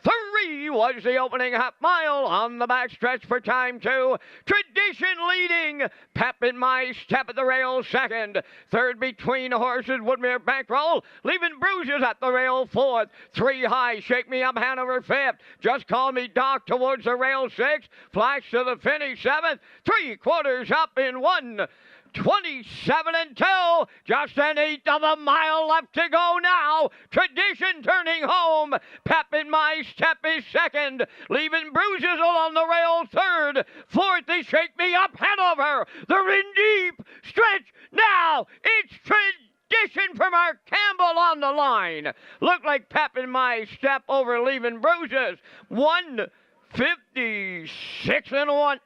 3 was the opening half mile on the backstretch for time 2. Tradition leading. Pep in My Step at the rail second. Third between horses, Woodmere Bankroll. Leaving Bruises at the rail 4th. 3 high, Shake Me Up Hanover 5th. Just Call Me Doc towards the rail 6th. Flash to the finish 7th. 3/4 up in 1. 27 and 2, just an 1/8 of a mile left to go now. Tradition turning home. Pep in My Step is second. Leaving Bruises along the rail third. 4th is Shake Me Up Hanover. They're in deep stretch now. It's Tradition for Mark Campbell on the line. Looked like Pep in My Step over Leaving Bruises. 1:56 and 1.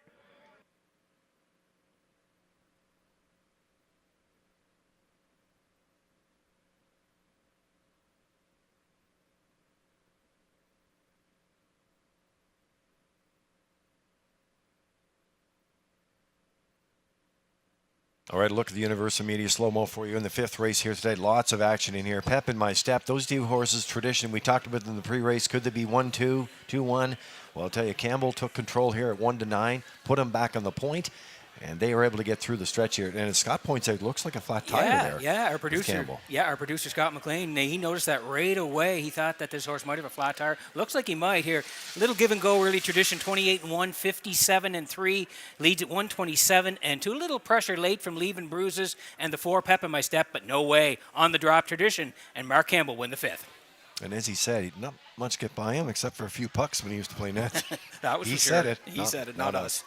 All right, look at the Universal Media slow-mo for you in the 5th race here today. Lots of action in here. Pep in My Step. Those 2 horses, Tradition, we talked about in the pre-race. Could they be 1-2, 2-1? Well, I'll tell you, Campbell took control here at 1-9, put him back on the point, and they were able to get through the stretch here. And as Scott points out, it looks like a flat tire there. Yeah, our producer, Scott McLean, he noticed that right away. He thought that this horse might have a flat tire. Looks like he might here. Little give and go early. Tradition 28 and 1, 57 and 3, leads at 127 and 2. A little pressure late from Leaving Bruises and the 4 Pep in My Step, but no way on the drop. Tradition and Mark Campbell win the 5th. And as he said, not much get by him except for a few pucks when he used to play net. That was he for said sure. it. He said it, not us.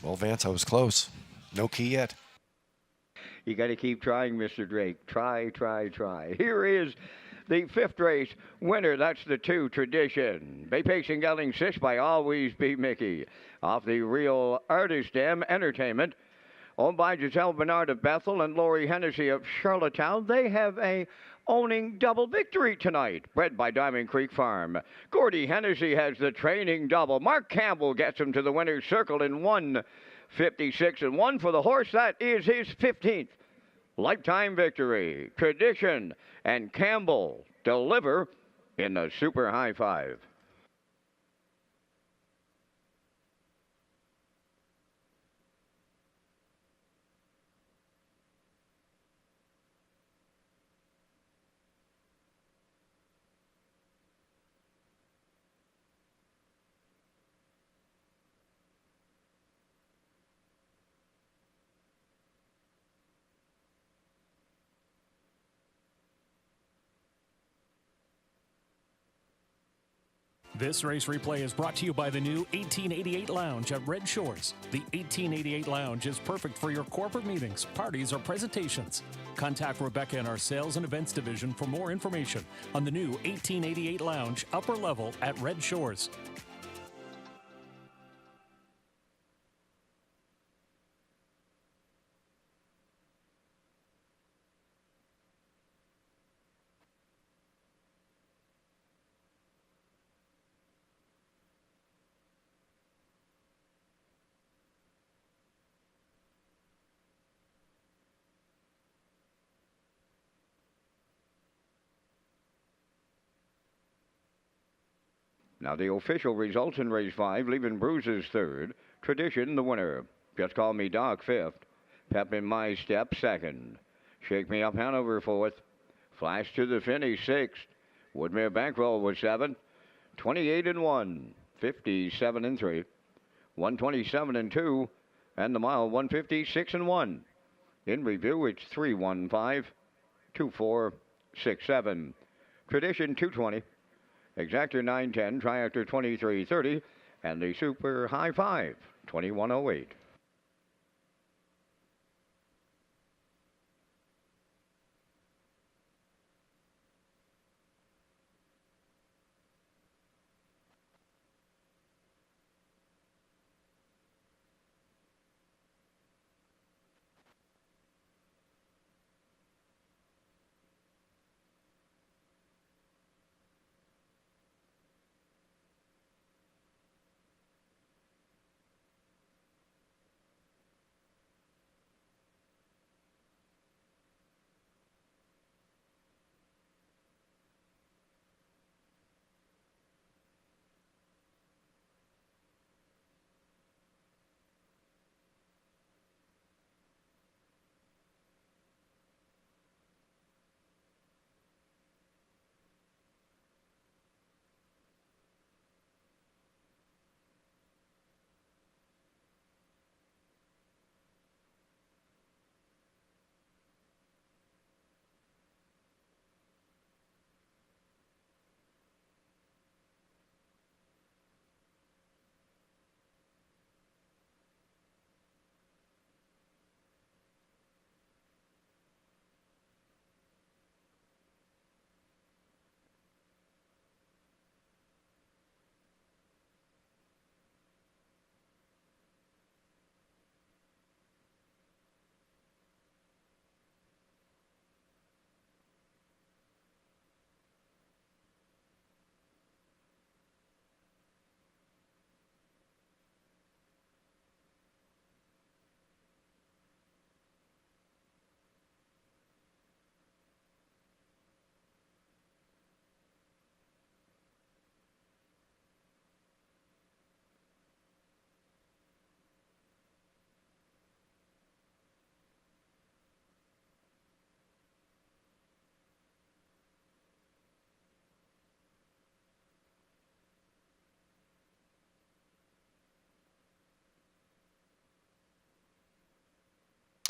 Well, Vance, I was close. No key yet. You got to keep trying, Mr. Drake. Try, try, try. Here is the fifth race winner. That's the 2, Tradition. Bay Pacing Gelding 6 by Always Be Mickey. Off the Real Artist M Entertainment. Owned by Giselle Bernard of Bethel and Lori Hennessy of Charlottetown. They have a owning double victory tonight. Bred by Diamond Creek Farm. Gordy Hennessy has the training double. Mark Campbell gets him to the winner's circle in 1:56-1 for the horse. That is his 15th lifetime victory. Tradition and Campbell deliver in the Super High Five. This race replay is brought to you by the new 1888 Lounge at Red Shores. The 1888 Lounge is perfect for your corporate meetings, parties, or presentations. Contact Rebecca in our Sales and Events Division for more information on the new 1888 Lounge upper level at Red Shores. Now the official results in race 5, leaving Bruises 3rd, Tradition the winner. Just Call Me Doc 5th, Pep in My Step 2nd, Shake Me Up Hanover 4th, Flash to the Finish 6th, Woodmere Bankroll was 7th, 28-1, 57-3, 127-2, and the mile 156-1. In review, it's 315, 2467. Tradition 220. Exactor 910, Triactor 2330, and the Super High Five 2108.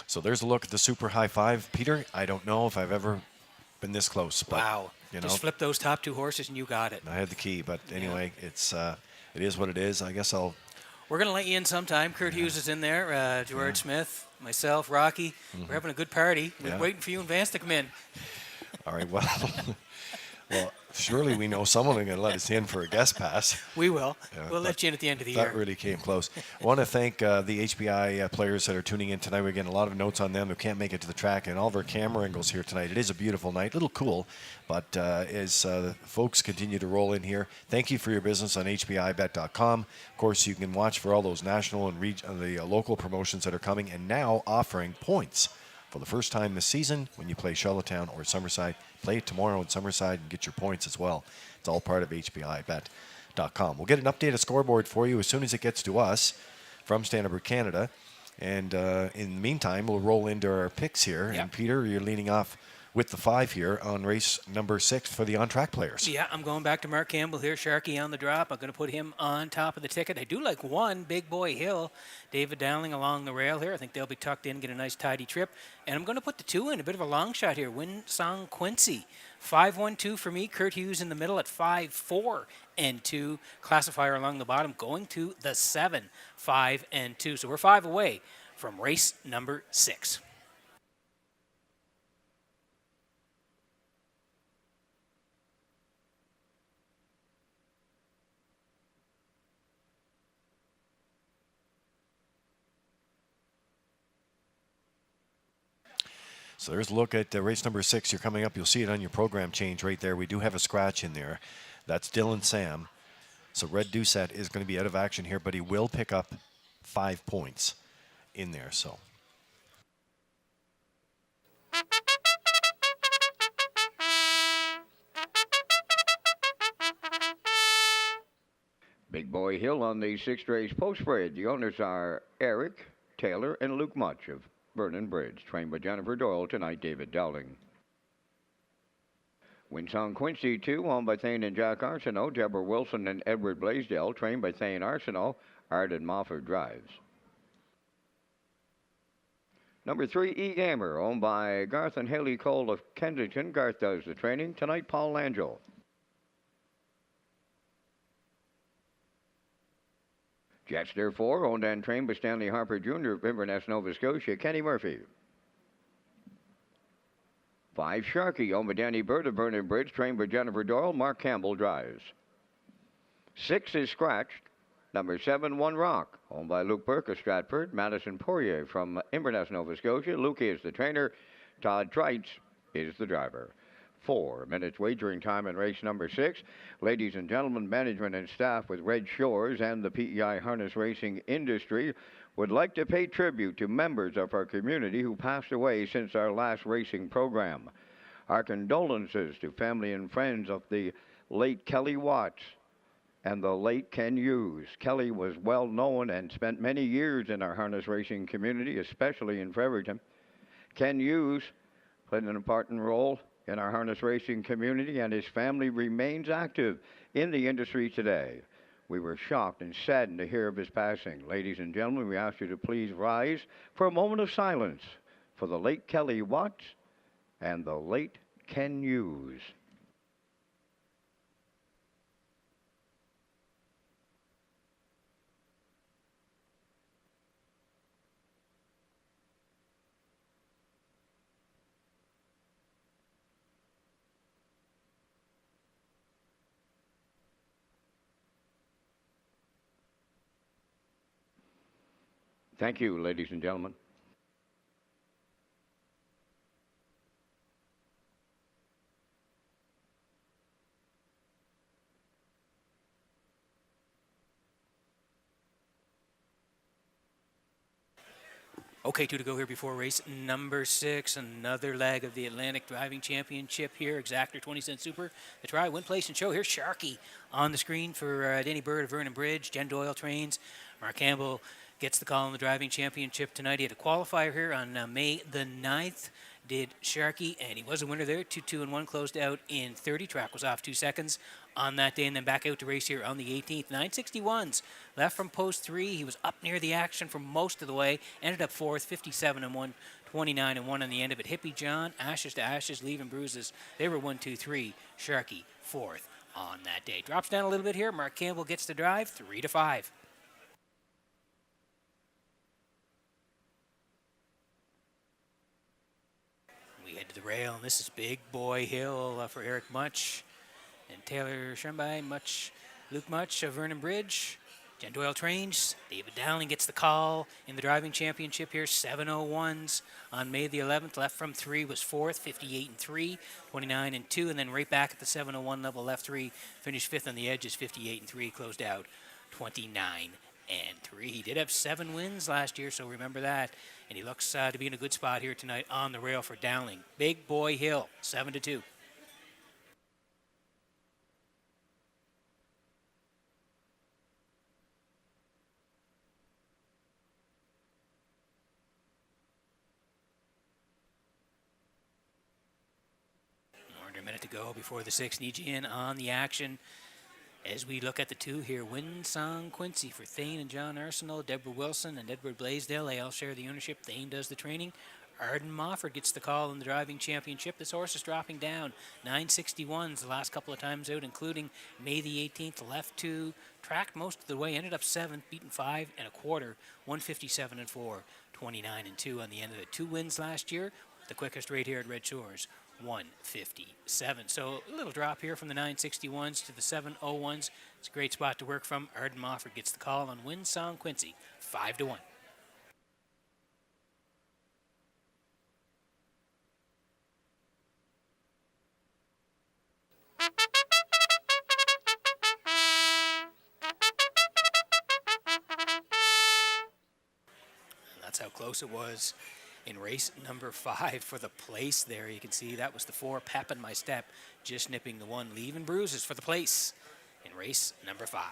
So there's a look at the Super High Five. Peter, I don't know if I've ever been this close. But, Wow. You know, Just flip those top 2 horses and you got it. I had the key, but anyway, it is what it is. I guess I'll We're going to let you in sometime. Kurt Hughes is in there. Gerard Smith, myself, Rocky. We're having a good party. We're waiting for you and Vance to come in. All right, well, surely we know someone is going to let us in for a guest pass. We will. We'll let you in at the end of the year. That really came close. I want to thank the HBI players that are tuning in tonight. We're getting a lot of notes on them who can't make it to the track, and all of our camera angles here tonight. It is a beautiful night, a little cool, but as folks continue to roll in here, thank you for your business on HBIBet.com. Of course, you can watch for all those national and the local promotions that are coming, and now offering points for the first time this season when you play Charlottetown or Summerside. Play it tomorrow in Summerside and get your points as well. It's all part of HBIBet.com. We'll get an updated scoreboard for you as soon as it gets to us from Standard Canada. And in the meantime, we'll roll into our picks here. Yep. And Peter, you're leading off with the 5 here on race number 6 for the on-track players. Yeah, I'm going back to Mark Campbell here. Sharky on the drop. I'm going to put him on top of the ticket. I do like one, Big Boy Hill. David Dowling along the rail here. I think they'll be tucked in, get a nice tidy trip. And I'm going to put the 2 in, a bit of a long shot here. Winsong Quincy. 5-1-2 for me. Kurt Hughes in the middle at 5-4-2. Classifier along the bottom going to the 7, 5-2. So we're 5 away from race number 6. So there's a look at race number 6. You're coming up. You'll see it on your program change right there. We do have a scratch in there. That's Dylan Sam. So Red Doucette is going to be out of action here, but he will pick up 5 points in there. So. Big Boy Hill on the 6th race post spread. The owners are Eric, Taylor, and Luke Much of Vernon Bridge, trained by Jennifer Doyle, tonight David Dowling. Winsong Quincy 2, owned by Thane and Jack Arsenault, Deborah Wilson and Edward Blaisdell, trained by Thane Arsenault, Arden Mofford drives. Number 3, E Gamer, owned by Garth and Haley Cole of Kensington. Garth does the training, tonight Paul Langell. Jetster 4, owned and trained by Stanley Harper Jr. of Inverness, Nova Scotia, Kenny Murphy. 5, Sharky, owned by Danny Bird of Vernon Bridge, trained by Jennifer Doyle, Mark Campbell drives. 6 is scratched. Number 7, One Rock, owned by Luke Burke of Stratford, Madison Poirier from Inverness, Nova Scotia. Luke is the trainer. Todd Trites is the driver. 4 minutes wagering time in race number 6. Ladies and gentlemen, management and staff with Red Shores and the PEI harness racing industry would like to pay tribute to members of our community who passed away since our last racing program. Our condolences to family and friends of the late Kelly Watts and the late Ken Hughes. Kelly was well known and spent many years in our harness racing community, especially in Fredericton. Ken Hughes played an important role in our harness racing community, and his family remains active in the industry today. We were shocked and saddened to hear of his passing. Ladies and gentlemen, we ask you to please rise for a moment of silence for the late Kelly Watts and the late Ken Hughes. Thank you, ladies and gentlemen. Okay, 2 to go here before race number 6. Another leg of the Atlantic Driving Championship here. Exactor 20-cent super. The try, win, place, and show. Here's Sharky on the screen for Danny Bird of Vernon Bridge. Jen Doyle trains. Mark Campbell gets the call in the Driving Championship tonight. He had a qualifier here on May the 9th. Did Sharky, and he was a winner there. 2-2-1, closed out in 30. Track was off 2 seconds on that day, and then back out to race here on the 18th. 961s left from post 3. He was up near the action for most of the way. Ended up 4th, 57-1, 29-1 on the end of it. Hippie John, ashes to ashes, leaving bruises. They were 1-2-3. Sharky 4th on that day. Drops down a little bit here. Mark Campbell gets the drive, 3-5. the rail, and this is Big Boy Hill for Eric Much and Taylor Schemby, Luke Much of Vernon Bridge. Jen Doyle trains. David Dowling gets the call in the driving championship here. 7:01s on May the 11th. Left from 3 was 4th, 58-3, 29-2, and then right back at the 7:01 level, left 3, finished 5th on the edges, 58-3, closed out 29-3. He did have 7 wins last year, so remember that. And he looks to be in a good spot here tonight on the rail for Dowling. Big Boy Hill, 7-2. Under a minute to go before the 6. Need you in on the action. As we look at the 2 here, Winsong Quincy for Thane and John Arsenal, Deborah Wilson and Edward Blaisdell. They all share the ownership. Thane does the training. Arden Mofford gets the call in the driving championship. This horse is dropping down. 961s the last couple of times out, including May the 18th. Left 2, tracked most of the way, ended up 7th, beaten 5 1/4, 157-4, 29-2 on the end of it. 2 wins last year. The quickest rate here at Red Shores, 157. So a little drop here from the 961s to the 701s. It's a great spot to work from. Arden Mofford gets the call on Winsong Quincy, 5-1. That's how close it was in race number 5 for the place there. You can see that was the 4, Pep in My Step, just nipping the 1, leaving bruises for the place in race number 5.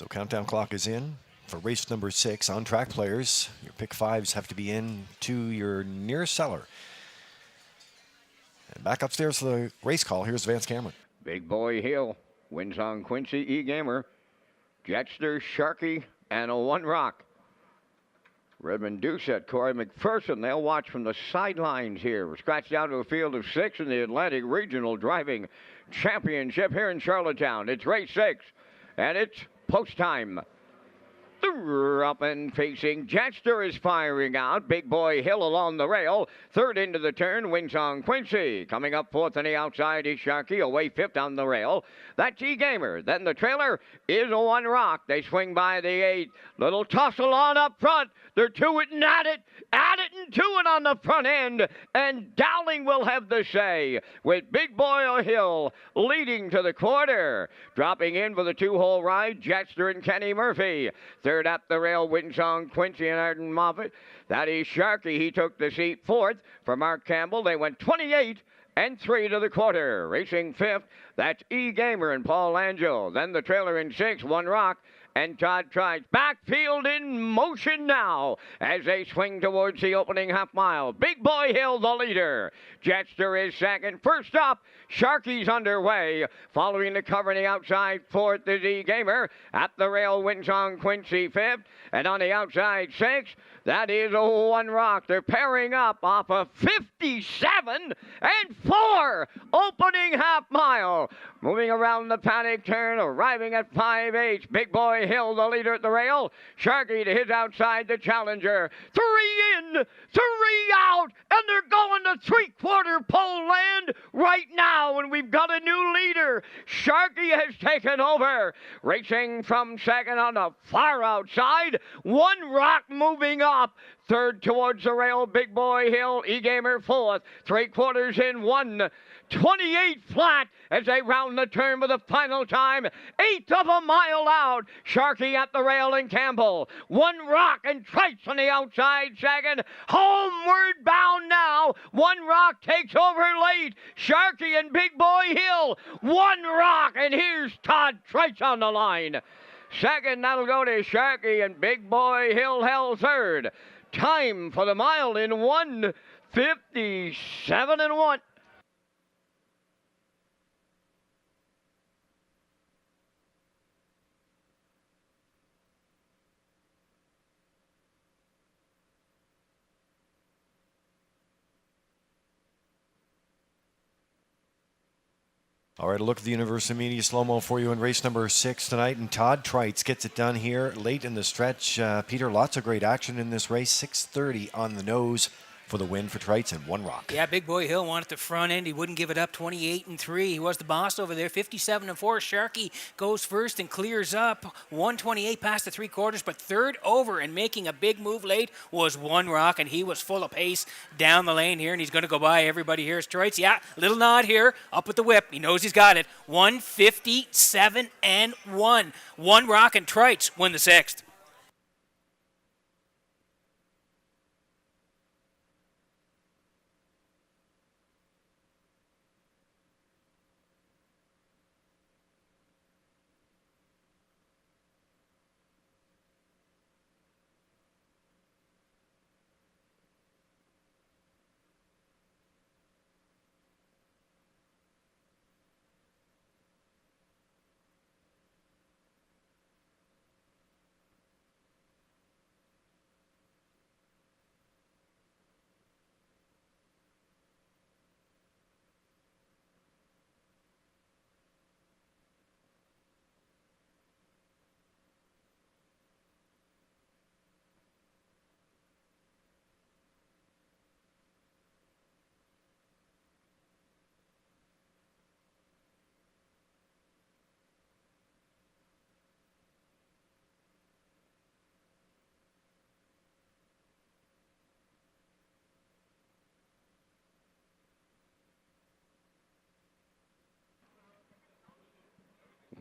So countdown clock is in for race number 6. On track players, your pick 5s have to be in to your nearest cellar. And back upstairs for the race call. Here's Vance Cameron. Big Boy Hill wins on Quincy E-Gamer, Jetster, Sharkey, and a One Rock. Redmond Doucette, Corey McPherson, they'll watch from the sidelines here. We're scratched down to a field of 6 in the Atlantic Regional Driving Championship here in Charlottetown. It's race 6, and it's post time. Up and facing Jetster is firing out. Big Boy Hill along the rail. Third into the turn, wins on Quincy. Coming up fourth on the outside is Sharkey, away fifth on the rail. That's E-Gamer. Then the trailer is a One Rock. They swing by the 8. Little tussle on up front. They're to it and at it and to it on the front end. And Dowling will have the say with Big Boy Hill leading to the quarter. Dropping in for the 2-hole ride, Jetster and Kenny Murphy. Third up the rail, wins on Quincy and Arden Moffat. That is Sharkey. He took the seat fourth. For Mark Campbell, they went 28 and 3 to the quarter. Racing fifth, that's E-Gamer and Paul Angel. Then the trailer in 6, One Rock. And Todd Trice. Backfield in motion now as they swing towards the opening half mile. Big Boy Hill, the leader. Jetster is second. First up, Sharkey's underway. Following the cover on the outside, fourth is E-Gamer. At the rail, wins on Quincy fifth. And on the outside, 6, that is a One Rock. They're pairing up off of 57 and 4. Opening half mile. Moving around the paddock turn, arriving at 5/8. Big Boy Hill, the leader at the rail. Sharkey to his outside, the challenger. 3 in, 3 out, and they're going to three-quarter pole land right now, and we've got a new leader. Sharkey has taken over. Racing from second on the far outside. One Rock moving up. Third towards the rail, Big Boy Hill. E-Gamer fourth. 3/4 in 1:28 flat as they round the turn for the final time. 1/8 of a mile out. Sharkey at the rail and Campbell. One Rock and Trice on the outside second. Homeward bound now. One Rock takes over late. Sharkey and Big Boy Hill. One Rock, and here's Todd Trice on the line. Second, that'll go to Sharkey, and Big Boy Hill held third. Time for the mile in 1:57 and 1. All right, a look at the Universal Media slow-mo for you in race number 6 tonight. And Todd Trice gets it done here late in the stretch. Peter, lots of great action in this race. 6:30 on the nose for the win for Trice and One Rock. Yeah, Big Boy Hill wanted the front end. He wouldn't give it up. 28 and 3. He was the boss over there. 57 and 4. Sharkey goes first and clears up. 128 past the 3/4, but third over and making a big move late was One Rock, and he was full of pace down the lane here, and he's going to go by everybody here. Trice, yeah, little nod here, up with the whip. He knows he's got it. 1:57 and 1. One Rock and Trice win the 6th.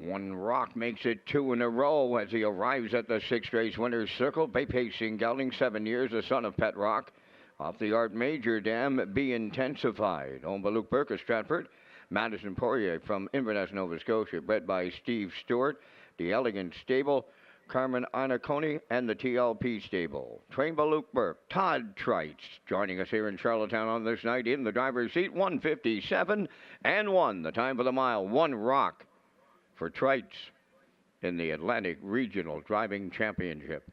One Rock makes it 2 in a row as he arrives at the 6th race winner's circle. Bay Pacing Gelding, 7 years, the son of Pet Rock. Off the Art Major Dam, Be Intensified. Owned by Luke Burke of Stratford. Madison Poirier from Inverness, Nova Scotia. Bred by Steve Stewart. the Elegant Stable, Carmen Anaconi, and the TLP Stable. Trained by Luke Burke. Todd Trites joining us here in Charlottetown on this night in the driver's seat, 157 and 1. The time for the mile, 1 rock for Trites in the Atlantic Regional Driving Championship.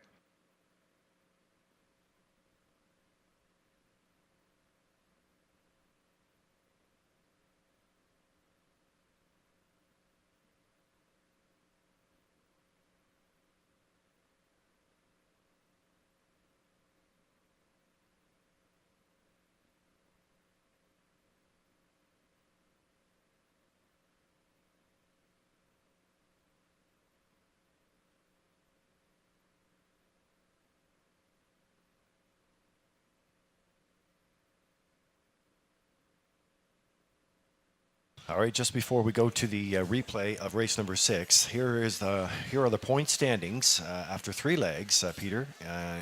All right, just before we go to the replay of race number 6, here are the point standings after 3 legs, Peter,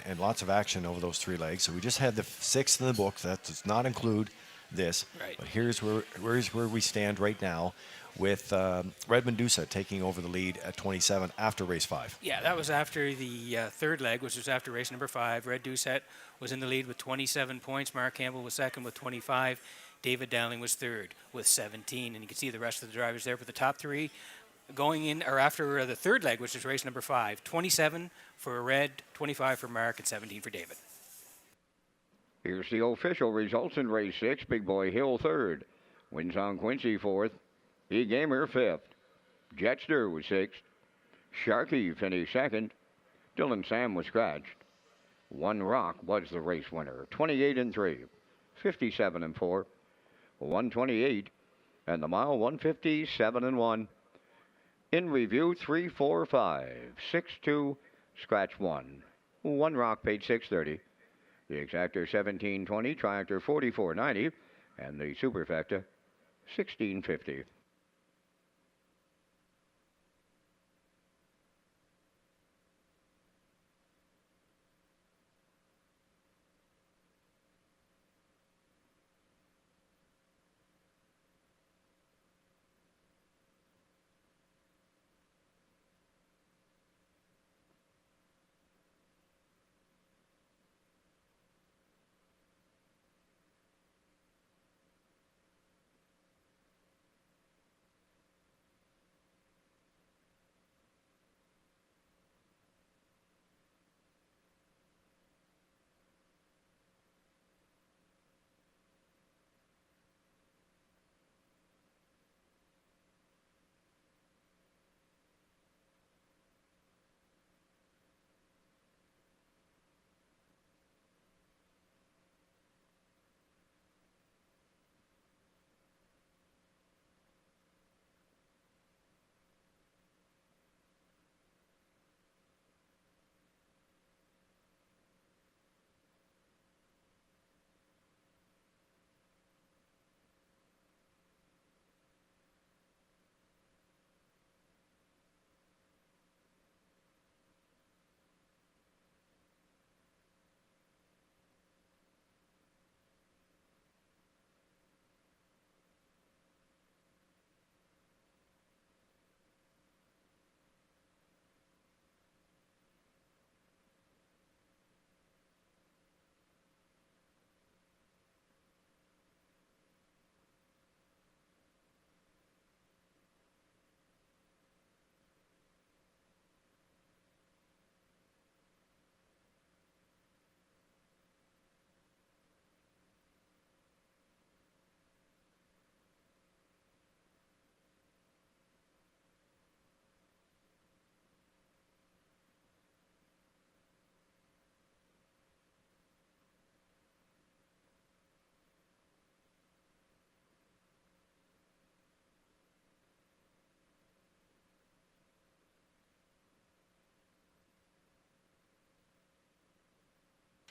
and lots of action over those 3 legs. So we just had the 6th in the book. That does not include this. Right. But here's where we stand right now, with Red Medusa taking over the lead at 27 after race 5. Yeah, that was after the third leg, which was after race number 5. Red Doucette was in the lead with 27 points. Mark Campbell was second with 25. David Dowling was third with 17. And you can see the rest of the drivers there. But the top 3 going in, or after the third leg, which is race number 5, 27 for Red, 25 for Mark, and 17 for David. Here's the official results in race 6. Big Boy Hill third. Winsong Quincy fourth. E-Gamer fifth. Jetster was sixth. Sharky finished second. Dylan Sam was scratched. 1 Rock was the race winner. 28 and 3. 57 and 4. 128. And the mile 157 and 1. In review 3, 4, 5. 6, 2. Scratch 1. 1 Rock paid $6.30. The Exactor $17.20. Triactor $44.90. And the Superfecta $16.50.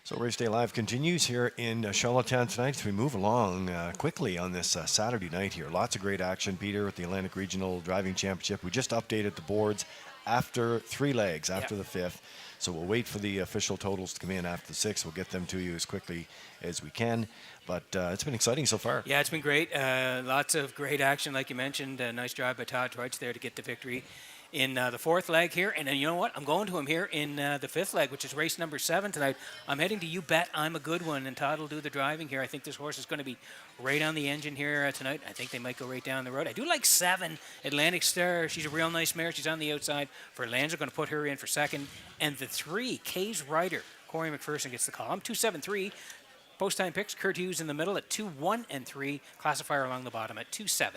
So Race Day Live continues here in Charlottetown tonight as we move along quickly on this Saturday night here. Lots of great action, Peter, with the Atlantic Regional Driving Championship. We just updated the boards after 3 legs, after the 5th. So we'll wait for the official totals to come in after the 6th. We'll get them to you as quickly as we can. But it's been exciting so far. Yeah, it's been great. Lots of great action, like you mentioned. A nice drive by Todd Trites there to get the victory. in the fourth leg here. And then you know what? I'm going to him here in the fifth leg, which is race number 7 tonight. I'm heading to You Bet I'm a Good One, and Todd will do the driving here. I think this horse is going to be right on the engine here tonight. I think they might go right down the road. I do like 7, Atlantic Star. She's a real nice mare. She's on the outside. For Lanza, going to put her in for second. And the 3, Kay's Rider. Corey McPherson gets the call. I'm 2-7-3. Post-time picks, Kurt Hughes in the middle at 2-1 and 3. Classifier along the bottom at 2-7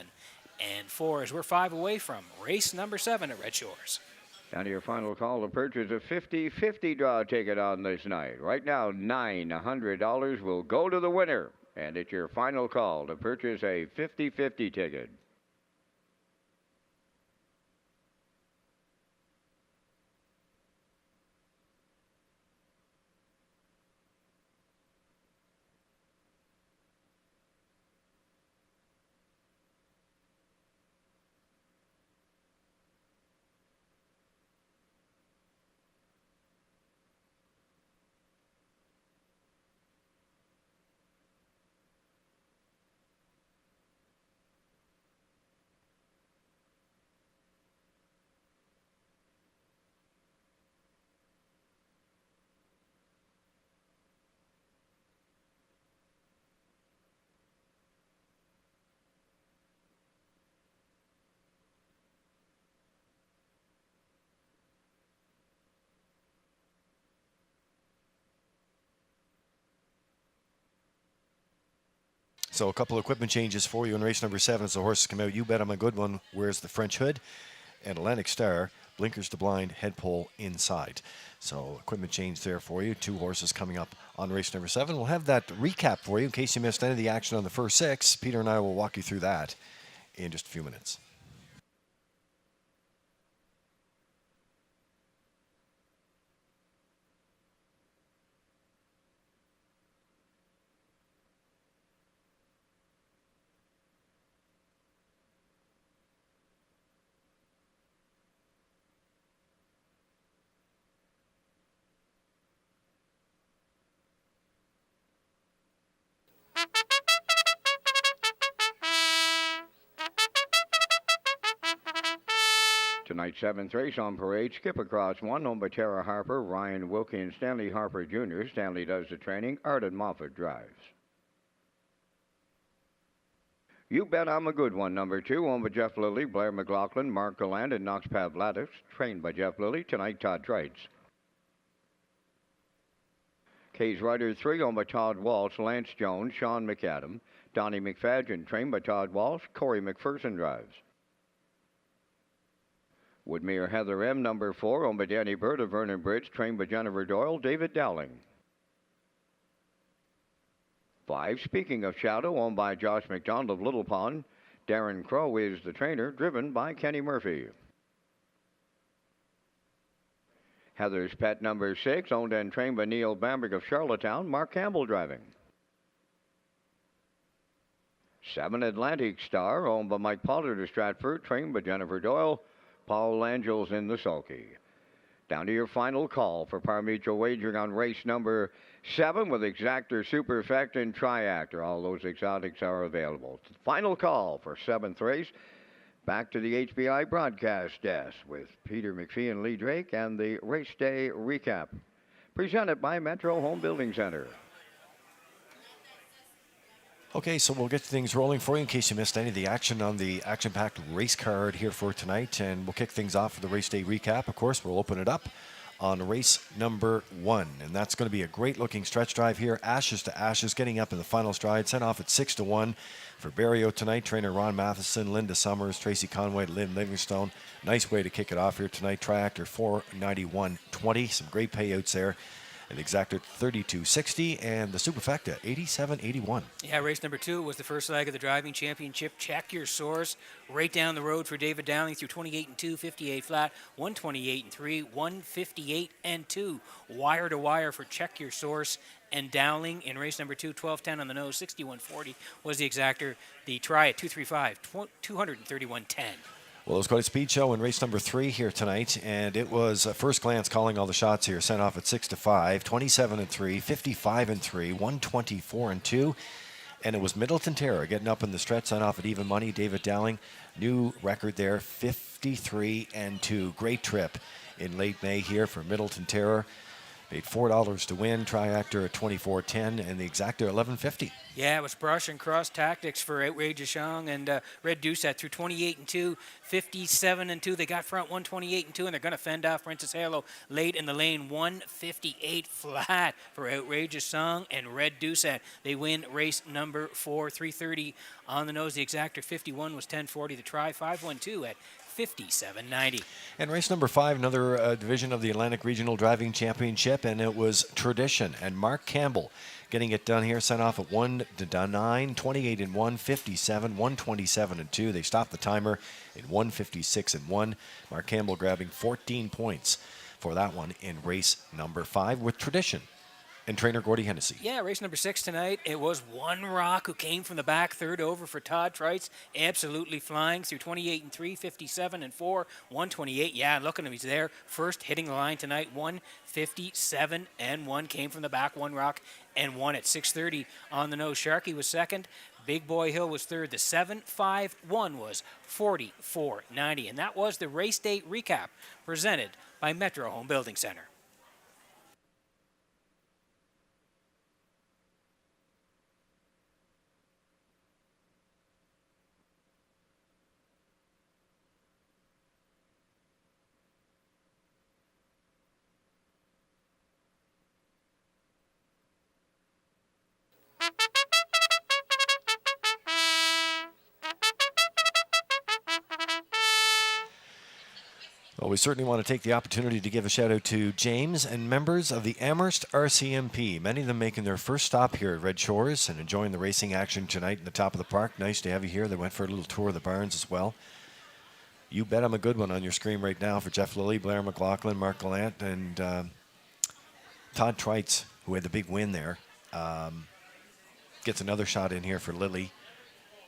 and 4 as we're 5 away from race number 7 at Red Shores. Down to your final call to purchase a 50-50 draw ticket on this night. Right now, $900 will go to the winner. And it's your final call to purchase a 50-50 ticket. So a couple of equipment changes for you in race number 7 as the horses come out. You Bet I'm a Good One wears the French hood, and Atlantic Star, blinkers to blind, head pole inside. So equipment change there for you. 2 horses coming up on race number 7. We'll have that recap for you in case you missed any of the action on the first 6. Peter and I will walk you through that in just a few minutes. Tonight's 7th race on parade, Skip Across 1, owned by Tara Harper, Ryan Wilkins, Stanley Harper Jr. Stanley does the training. Arden Moffat drives. You Bet I'm a Good One, number 2, owned by Jeff Lilly, Blair McLaughlin, Mark Galland, and Knox Pavlatis, trained by Jeff Lilly. Tonight, Todd Trites. Kay's Rider 3, owned by Todd Walsh, Lance Jones, Sean McAdam, Donnie McFadgen, trained by Todd Walsh. Corey McPherson drives. Woodmere Heather M, number 4, owned by Danny Bird of Vernon Bridge, trained by Jennifer Doyle, David Dowling. 5, Speaking of Shadow, owned by Josh McDonald of Little Pond. Darren Crow is the trainer, driven by Kenny Murphy. Heather's Pet, number 6, owned and trained by Neil Bamberg of Charlottetown, Mark Campbell driving. 7, Atlantic Star, owned by Mike Pollard of Stratford, trained by Jennifer Doyle, Paul Angels in the sulky. Down to your final call for par mutual wagering on race number 7 with Exactor, Superfect, and Triactor. All those exotics are available. Final call for 7th race. Back to the HBI broadcast desk with Peter McPhee and Lee Drake and the race day recap. Presented by Metro Home Building Center. Okay, so we'll get things rolling for you in case you missed any of the action on the action-packed race card here for tonight. And we'll kick things off with the race day recap. Of course, we'll open it up on race number 1. And that's going to be a great-looking stretch drive here. Ashes to Ashes, getting up in the final stride. Sent off at 6-1 for Barrio tonight. Trainer Ron Matheson, Linda Summers, Tracy Conway, Lynn Livingstone. Nice way to kick it off here tonight. Triactor 491.20. Some great payouts there. An Exactor 32.60 and the Superfecta 87.81. Yeah, race number 2 was the first leg of the driving championship. Check Your Source right down the road for David Dowling through 28 and 2, 58 flat, 128 and 3, 158 and 2. Wire to wire for Check Your Source and Dowling in race number 2, 12-10 on the nose, 61.40 was the Exactor. The try at 235, 231.10. Well, it was quite a speed show in race number 3 here tonight, and it was first glance calling all the shots here. Sent off at 6-5, 27 and 3, 55 and 3, 124 and 2, And it was Middleton Terror getting up in the stretch, sign off at even money. David Dowling, new record there, 53-2. Great trip in late May here for Middleton Terror. Paid $4 to win, Triactor at $24.10, and the Exactor $11.50. Yeah, it was brush and cross tactics for Outrageous Young and Red Doucette through 28-2, 57-2. They got front 128-2, and they're going to fend off Princess Halo late in the lane. 158 flat for Outrageous Young and Red Doucette. They win race number 4, 3:30 on the nose. The Exactor 51 was 10:40. The Tri 512 at 57.90. And race number 5, another division of the Atlantic Regional Driving Championship, and it was Tradition. And Mark Campbell getting it done here, sent off at 1-9, 28-1, 57, 127-2. They stopped the timer at 156-1. Mark Campbell grabbing 14 points for that one in race number 5 with Tradition. And trainer Gordy Hennessy. Yeah, race number 6 tonight. It was One Rock who came from the back, third over for Todd Trites. Absolutely flying through 28-3, 57-4, 128. Yeah, look at him. He's there. First hitting the line tonight. 157-1 came from the back. One Rock and won at 6:30 on the nose. Sharkey was second. Big Boy Hill was third. The 7-5-1 was 44.90. And that was the race day recap presented by Metro Home Building Center. Well, we certainly want to take the opportunity to give a shout out to James and members of the Amherst RCMP. Many of them making their first stop here at Red Shores and enjoying the racing action tonight in the top of the park. Nice to have you here. They went for a little tour of the barns as well. You bet I'm a good one on your screen right now for Jeff Lilly, Blair McLaughlin, Mark Gallant, and Todd Trites, who had the big win there. Gets another shot in here for Lilly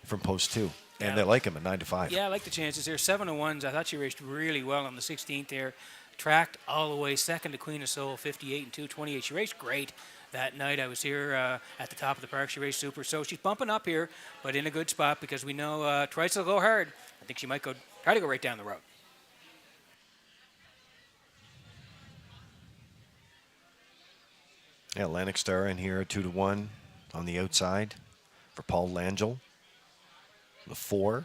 from post 2. And they like him at 9-5. Yeah, I like the chances there. 7-1s. I thought she raced really well on the 16th there. Tracked all the way. Second to Queen of Soul, 58-2, 28. She raced great that night. I was here at the top of the park. She raced super. So she's bumping up here, but in a good spot because we know Trice will go hard. I think she might try to go right down the road. Yeah, Atlantic Star in here, 2-1 on the outside for Paul Langell. The 4,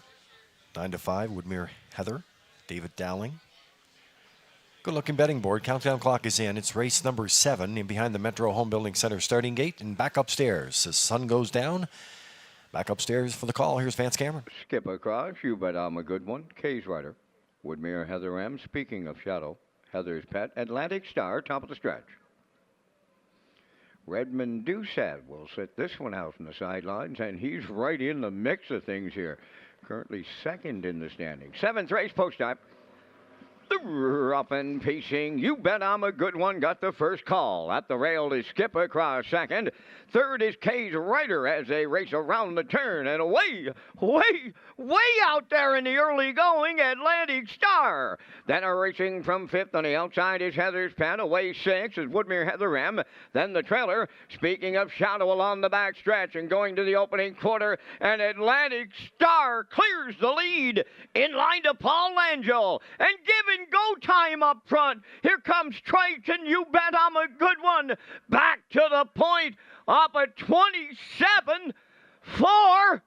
9-5, Woodmere Heather, David Dowling. Good looking betting board. Countdown clock is in. It's race number 7 in behind the Metro Home Building Center starting gate and back upstairs. As sun goes down, back upstairs for the call. Here's Vance Cameron. Skip across. You bet I'm a good one. K's Rider. Woodmere Heather M. Speaking of Shadow, Heather's Pet. Atlantic Star, top of the stretch. Redmond Doucette will sit this one out from the sidelines, and he's right in the mix of things here. Currently second in the standings. 7th race, post time. The rough and pacing, You Bet I'm a Good One, got the first call. At the rail is Skip across second. Third is K's Rider as they race around the turn. And way out there in the early going, Atlantic Star. Then a racing from 5th on the outside is Heather's Pet. Away 6 is Woodmere Heather M. Then the trailer, speaking of shadow along the back stretch and going to the opening quarter. And Atlantic Star clears the lead in line to Paul Langell. And giving go time up front. Here comes Trice, and You Bet I'm a Good One. Back to the point. Up at 27-4.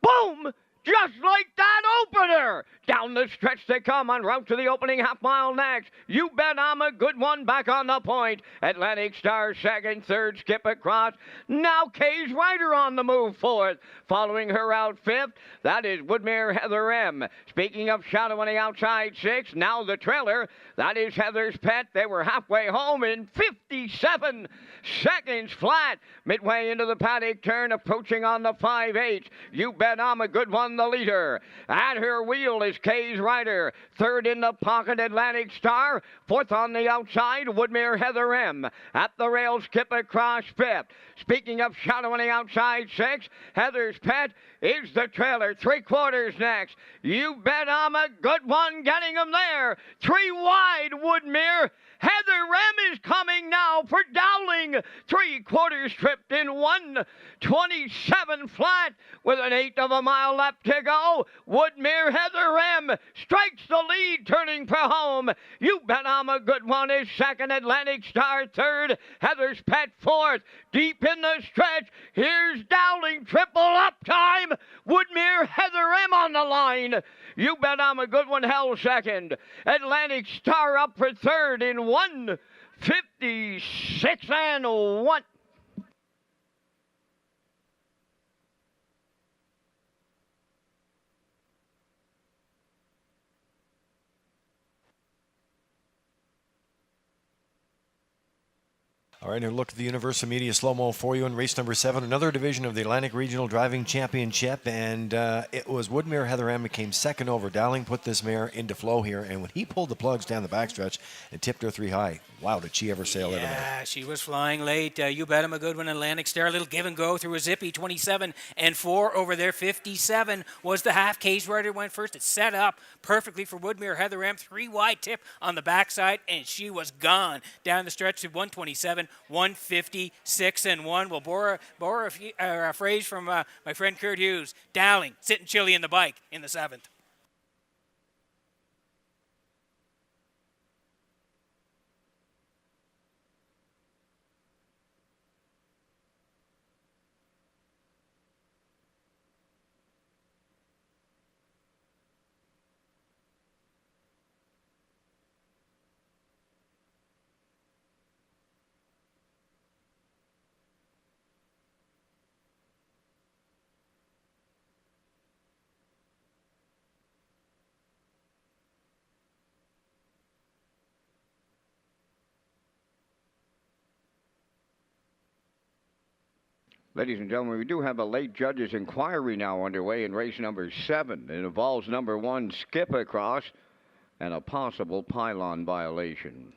Boom! Just like that opener. Down the stretch they come en route to the opening half mile next. You Bet I'm a Good One back on the point. Atlantic Star second, third, Skip across. Now K's Rider on the move fourth. Following her out 5th, that is Woodmere Heather M. Speaking of shadow on the outside 6, now the trailer, that is Heather's Pet. They were halfway home in 57 seconds flat. Midway into the paddock turn, approaching on the 5/8. You Bet I'm a Good One, the leader. At her wheel is K's Rider. Third in the pocket, Atlantic Star. Fourth on the outside, Woodmere Heather M. At the rail, Skip across 5th. Speaking of shadow on the outside 6, Heather's Pet is the trailer. 3/4 next. You Bet I'm a Good One, getting them there. 3 wide, Woodmere Heather Rem is coming now for Dowling. 3/4 tripped in 1:27 flat with an eighth of a mile left to go. Woodmere Heather Rem strikes the lead, turning for home. You Bet I'm a Good One is second. Atlantic Star third. Heather's Pet fourth. Deep in the stretch, here's Dowling. Triple up time. Woodmere Heather Rem on the line. You Bet I'm a Good One held second. Atlantic Star up for third in 1:56 and 1. All right, and look at the Universal Media slow-mo for you in race number 7, another division of the Atlantic Regional Driving Championship, and it was Woodmere Heather M. came second over. Dowling put this mare into flow here, and when he pulled the plugs down the backstretch and tipped her 3 high, wow, did she ever sail out of there. Yeah, she was flying late. You Bet I'm a Good One. Atlantic Star, a little give and go through a zippy 27 and 4 over there. 57 was the half. Case Rider went first. It set up perfectly for Woodmere Heather M. 3 wide tip on the backside, and she was gone down the stretch to 127. 156 and 1. We'll borrow a phrase from my friend Kurt Hughes. Dowling sitting chilly in the bike in the 7th. Ladies and gentlemen, we do have a late judges' inquiry now underway in race number 7. It involves number 1, Skip Across, and a possible pylon violation.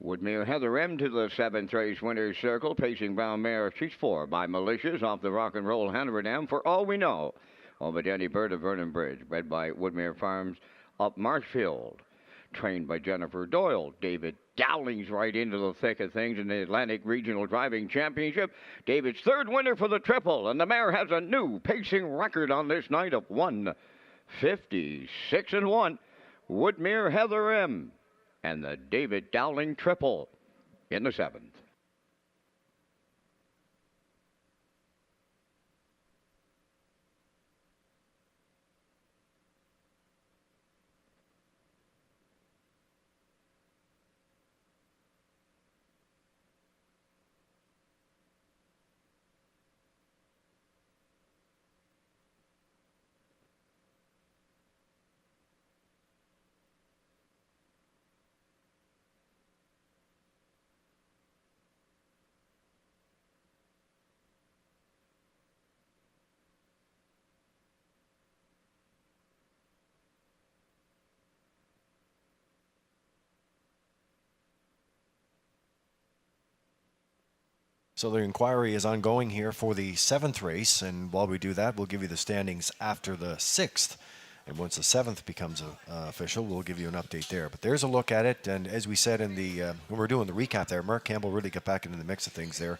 Woodmere Heather M. to the 7th race winner's circle, pacing brown mare. She's 4 by Malicious off the Rock and Roll Hannibal For All We Know. Over Danny Bird of Vernon Bridge, bred by Woodmere Farms up Marshfield. Trained by Jennifer Doyle. David Dowling's right into the thick of things in the Atlantic Regional Driving Championship. David's 3rd winner for the triple, and the mare has a new pacing record on this night of 1:56 and 1. Woodmere Heather M. and the David Dowling triple in the 7th. So the inquiry is ongoing here for the 7th race, and while we do that, we'll give you the standings after the 6th. And once the 7th becomes official, we'll give you an update there. But there's a look at it, and as we said in the when we're doing the recap there, Mark Campbell really got back into the mix of things there,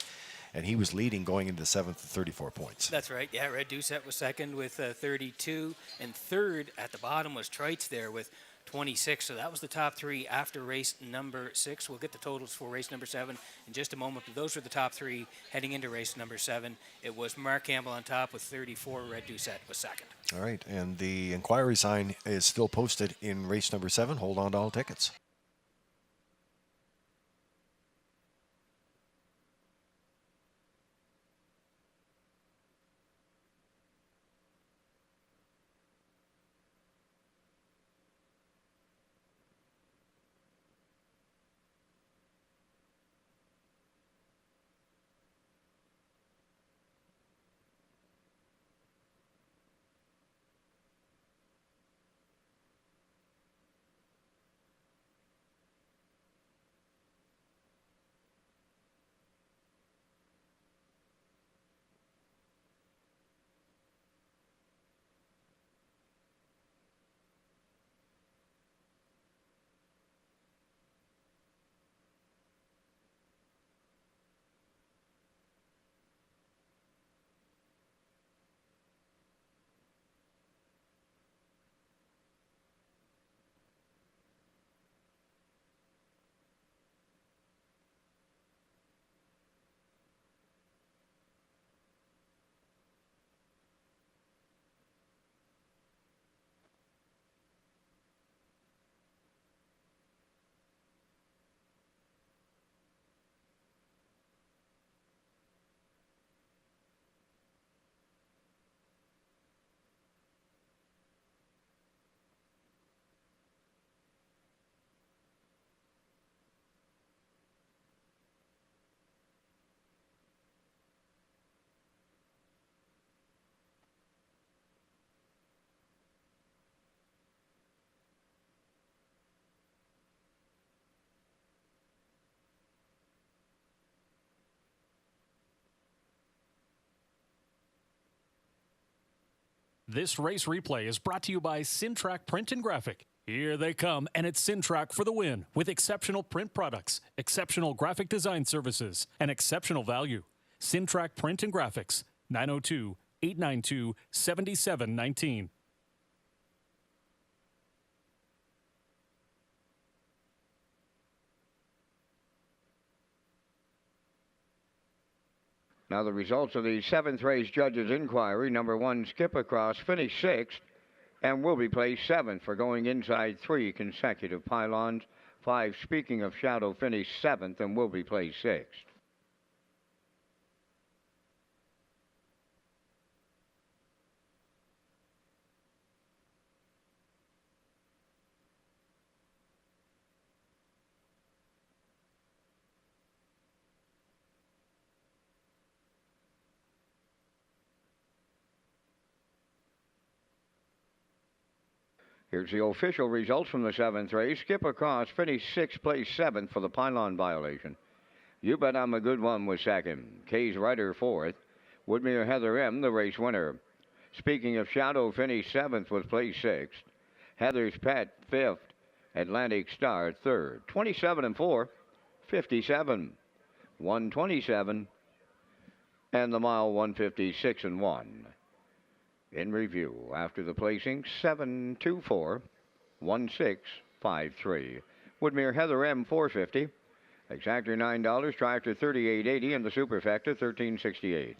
and he was leading going into the 7th with 34 points. That's right. Yeah, Red Doucette was second with 32, and third at the bottom was Trites there with 26. So that was the top 3 after race number 6. We'll get the totals for race number 7 in just a moment, but those were the top 3 heading into race number 7. It was Mark Campbell on top with 34. Red Doucette was second. All right, and the inquiry sign is still posted in race number 7. Hold on to all tickets. This race replay is brought to you by Sintrack Print and Graphic. Here they come, and it's Sintrack for the win with exceptional print products, exceptional graphic design services, and exceptional value. Sintrack Print and Graphics, 902-892-7719. Now the results of the 7th race judges' inquiry. Number 1, Skip Across, finished 6th and will be placed 7th for going inside 3 consecutive pylons. 5, Speaking of Shadow, finished 7th and will be placed 6th. Here's the official results from the 7th race. Skip Across finished 6th, placed 7th for the pylon violation. You Bet I'm a Good One was 2nd. Kay's Rider 4th. Woodmere Heather M, the race winner. Speaking of Shadow, finished 7th, was placed 6th. Heather's Pet 5th. Atlantic Star 3rd. 27 and 4, 57. 127. And the mile 156 and 1. In review, after the placing, 7-2-4, 1653. Woodmere Heather M, 450. Exactor $9, Tractor $38.80, and the Superfecta $13.68.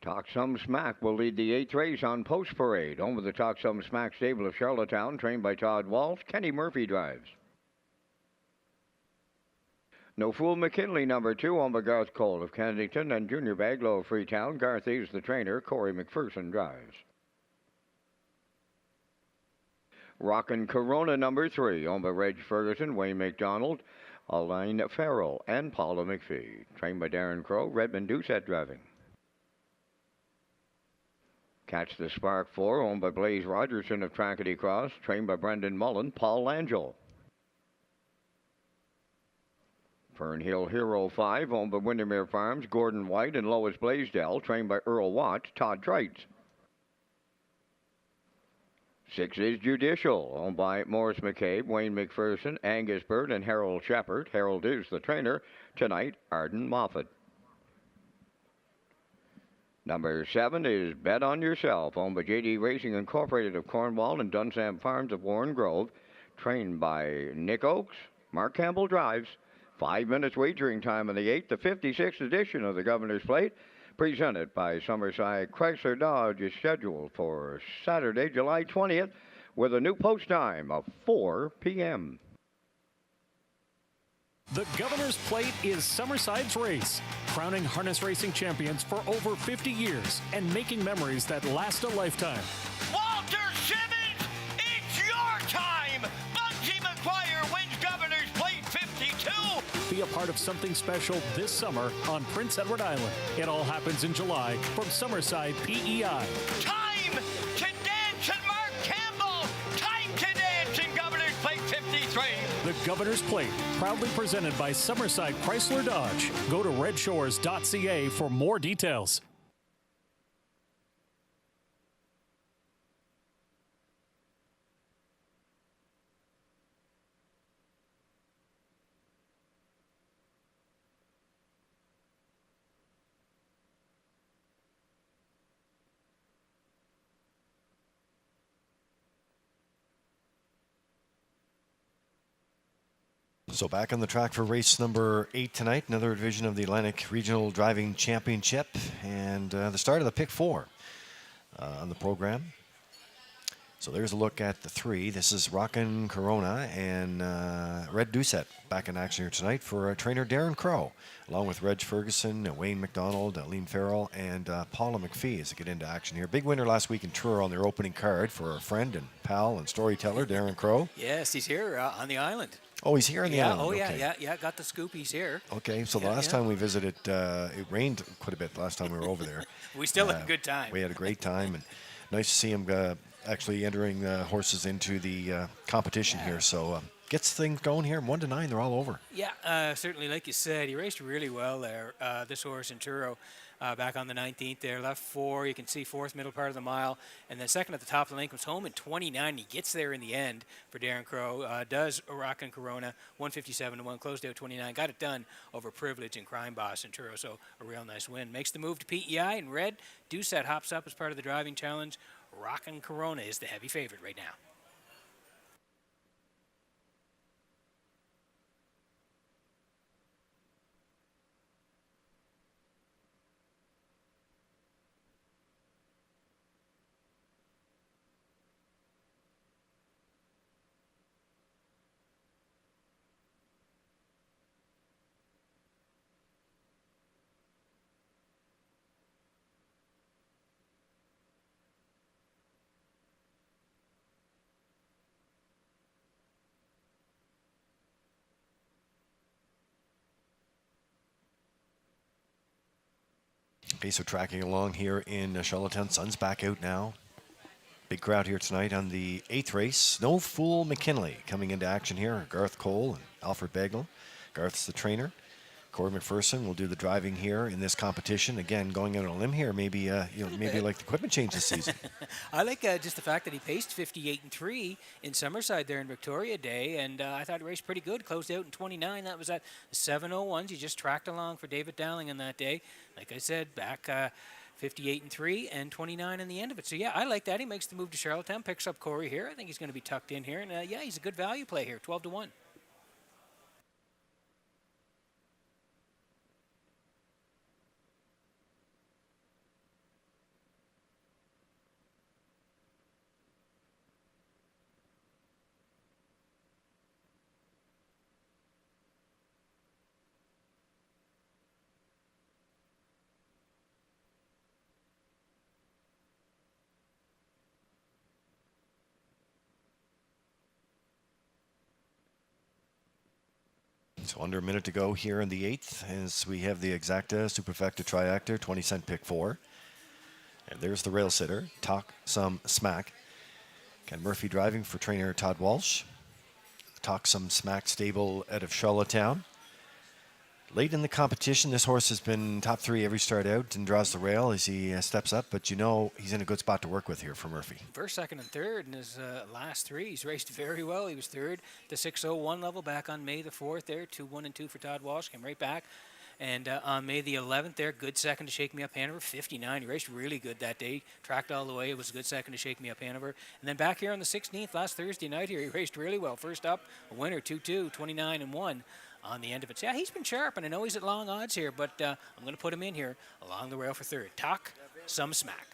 Talk Some Smack will lead the 8th race on Post Parade. Home of the Talk Some Smack stable of Charlottetown, trained by Todd Walsh. Kenny Murphy drives. No Fool McKinley, number 2, on by Garth Cole of Kensington, and Junior Baglow of Freetown. Garth is the trainer. Corey McPherson drives. Rockin' Corona, number 3, on by Reg Ferguson, Wayne McDonald, Elaine Farrell, and Paula McPhee. Trained by Darren Crow. Redmond Doucette driving. Catch the Spark 4, owned by Blaze Rogerson of Trackety Cross, trained by Brendan Mullen, Paul Langell. Fernhill Hero 5, owned by Windermere Farms, Gordon White and Lois Blaisdell, trained by Earl Watts, Todd Trites. 6 is Judicial, owned by Morris McCabe, Wayne McPherson, Angus Bird, and Harold Shepard. Harold is the trainer. Tonight, Arden Moffat. Number 7 is Bet on Yourself, owned by J.D. Racing Incorporated of Cornwall and Dunsand Farms of Warren Grove, trained by Nick Oakes. Mark Campbell drives. 5 minutes wagering time on the 8th, the 56th edition of the Governor's Plate. presented by Summerside Chrysler Dodge, is scheduled for Saturday, July 20th, with a new post time of 4 p.m. The Governor's Plate is Summerside's race, crowning harness racing champions for over 50 years and making memories that last a lifetime. Walter Simmons, it's your time! Bugsy McGuire wins Governor's Plate 52! Be a part of something special this summer on Prince Edward Island. It all happens in July from Summerside PEI. Time to dance in Mark Campbell! Time to dance in Governor's Plate 53! The Governor's Plate, proudly presented by Summerside Chrysler Dodge. Go to Redshores.ca for more details. So back on the track for race number 8 tonight, another division of the Atlantic Regional Driving Championship, and the start of the pick 4 on the program. So there's a look at the 3. This is Rockin' Corona and Red Doucette back in action here tonight for trainer Darren Crow, along with Reg Ferguson, Wayne McDonald, Liam Farrell, and Paula McPhee as they get into action here. Big winner last week in Truro on their opening card for our friend and pal and storyteller Darren Crow. Yes, he's here on the island. Oh, he's here on the island. Oh, yeah, okay. yeah, got the scoop. He's here. Okay, so the last time we visited, it rained quite a bit last time we were over there. We still had a good time. We had a great time, and nice to see him actually entering horses into the competition here. So gets things going here. 1 to 9, they're all over. Yeah, certainly, like you said, he raced really well there. This horse in Truro. Back on the 19th there, left 4. You can see 4th, middle part of the mile. And then second at the top of the lane comes home in 29. He gets there in the end for Darren Crow. Does Rockin' Corona, 157-1, closed out 29. Got it done over Privilege and Crime Boss in Truro, so a real nice win. Makes the move to PEI, and Red Doucette hops up as part of the driving challenge. Rockin' Corona is the heavy favorite right now. Okay, so tracking along here in Charlottetown. Sun's back out now. Big crowd here tonight on the 8th race. Snow Fool McKinley coming into action here. Garth Cole and Alfred Bagel. Garth's the trainer. Corey McPherson will do the driving here in this competition. Again, going out on a limb here, maybe maybe like the equipment change this season. I like just the fact that he paced 58-3 in Summerside there in Victoria Day, and I thought he raced pretty good. Closed out in 29. That was at 7:01s. He just tracked along for David Dowling on that day. Like I said, back 58-3 and 29 in the end of it. So yeah, I like that. He makes the move to Charlottetown, picks up Corey here. I think he's going to be tucked in here, and yeah, he's a good value play here, 12-1. So under a minute to go here in the 8th as we have the Exacta Superfecta Triactor 20-cent pick 4. And there's the rail sitter, Talk Some Smack. Ken Murphy driving for trainer Todd Walsh. Talk Some Smack stable out of Charlottetown. Late in the competition, this horse has been top 3 every start out and draws the rail as he steps up, but you know he's in a good spot to work with here for Murphy. First, second, and third in his last 3. He's raced very well. He was third, the 6:01 level back on May the 4th there, 2-1 and 2 for Todd Walsh, came right back. And on May the 11th there, good second to Shake Me Up Hanover, 59. He raced really good that day, tracked all the way. It was a good second to Shake Me Up Hanover. And then back here on the 16th, last Thursday night here, he raced really well. First up, a winner, 2-2, 29 and 1. on the end of it. So, yeah, he's been sharp, and I know he's at long odds here, but I'm going to put him in here along the rail for third. Talk some smack.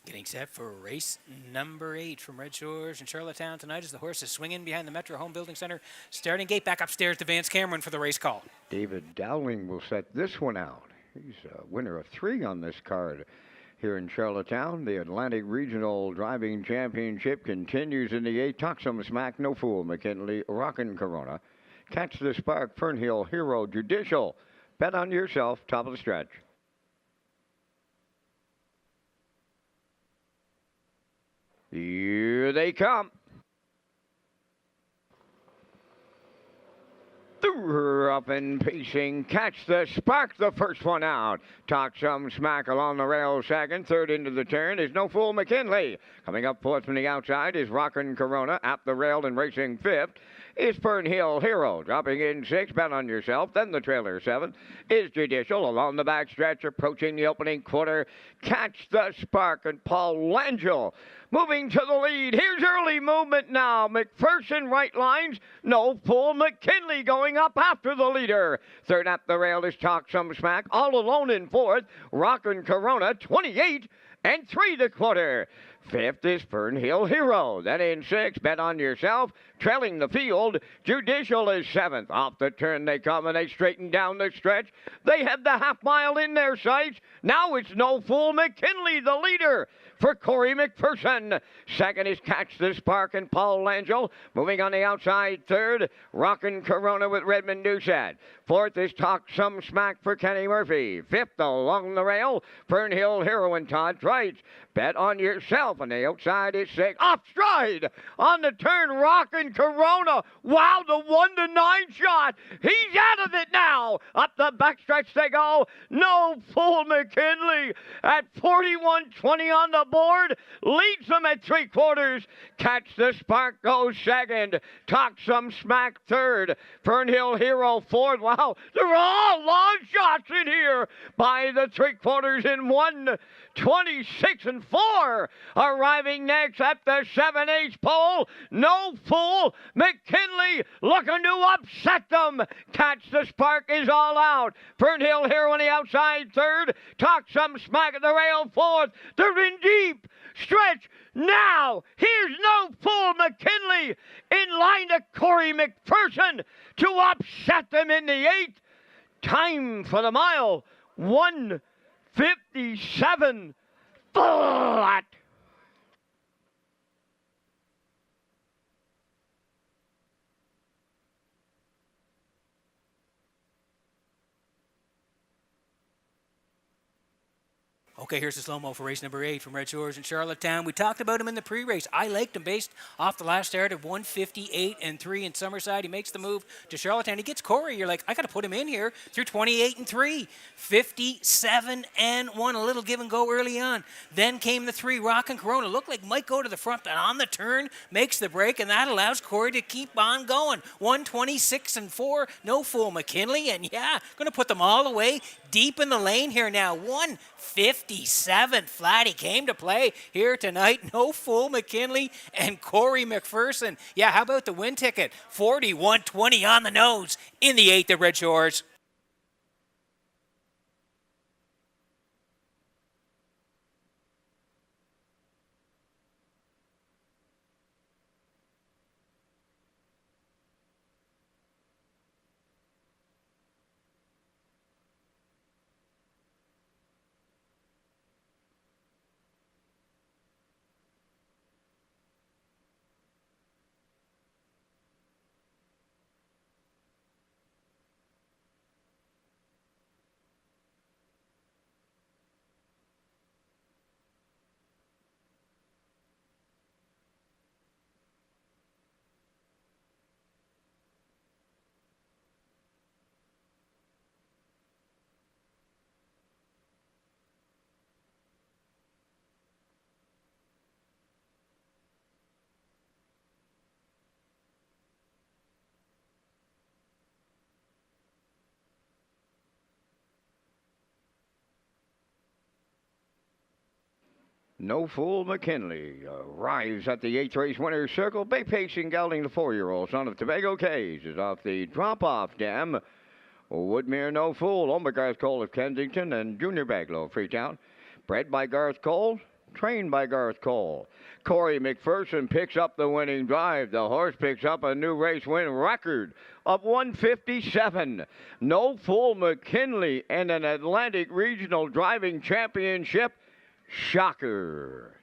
Getting set for race number 8 from Red Shores and Charlottetown tonight as the horse is swinging behind the Metro Home Building Center. Starting gate back upstairs to Vance Cameron for the race call. David Dowling will set this one out. He's a winner of 3 on this card here in Charlottetown. The Atlantic Regional Driving Championship continues in the 8th. Talk some smack, no fool, McKinley, Rockin' Corona. Catch the Spark, Fernhill, Hero, Judicial. Bet on yourself, top of the stretch. Here they come. They're up and pacing. Catch the Spark, the first one out. Talk some smack along the rail second. Third into the turn is No Fool McKinley. Coming up fourth from the outside is Rockin' Corona. At the rail and racing fifth is Fernhill Hero. Dropping in 6, bet on yourself. Then the trailer 7 is Judicial. Along the back stretch, approaching the opening quarter. Catch the Spark and Paul Langell moving to the lead. Here's early movement now. McPherson right lines. No Fool McKinley going up after the leader. Third at the rail is Talk Some Smack. All alone in fourth. Rockin' Corona 28 and 3 the quarter. Fifth is Fernhill Hero. Then in 6, bet on yourself. Trailing the field, Judicial is 7th. Off the turn they come and they straighten down the stretch. They have the half mile in their sights. Now it's No Fool McKinley, the leader for Corey McPherson. Second is Catch the Spark and Paul Langell. Moving on the outside third, Rockin' Corona with Redmond Doucette. Fourth is Talk Some Smack for Kenny Murphy. Fifth along the rail, Fernhill Hero and Todd Trites. Bet on yourself. On the outside is 6. Off stride on the turn, Rockin' Corona. Wow, the 1-9 shot. He's out of it now. Up the backstretch they go. No Fool McKinley at 41.20 on the board. Leads them at 3/4. Catch the Spark goes second. Talk Some Smack third. Fernhill Hero fourth. Wow, they're all long shots in here by the 3/4 in 1:26 and 4. Arriving next at the 7/8 pole. No Fool McKinley looking to upset them. Catch the Spark is all out. Fernhill Hero on the outside third. Talk Some Smack at the rail fourth. They're in deep stretch now. Here's No Fool McKinley in line to Corey McPherson to upset them in the 8th. Time for the mile, 1:57 flat. Okay, here's the slow-mo for race number 8 from Red Shores in Charlottetown. We talked about him in the pre-race. I liked him based off the last start of 1:58 and 3 in Summerside. He makes the move to Charlottetown. He gets Corey. You're like, I got to put him in here through 28 and 3. 57 and 1, a little give and go early on. Then came the 3, Rockin' Corona. Looked like might go to the front, but on the turn, makes the break, and that allows Corey to keep on going. 1:26 and 4, No Fool McKinley, and yeah, going to put them all the way deep in the lane here now. 157 flat. He came to play here tonight. No Fool McKinley and Corey McPherson. Yeah, how about the win ticket? 41.20 on the nose in the 8th at Red Shores. No Fool McKinley arrives at the 8th race winner's circle. Bay Pacing Gelding, the 4-year-old son of Tobago Cays, is off the drop-off dam. Woodmere No Fool, owned by Garth Cole of Kensington, and Junior Baglow of Freetown. Bred by Garth Cole, trained by Garth Cole. Corey McPherson picks up the winning drive. The horse picks up a new race win record of 157. No Fool McKinley and an Atlantic Regional Driving Championship. Shocker.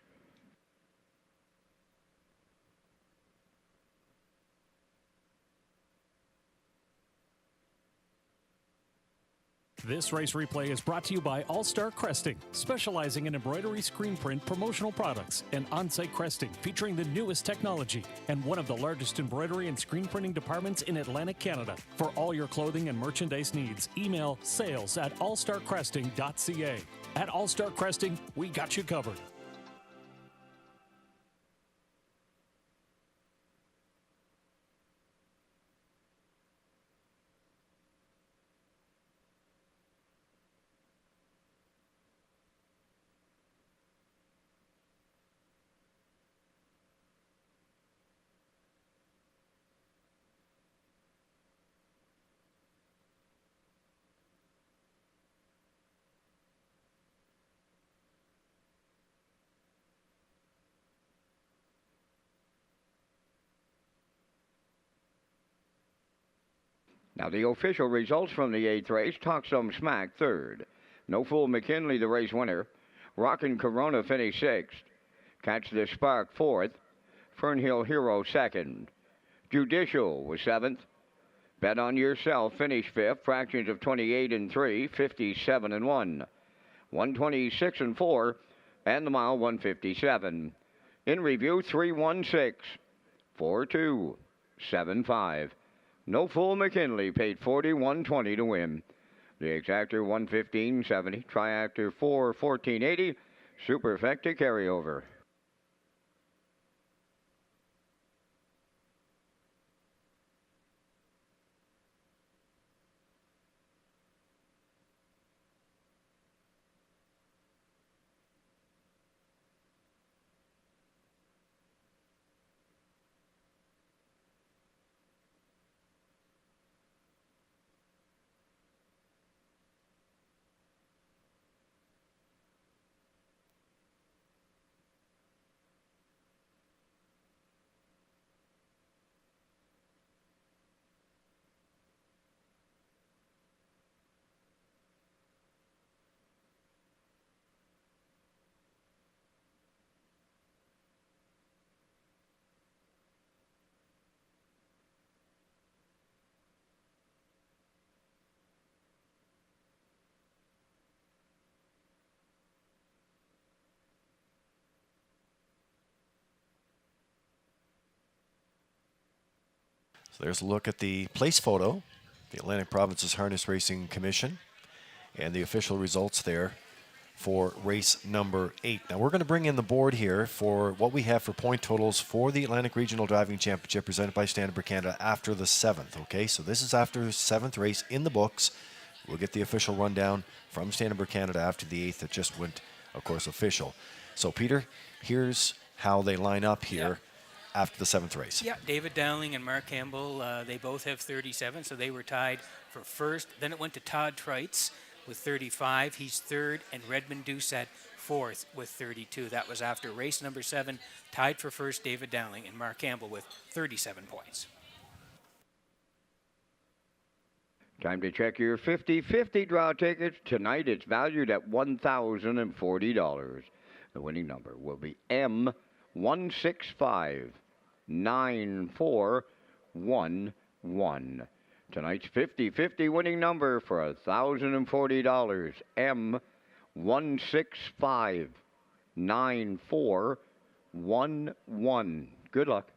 This race replay is brought to you by All Star Cresting, specializing in embroidery, screen print, promotional products, and on-site cresting featuring the newest technology, and one of the largest embroidery and screen printing departments in Atlantic Canada. For all your clothing and merchandise needs, email sales@allstarcresting.ca. At All Star Cresting, we got you covered. Now the official results from the 8th race. Talk Some Smack, 3rd. No Fool McKinley, the race winner. Rockin' Corona finished 6th. Catch the Spark, 4th. Fernhill Hero, 2nd. Judicial was 7th. Bet on Yourself finished 5th. Fractions of 28 and 3, 57 and 1. 126 and 4, and the mile 157. In review, 316, 42, 75. No Fool McKinley paid $41.20 to win. The exactor $115.70, triactor $414.80, superfecta carryover. So there's a look at the place photo, the Atlantic Provinces Harness Racing Commission, and the official results there for race number 8. Now we're going to bring in the board here for what we have for point totals for the Atlantic Regional Driving Championship presented by Standard Canada after the 7th. Okay, so this is after the 7th race in the books. We'll get the official rundown from Standard Canada after the 8th that just went, of course, official. So, Peter, here's how they line up here after the 7th race. Yeah, David Dowling and Mark Campbell, they both have 37, so they were tied for first. Then it went to Todd Treitz with 35. He's third, and Redmond Doucette fourth with 32. That was after race number 7, tied for first, David Dowling and Mark Campbell with 37 points. Time to check your 50-50 draw tickets. Tonight it's valued at $1,040. The winning number will be M1659411. Tonight's 50-50 winning number for $1,040. M1659411. Good luck.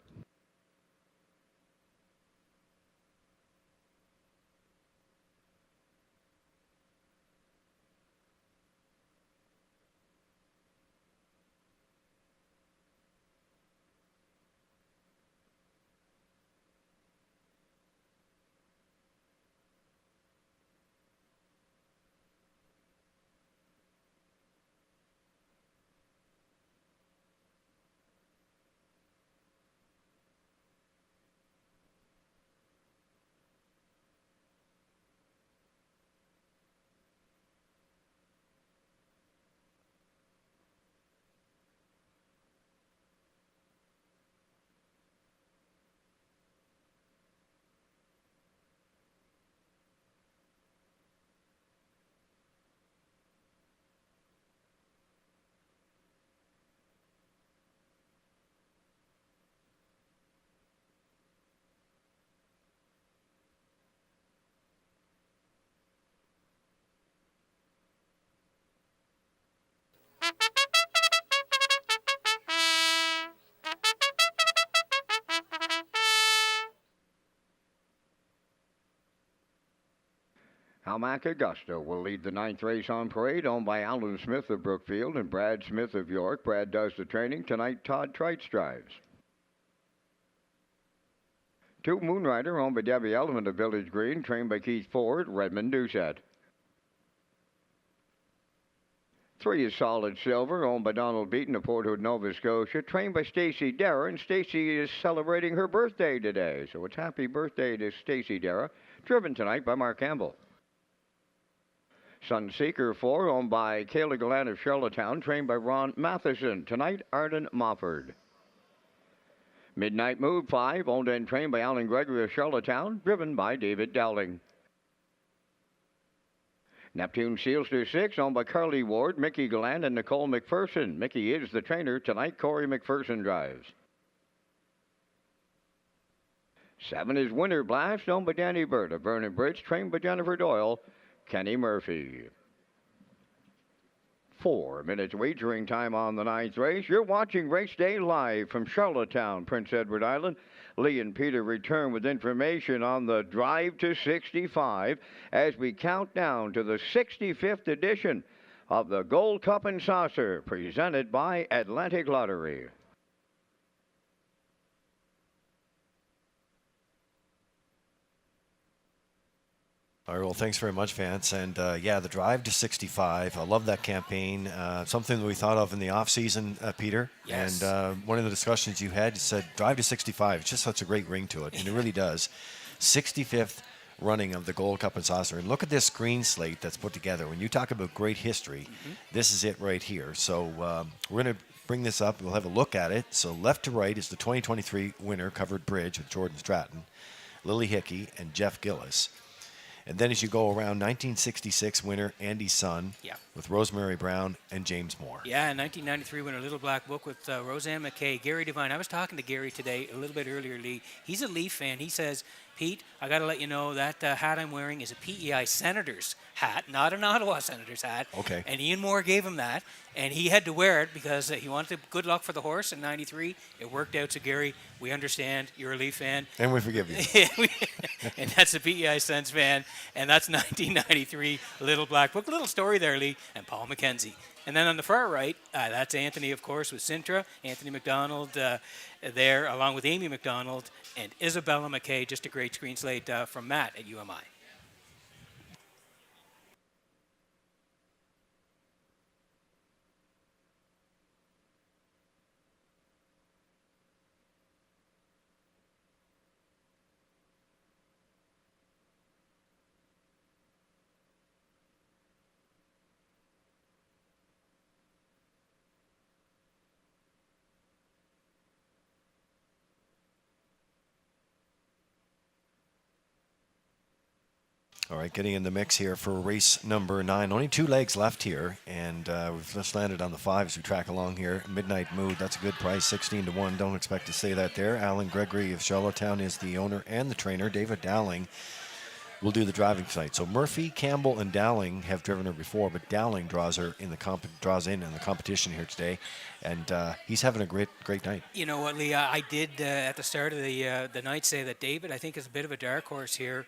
Almac Augusta will lead the 9th race on parade, owned by Alan Smith of Brookfield and Brad Smith of York. Brad does the training. Tonight, Todd Treitz drives. 2 Moonrider, owned by Debbie Element of Village Green, trained by Keith Ford, Redmond Doucette. 3 is Solid Silver, owned by Donald Beaton of Port Hood, Nova Scotia, trained by Stacy Dara, and Stacy is celebrating her birthday today. So it's happy birthday to Stacy Dara, driven tonight by Mark Campbell. Sunseeker 4, owned by Kayla Gallant of Charlottetown, trained by Ron Matheson. Tonight, Arden Mofford. Midnight Move 5, owned and trained by Alan Gregory of Charlottetown, driven by David Dowling. Neptune Sealster 6, owned by Carly Ward, Mickey Gallant, and Nicole McPherson. Mickey is the trainer. Tonight, Corey McPherson drives. 7 is Winter Blast, owned by Danny Bird of Vernon Bridge, trained by Jennifer Doyle, Kenny Murphy. 4 minutes wagering time on the 9th race. You're watching Race Day live from Charlottetown, Prince Edward Island. Lee and Peter return with information on the Drive to 65 as we count down to the 65th edition of the Gold Cup and Saucer, presented by Atlantic Lottery. All right, well, thanks very much, Vance. And the Drive to 65. I love that campaign. Something that we thought of in the off-season, Peter. Yes. And one of the discussions you had, you said Drive to 65. It's just such a great ring to it, and it really does. 65th running of the Gold Cup and Saucer. And look at this screen slate that's put together. When you talk about great history, this is it right here. So we're going to bring this up. We'll have a look at it. So left to right is the 2023 winner, Covered Bridge, with Jordan Stratton, Lily Hickey, and Jeff Gillis. And then as you go around, 1966 winner Andy Sun with Rosemary Brown and James Moore. Yeah, 1993 winner Little Black Book with Roseanne McKay, Gary Devine. I was talking to Gary today a little bit earlier, Lee. He's a Leaf fan. He says, Pete, I got to let you know that hat I'm wearing is a PEI Senators hat, not an Ottawa Senators hat. Okay. And Ian Moore gave him that, and he had to wear it because he wanted good luck for the horse in 93. It worked out. So, Gary, we understand you're a Leaf fan. And we forgive you. And that's a PEI Sens fan, and that's 1993 Little Black Book. A little story there, Lee, and Paul McKenzie. And then on the far right, that's Anthony, of course, with Sintra. Anthony McDonald there, along with Amy McDonald and Isabella McKay. Just a great screen slate from Matt at UMI. All right, getting in the mix here for race number 9. Only 2 legs left here, and we've just landed on the 5 as we track along here. Midnight Mood, that's a good price, 16 to 1. Don't expect to say that there. Alan Gregory of Charlottetown is the owner and the trainer. David Dowling will do the driving tonight. So Murphy, Campbell, and Dowling have driven her before, but Dowling draws in in the competition here today, and he's having a great night. You know what, Lee? I did at the start of the night say that David, I think, is a bit of a dark horse here.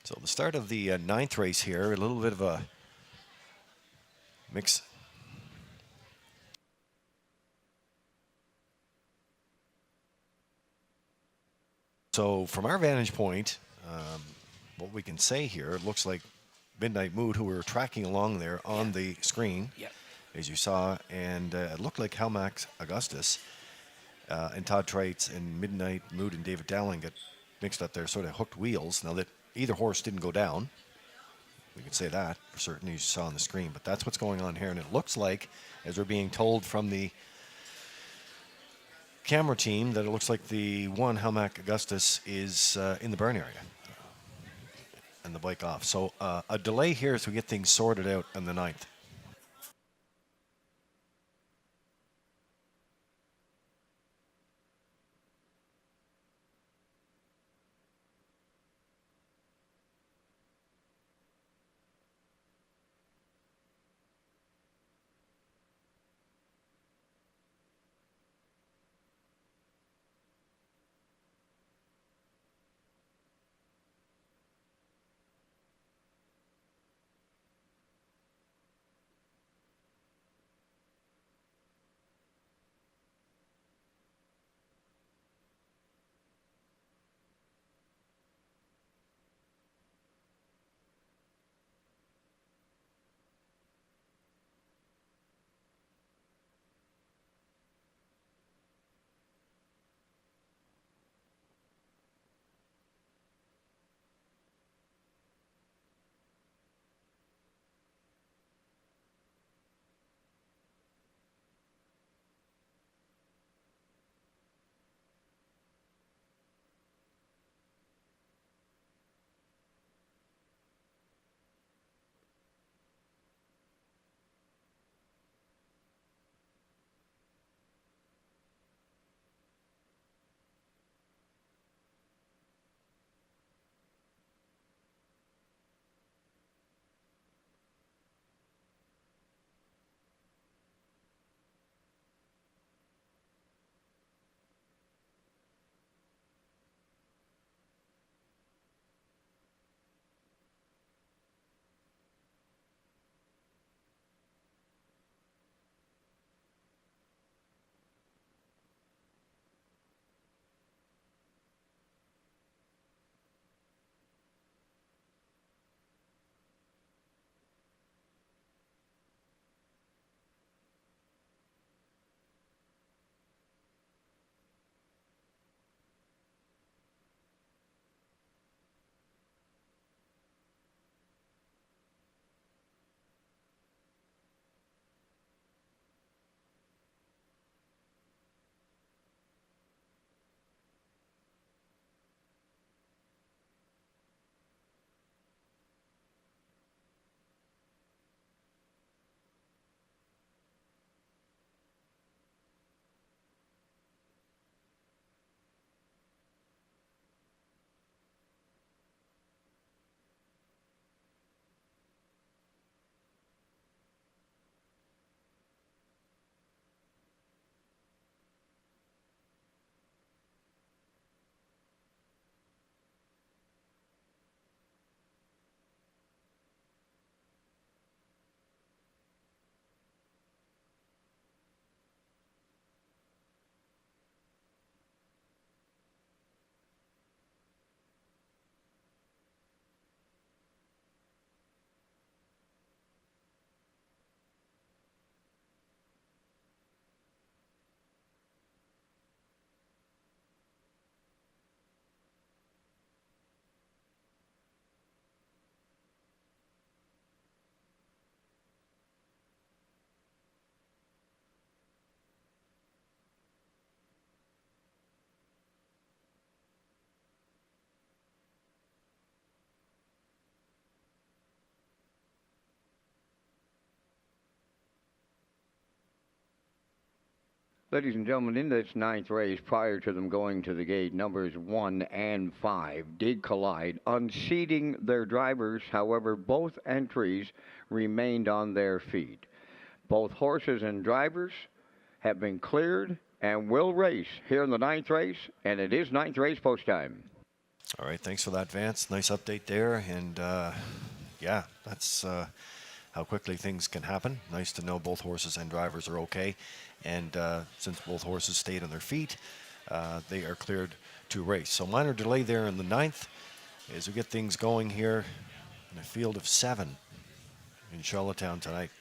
So the start of the 9th race here, a little bit of a mix. So from our vantage point, what we can say here, it looks like Midnight Mood, who we're tracking along there on the screen, as you saw, and it looked like Helmax Augustus and Todd Treitz and Midnight Mood and David Dowling get mixed up there, sort of hooked wheels. Now that either horse didn't go down, we can say that for certain, as you saw on the screen, but that's what's going on here, and it looks like, as we're being told from the camera team, that it looks like the one Helmac Augustus is in the burn area and the bike off. So a delay here as we get things sorted out on the 9th. Ladies and gentlemen, in this ninth race, prior to them going to the gate, numbers 1 and 5 did collide, unseating their drivers. However, both entries remained on their feet. Both horses and drivers have been cleared and will race here in the ninth race, and it is ninth race post time. All right, thanks for that, Vance. Nice update there, and yeah, that's how quickly things can happen. Nice to know both horses and drivers are okay, and since both horses stayed on their feet, they are cleared to race. So minor delay there in the ninth as we get things going here in a field of 7 in Charlottetown tonight.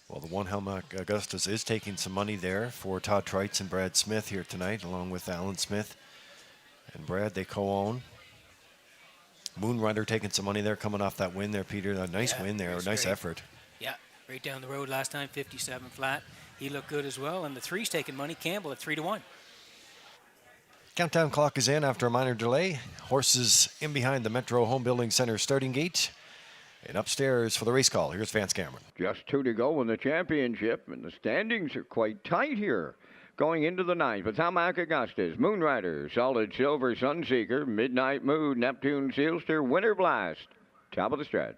Well, the one Helmach Augustus is taking some money there for Todd Trites and Brad Smith here tonight, along with Alan Smith and Brad. They co-own. Moonrider taking some money there, coming off that win there, Peter. A nice win there, a nice effort. Yeah, right down the road last time, 57 flat. He looked good as well. And the 3's taking money. Campbell at 3-1. Countdown clock is in after a minor delay. Horses in behind the Metro Home Building Center starting gate. And upstairs for the race call, here's Vance Cameron. Just 2 to go in the championship, and the standings are quite tight here. Going into the ninth, with Helmach Augustus, Moonrider, Solid Silver, Sunseeker, Midnight Mood, Neptune Sealster, Winter Blast. Top of the stretch.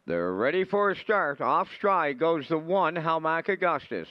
They're ready for a start. Off stride goes the 1, Helmach Augustus.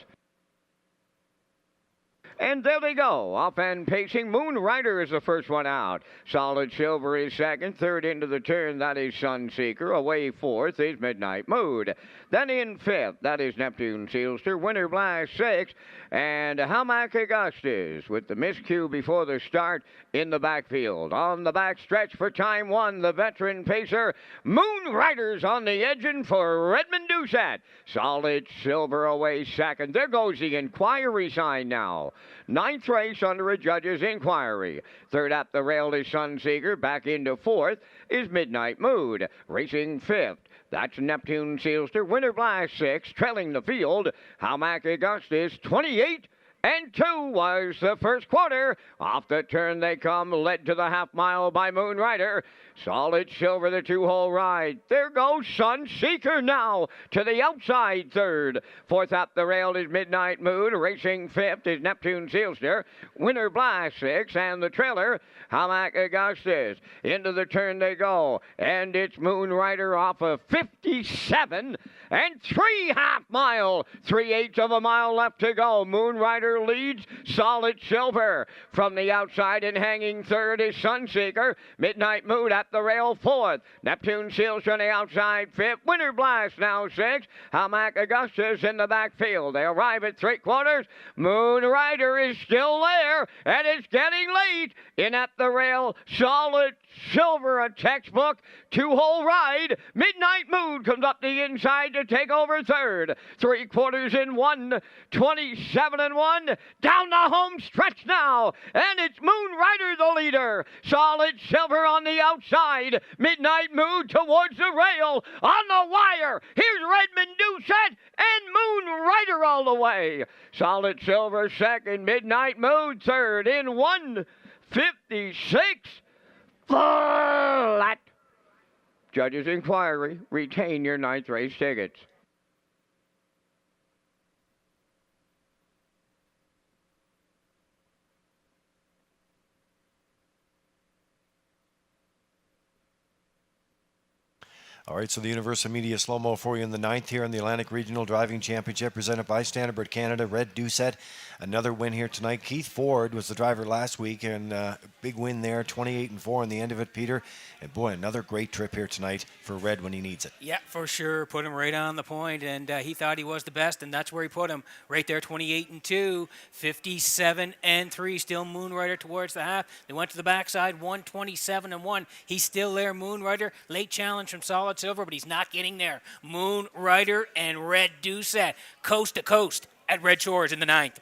And there they go, off and pacing. Moonrider is the first one out. Solid Silver is second. Third into the turn, that is Sunseeker. Away fourth is Midnight Mood. Then in fifth, that is Neptune Sealster. Winter Blast sixth. And Helmach Augustus with the miscue before the start in the backfield. On the back stretch for time 1, the veteran pacer. Moonrider's on the edging for Redmond Doucette. Solid Silver away second. There goes the inquiry sign now. Ninth race under a judge's inquiry. Third up the rail is Sunseeker. Back into fourth is Midnight Mood. Racing fifth, that's Neptune Sealster. Winter Blast sixth. Trailing the field, Helmach Augustus 28 and 2 was the first quarter. Off the turn they come, led to the half mile by Moonrider. Solid Silver, the 2-hole ride. There goes Sunseeker now to the outside third. Fourth up the rail is Midnight Mood. Racing fifth is Neptune Sealster. Winter Blast sixth, and the trailer, Helmach Augustus. Into the turn they go, and it's Moonrider off of 57 and 3/2 mile. 3/8 of a mile left to go. Moonrider leads Solid Silver. From the outside and hanging third is Sunseeker. Midnight Mood at the rail fourth. Neptune Sealster on the outside fifth. Winter Blast now sixth. Helmach Augustus in the backfield. They arrive at 3/4. Moonrider is still there, and it's getting late. In at the rail, Solid Silver, a textbook 2-hole ride. Midnight Mood comes up the inside to take over third. 3/4 in 1, 27 and 1. Down the home stretch now, and it's Moonrider the leader. Solid Silver on the outside. Midnight Mood towards the rail. On the wire, here's Redmond Doucette and Moonrider all the way. Solid Silver second, Midnight Mood third in 1:56 flat. Judge's inquiry. Retain your ninth race tickets. All right, so the Universal Media slow-mo for you in the ninth here in the Atlantic Regional Driving Championship presented by Standard Canada. Red Doucette, another win here tonight. Keith Ford was the driver last week, and big win there, 28 and 4 in the end of it, Peter. And boy, another great trip here tonight for Red when he needs it. Yeah, for sure. Put him right on the point, and he thought he was the best, and that's where he put him. Right there, 28 and 2, 57 and 3. Still Moonrider towards the half. They went to the backside, 127 and 1. He's still there, Moonrider. Late challenge from Solid Silver, but he's not getting there. Moonrider and Red Doucette, coast to coast at Red Shores in the ninth.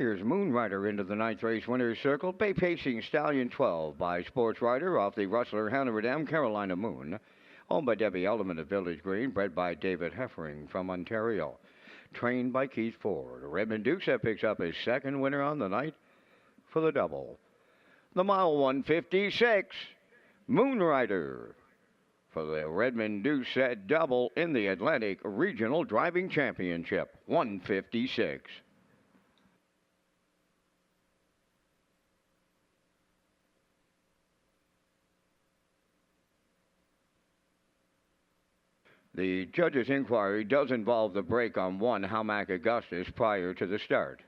Here's Moonrider into the ninth race winner's circle. Bay Pacing Stallion 12 by Sports Rider off the Rustler Hanover Dam Carolina Moon. Owned by Debbie Element of Village Green. Bred by David Heffering from Ontario. Trained by Keith Ford. Redmond Dukes picks up his second winner on the night for the double. The mile 156. Moonrider for the Redmond Dukes double in the Atlantic Regional Driving Championship. 156. The judge's inquiry does involve the break on one Howmack Augustus prior to the start.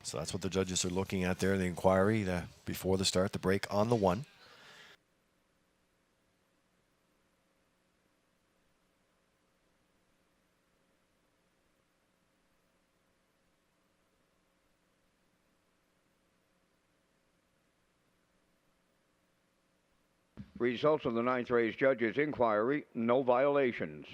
So that's what the judges are looking at there in the inquiry before the start, the break on the one. Results of the ninth race judge's inquiry, no violations.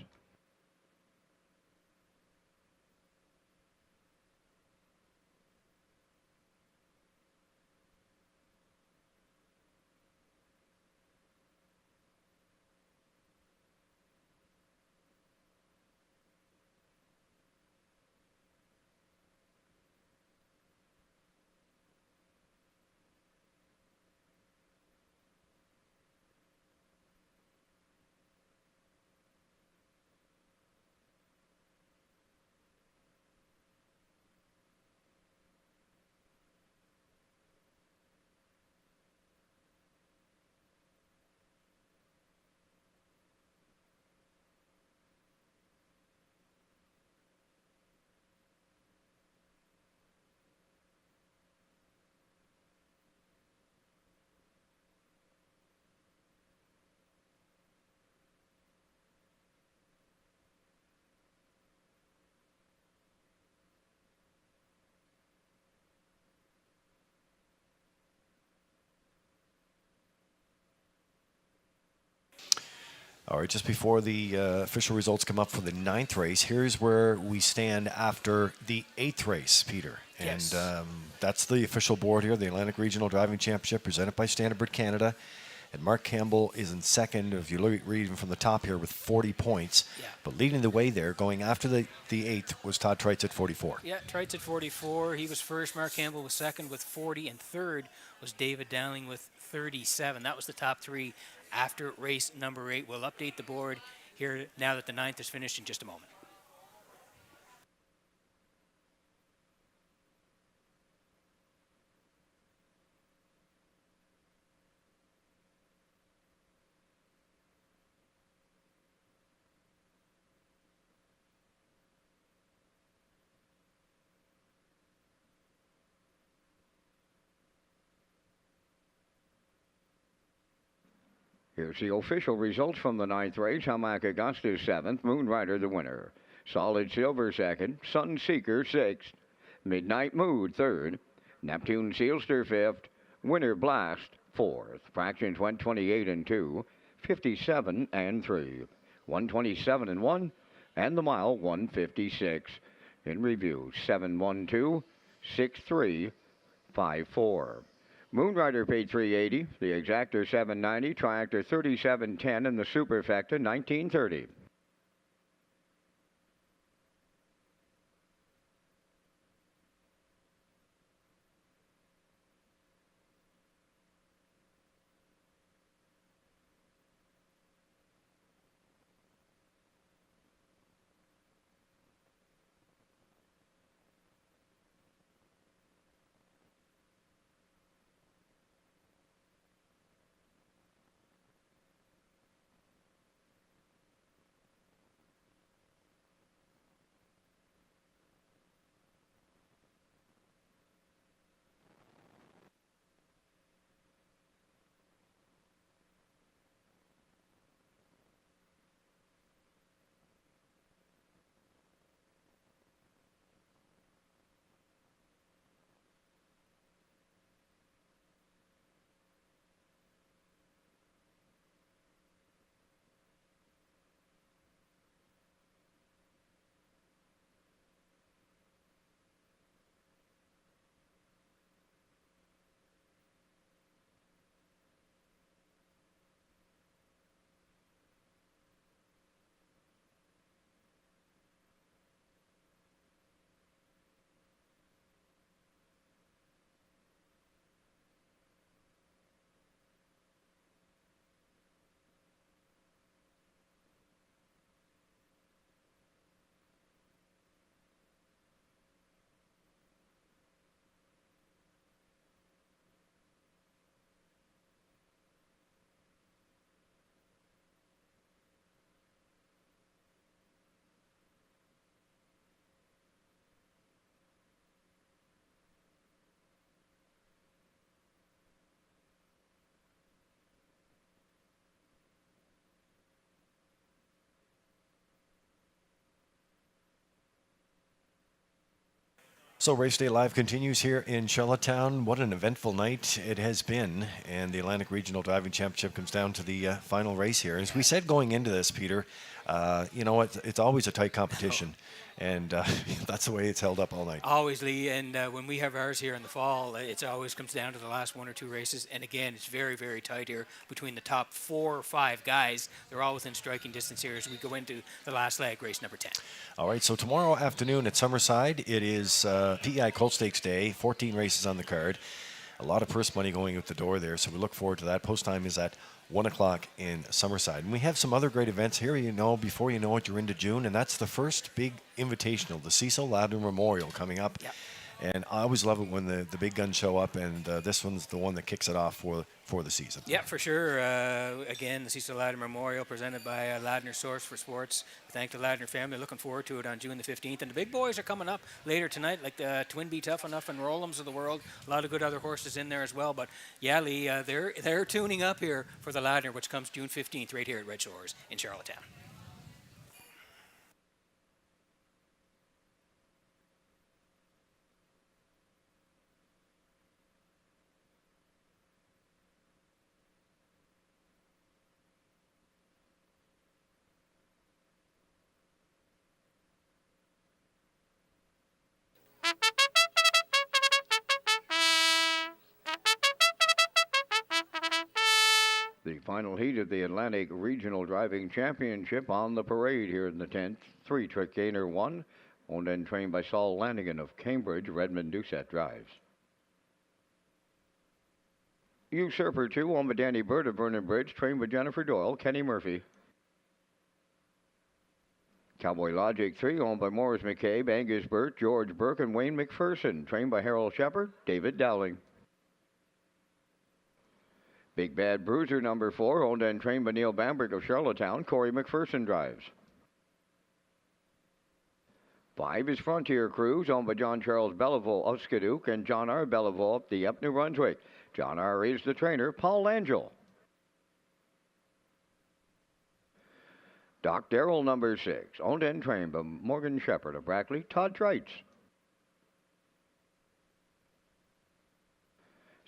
All right, just before the official results come up for the ninth race, here's where we stand after the eighth race, Peter. Yes. And that's the official board here, the Atlantic Regional Driving Championship presented by Standardbird Canada. And Mark Campbell is in second, if you read him from the top here, with 40 points. Yeah. But leading the way there, going after the eighth, was Todd Treitz at 44. Yeah, Treitz at 44. He was first. Mark Campbell was second with 40. And third was David Dowling with 37. That was the top three after race number 8. We'll update the board here now that the ninth is finished in just a moment. Here's the official results from the ninth race. Howmack Augustus 7th, Moonrider the winner. Solid Silver 2nd, Sunseeker 6th, Midnight Mood 3rd, Neptune Sealster 5th, Winter Blast 4th. Fractions went 28 and 2, 57 and 3, 127 and 1, and the mile 156. In review, 712, 63, 54. Moonrider paid $380, the Exactor $790, Triactor $37.10, and the Superfecta $19.30. So Race Day Live continues here in Charlottetown. What an eventful night it has been. And the Atlantic Regional Driving Championship comes down to the final race here. As we said going into this, Peter, you know, it's always a tight competition. And that's the way it's held up all night. Always, Lee. And when we have ours here in the fall, it always comes down to the last 1 or 2 races. And again, it's very, very tight here between the top 4 or 5 guys. They're all within striking distance here as we go into the last leg, race number 10. All right, so tomorrow afternoon at Summerside, it is PEI Colt Stakes Day, 14 races on the card. A lot of purse money going out the door there, so we look forward to that. Post time is at 1 o'clock in Summerside. And we have some other great events here, you know, before you know it, you're into June, and that's the first big invitational, the Cecil Ladner Memorial coming up. Yep. And I always love it when the big guns show up, and this one's the one that kicks it off for the season. Yeah, for sure. Again, the Cecil Ladner Memorial presented by Ladner Source for Sports. Thank the Ladner family. Looking forward to it on June the 15th. And the big boys are coming up later tonight, like the Twin Be Tough Enough and Rollums of the world. A lot of good other horses in there as well. But yeah, Lee, they're tuning up here for the Ladner, which comes June 15th right here at Redshores in Charlottetown. The final heat of the Atlantic Regional Driving Championship on the parade here in the 10th. 3-trick gainer 1, owned and trained by Saul Lanigan of Cambridge. Redmond Doucette drives. Usurper 2, owned by Danny Bird of Vernon Bridge, trained by Jennifer Doyle. Kenny Murphy. Cowboy Logic 3, owned by Morris McCabe, Angus Burt, George Burke, and Wayne McPherson, trained by Harold Shepard, David Dowling. Big Bad Bruiser number 4, owned and trained by Neil Bamberg of Charlottetown. Corey McPherson drives. 5 is Frontier Cruise, owned by John Charles Belleville of Skidoock and John R. Belleville of Dieppe, New Brunswick. John R. is the trainer. Paul Angel. Doc Darrell number 6, owned and trained by Morgan Shepherd of Brackley. Todd Trites.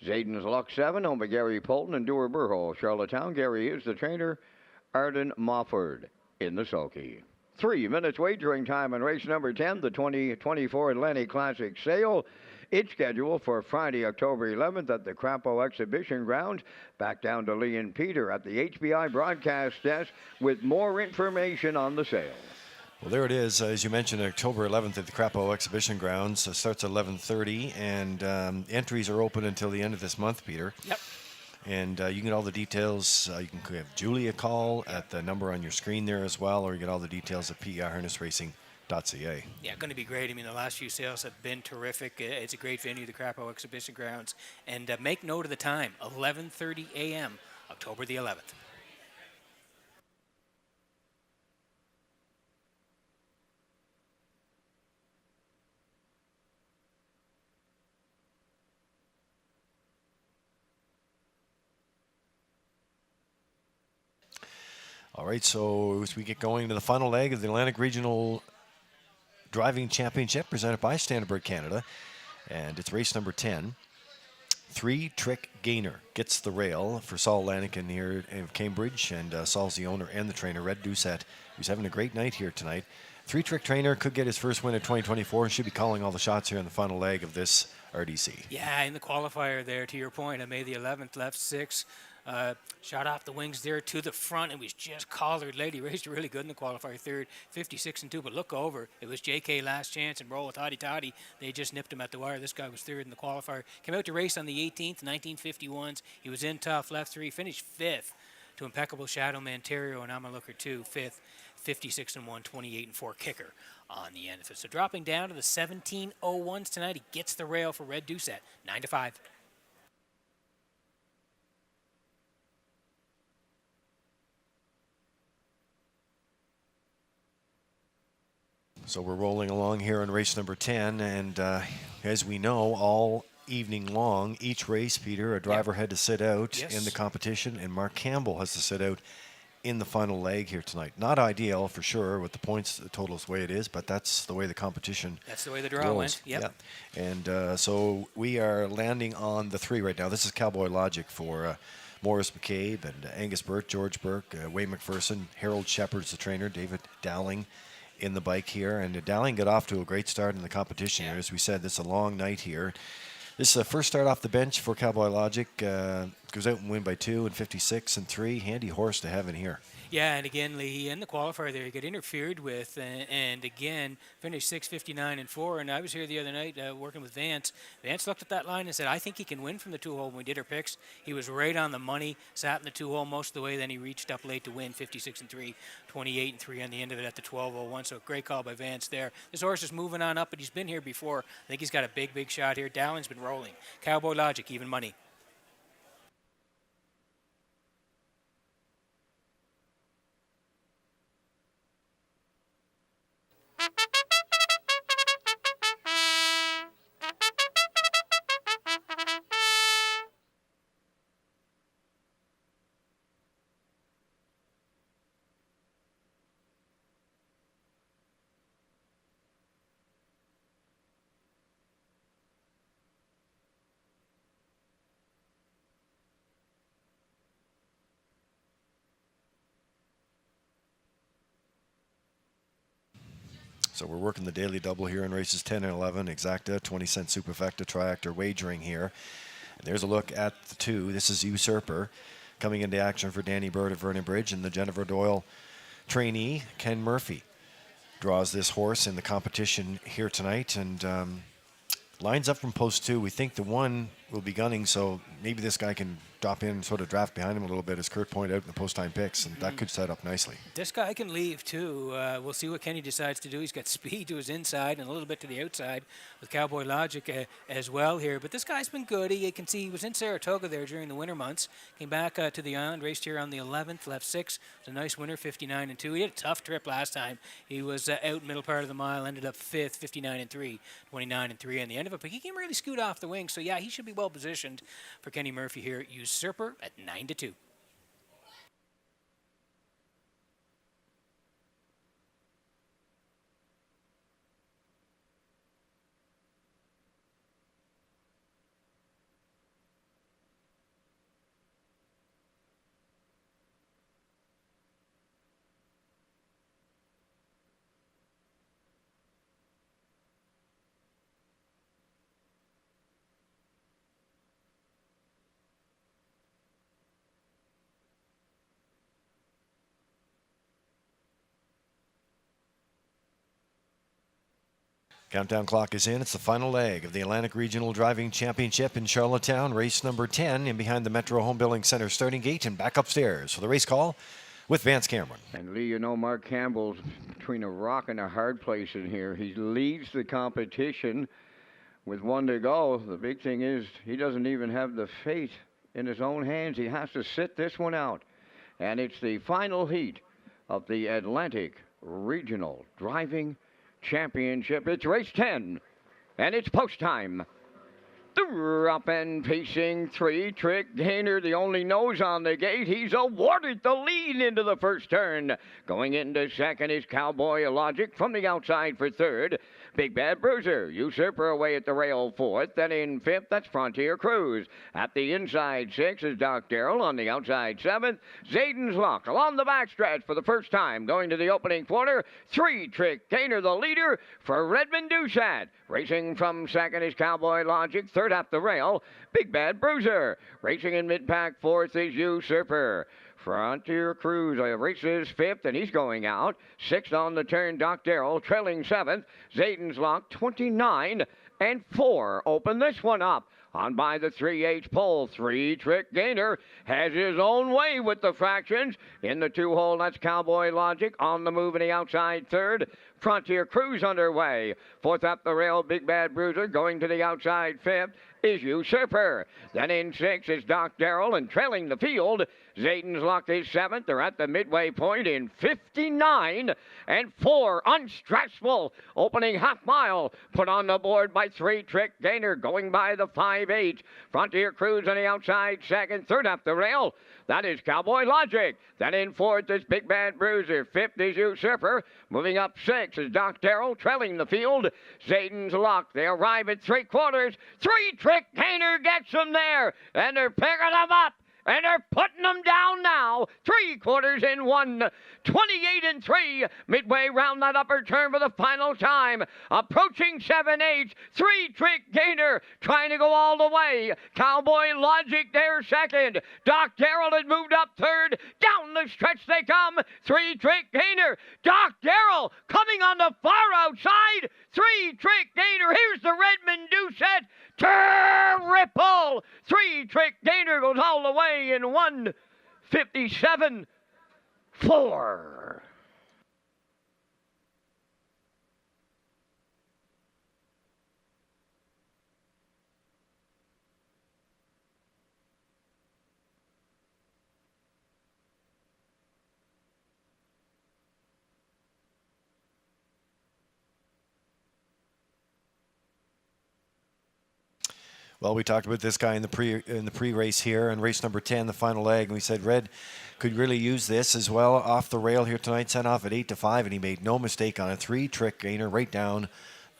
Zayden's Luck 7, owned by Gary Polton and Dewar Burho of Charlottetown. Gary is the trainer. Arden Mofford in the sulky. 3 minutes wagering time on race number 10, the 2024 Atlantic Classic Sale. It's scheduled for Friday, October 11th at the Crapo Exhibition Grounds. Back down to Lee and Peter at the HBI broadcast desk with more information on the sale. Well, there it is. As you mentioned, October 11th at the Crapo Exhibition Grounds. It starts at 11:30, and entries are open until the end of this month, Peter. Yep. And you can get all the details. You can give Julie a call at the number on your screen there as well, or you get all the details at PEIharnessracing.ca. Yeah, going to be great. I mean, the last few sales have been terrific. It's a great venue, the Crapo Exhibition Grounds. And make note of the time, 11:30 a.m., October the 11th. All right, so as we get going to the final leg of the Atlantic Regional Driving Championship presented by Standardbird Canada, and it's race number 10. 3-trick gainer gets the rail for Saul Lanigan here in Cambridge, and Saul's the owner and the trainer, Red Doucette, who's having a great night here tonight. 3-trick trainer could get his first win at 2024 and should be calling all the shots here in the final leg of this RDC. Yeah, in the qualifier there, to your point, on May the 11th, left 6. Shot off the wings there to the front and was just collared late. He raced really good in the qualifier, third, 56-2. But look over, it was JK Last Chance and Roll with Hottie Toddy. They just nipped him at the wire. This guy was third in the qualifier. Came out to race on the 18th, 1951s. He was in tough, left 3, finished 5th to Impeccable Shadow Manterio and I'm a Looker 2, 5th, 56-1, 28-4 kicker on the end of it. So dropping down to the 17:01s tonight, he gets the rail for Red Doucette, 9-5. So we're rolling along here in race number 10, and as we know, all evening long, each race, Peter, a driver had to sit out in the competition, and Mark Campbell has to sit out in the final leg here tonight. Not ideal for sure with the points the totals the way it is, but that's the way the competition That's the way the draw goes. went. Yep. Yeah. And so we are landing on the 3 right now. This is Cowboy Logic for Morris McCabe and Angus Burt, George Burke, Wayne McPherson, Harold Shepard's the trainer, David Dowling in the bike here. And Dowling got off to a great start in the competition here. As we said, this is a long night here. This is the first start off the bench for Cowboy Logic. Goes out and win by 2 and 56 and 3. Handy horse to have in here. Yeah, and again, Lee, in the qualifier there, he got interfered with, and again, finished 6:59 and 4. And I was here the other night working with Vance. Vance looked at that line and said, I think he can win from the 2-hole. When we did our picks, he was right on the money, sat in the 2-hole most of the way, then he reached up late to win 56 and 3, 28 and 3 on the end of it at the 12:01. So great call by Vance there. This horse is moving on up, but he's been here before. I think he's got a big shot here. Dowling's been rolling. Cowboy Logic, even money. So we're working the daily double here in races 10 and 11. Exacta, 20-cent superfecta triactor wagering here. And there's a look at the 2. This is Usurper coming into action for Danny Bird at Vernon Bridge, and the Jennifer Doyle trainee, Ken Murphy, draws this horse in the competition here tonight, and lines up from post 2. We think the 1 will be gunning, so maybe this guy can drop in and sort of draft behind him a little bit, as Kurt pointed out in the post-time picks, and that could set up nicely. This guy can leave, too. We'll see what Kenny decides to do. He's got speed to his inside and a little bit to the outside with Cowboy Logic as well here. But this guy's been good. You can see he was in Saratoga there during the winter months. Came back to the island, raced here on the 11th, left 6. It was a nice winner, 59 and 2. He had a tough trip last time. He was out middle part of the mile, ended up 5th, 59 and 3, 29 and 3 on the end of it. But he can really scoot off the wing. So, yeah, he should be well positioned for Kenny Murphy here. Usurper at 9 to 2. Countdown clock is in. It's the final leg of the Atlantic Regional Driving Championship in Charlottetown, race number 10, in behind the Metro Home Building Center starting gate and back upstairs for the race call with Vance Cameron. And Lee, you know, Mark Campbell's between a rock and a hard place in here. He leads the competition with 1 to go. The big thing is he doesn't even have the fate in his own hands. He has to sit this one out. And it's the final heat of the Atlantic Regional Driving Championship. It's race 10, and it's post time. Up and pacing 3, Trick Gainer, the only nose on the gate. He's awarded the lead into the first turn. Going into second is Cowboy Logic from the outside for third. Big Bad Bruiser, Usurper away at the rail 4th. Then in 5th, that's Frontier Cruise. At the inside 6th is Doc Darrell. On the outside 7th, Zayden's Luck. Along the backstretch for the first time, going to the opening quarter. 3, Trick Gainer, the leader for Redmond Dusat. Racing from second is Cowboy Logic. Third up the rail, Big Bad Bruiser. Racing in mid-pack 4th is Usurper. Frontier Cruise races 5th, and he's going out. 6th on the turn, Doc Darrell, trailing 7th. Zayden's Lock, 29 and 4. Open this one up. On by the 3H pole, 3, Trick Gainer has his own way with the fractions. In the 2-hole, that's Cowboy Logic. On the move in the outside third. Frontier Cruise underway. Fourth up the rail, Big Bad Bruiser. Going to the outside fifth is Usurper. Then in sixth is Doc Darrell, and trailing the field, Zayden's Luck is seventh. They're at the midway point in 59 and 4. Unstressful opening half mile put on the board by 3 Trick Gainer, going by the 5-8. Frontier Cruise on the outside second. Third up the rail, that is Cowboy Logic. Then in fourth is Big Bad Bruiser. Fifth is Usurper. Moving up sixth is Doc Darrell, trailing the field, Zayden's Luck. They arrive at 3/4. 3 Trick Gainer gets them there, and they're picking them up. And they're putting them down now. 3/4 in 1. 28 and 3. Midway round that upper turn for the final time. Approaching 7/8. 3 Trick Gainer trying to go all the way. Cowboy Logic there second. Doc Darrell had moved up third. Down the stretch they come. 3 Trick Gainer. Doc Darrell coming on the far outside. 3 Trick Gainer. Here's the Redmond Doucette. Ripple. 3 Trick Gainer goes all the way in 1:57.4. Well, we talked about this guy in the pre-race here, and race number 10, the final leg, and we said Red could really use this as well off the rail here tonight, sent off at 8-5, and he made no mistake on a 3 Trick Gainer right down,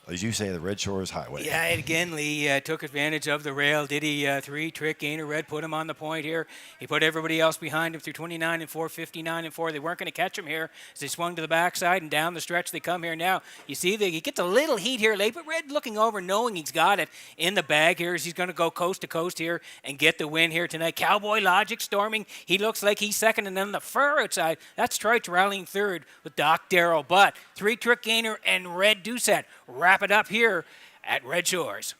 as you say, the Red Shores Highway. Yeah, and again, Lee took advantage of the rail. Did he? 3 Trick Gainer. Red put him on the point here. He put everybody else behind him through 29 and 4, 59 and 4. They weren't going to catch him here as they swung to the backside and down the stretch they come here now. You see, he gets a little heat here late, but Red looking over, knowing he's got it in the bag here as he's going to go coast to coast here and get the win here tonight. Cowboy Logic storming. He looks like he's second, and then the far outside, that's Trites rallying third with Doc Darrell. But 3 Trick Gainer and Red Doucette wrap it up here at Red Shores.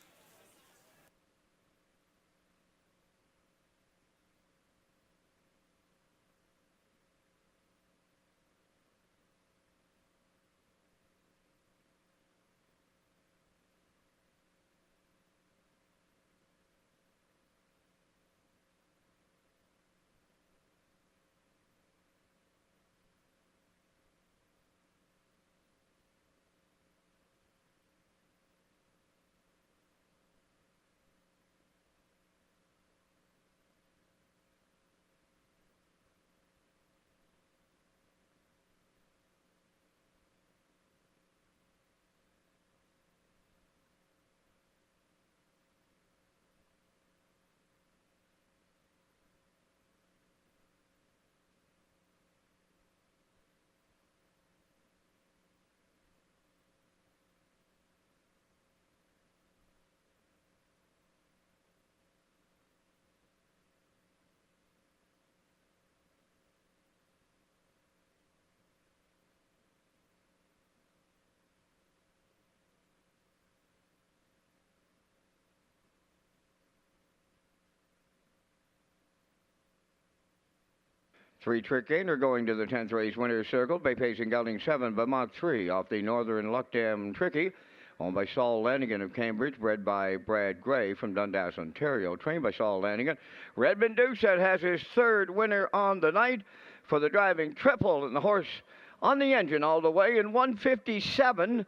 Three Trick Gainer going to the 10th race winner's circle by pacing gelding 7 by Mach 3 off the Northern Luck Dam Tricky, owned by Saul Lanigan of Cambridge, bred by Brad Gray from Dundas, Ontario, trained by Saul Lanigan. Redmond Doucette has his third winner on the night for the driving triple, and the horse on the engine all the way in 1:57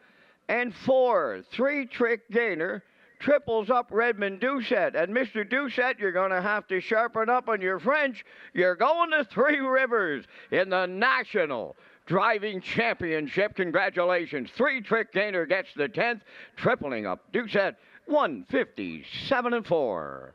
and 4. 3 Trick Gainer triples up Redmond Doucette. And Mr. Doucette, you're going to have to sharpen up on your French. You're going to Three Rivers in the National Driving Championship. Congratulations. 3 Trick Gainer gets the 10th, tripling up Doucette 1:57 and 4.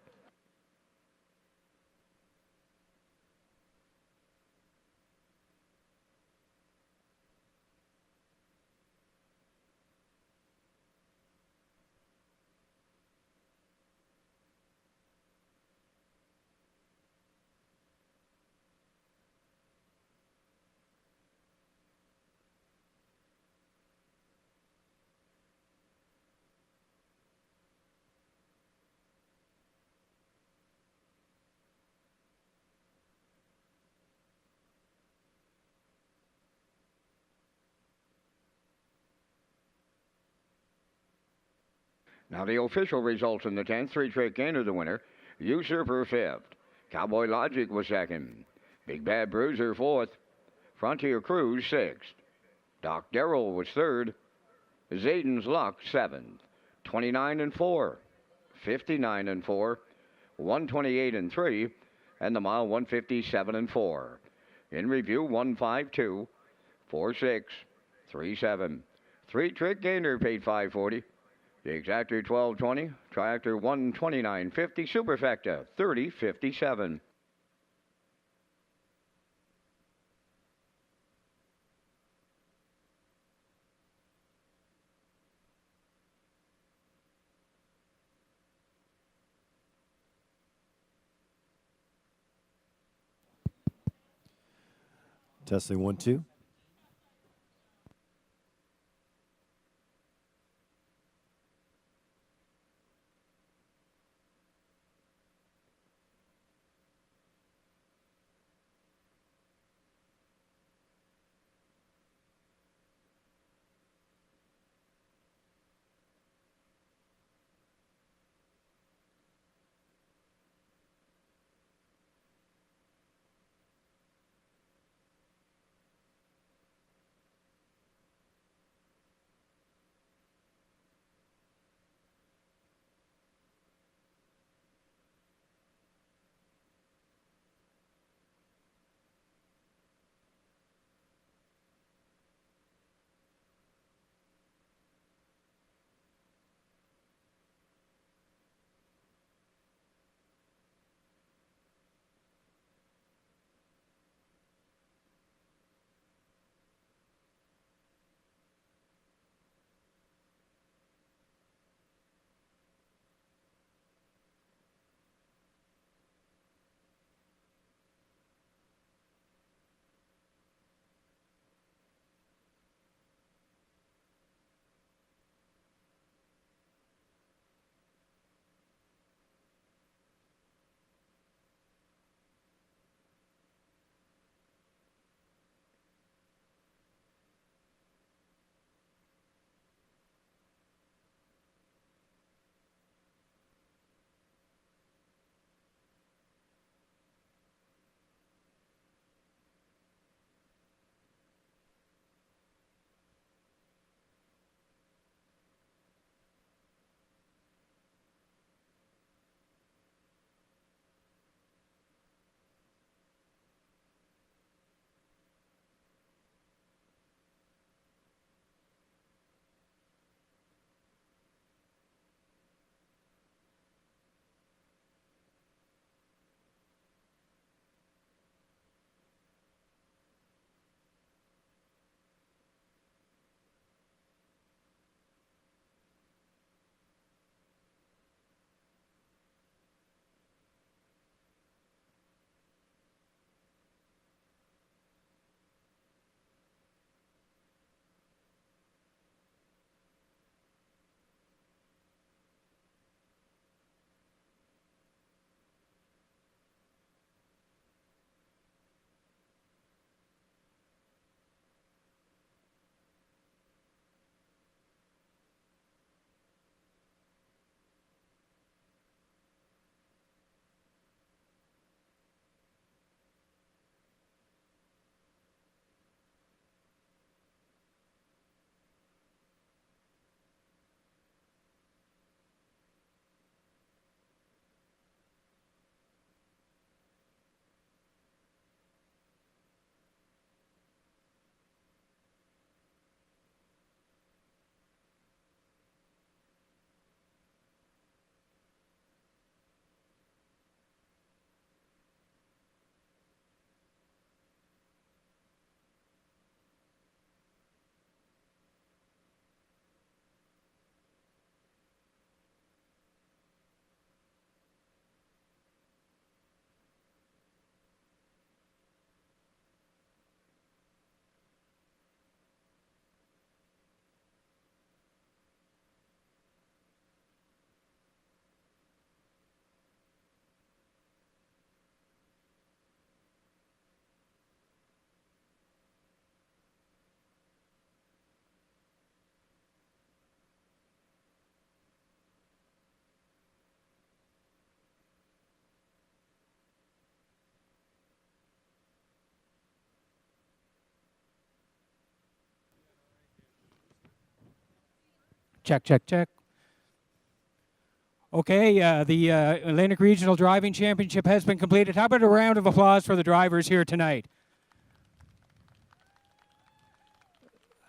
Now the official results in the 10th. 3-trick gainer the winner. Usurper 5th. Cowboy Logic was 2nd. Big Bad Bruiser 4th. Frontier Cruise 6th. Doc Darrell was 3rd. Zayden's Luck 7th. 29 and 4. 59 and 4. 128 and 3. And the mile 157 and 4. In review 152. 46. 37. 3-trick gainer paid $5.40. The exactor $12.20. Triactor $129.50. Superfecta $30.57. Testing 1, 2. Check, check, check. Okay, the Atlantic Regional Driving Championship has been completed. How about a round of applause for the drivers here tonight?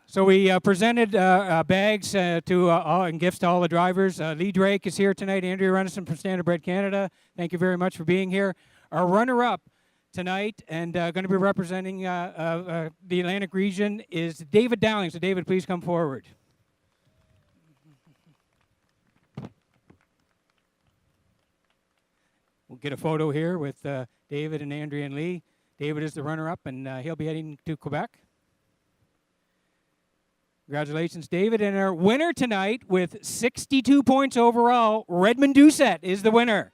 So we presented bags and gifts to all the drivers. Lee Drake is here tonight. Andrea Runnison from Standard Bread Canada. Thank you very much for being here. Our runner-up tonight and going to be representing the Atlantic region is David Dowling. So David, please come forward. We'll get a photo here with David and Andrea and Lee. David is the runner-up, and he'll be heading to Quebec. Congratulations, David. And our winner tonight with 62 points overall, Redmond Doucette is the winner.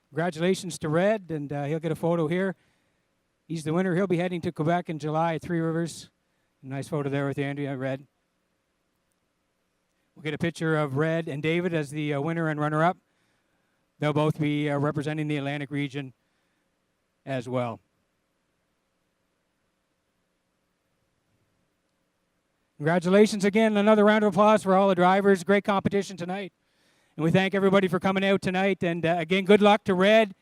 Congratulations to Red, and he'll get a photo here. He's the winner. He'll be heading to Quebec in July at Three Rivers. Nice photo there with Andrea and Red. We'll get a picture of Red and David as the winner and runner-up. They'll both be representing the Atlantic region as well. Congratulations again. Another round of applause for all the drivers. Great competition tonight. And we thank everybody for coming out tonight. And again, good luck to Red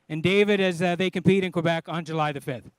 and David as they compete in Quebec on July the 5th.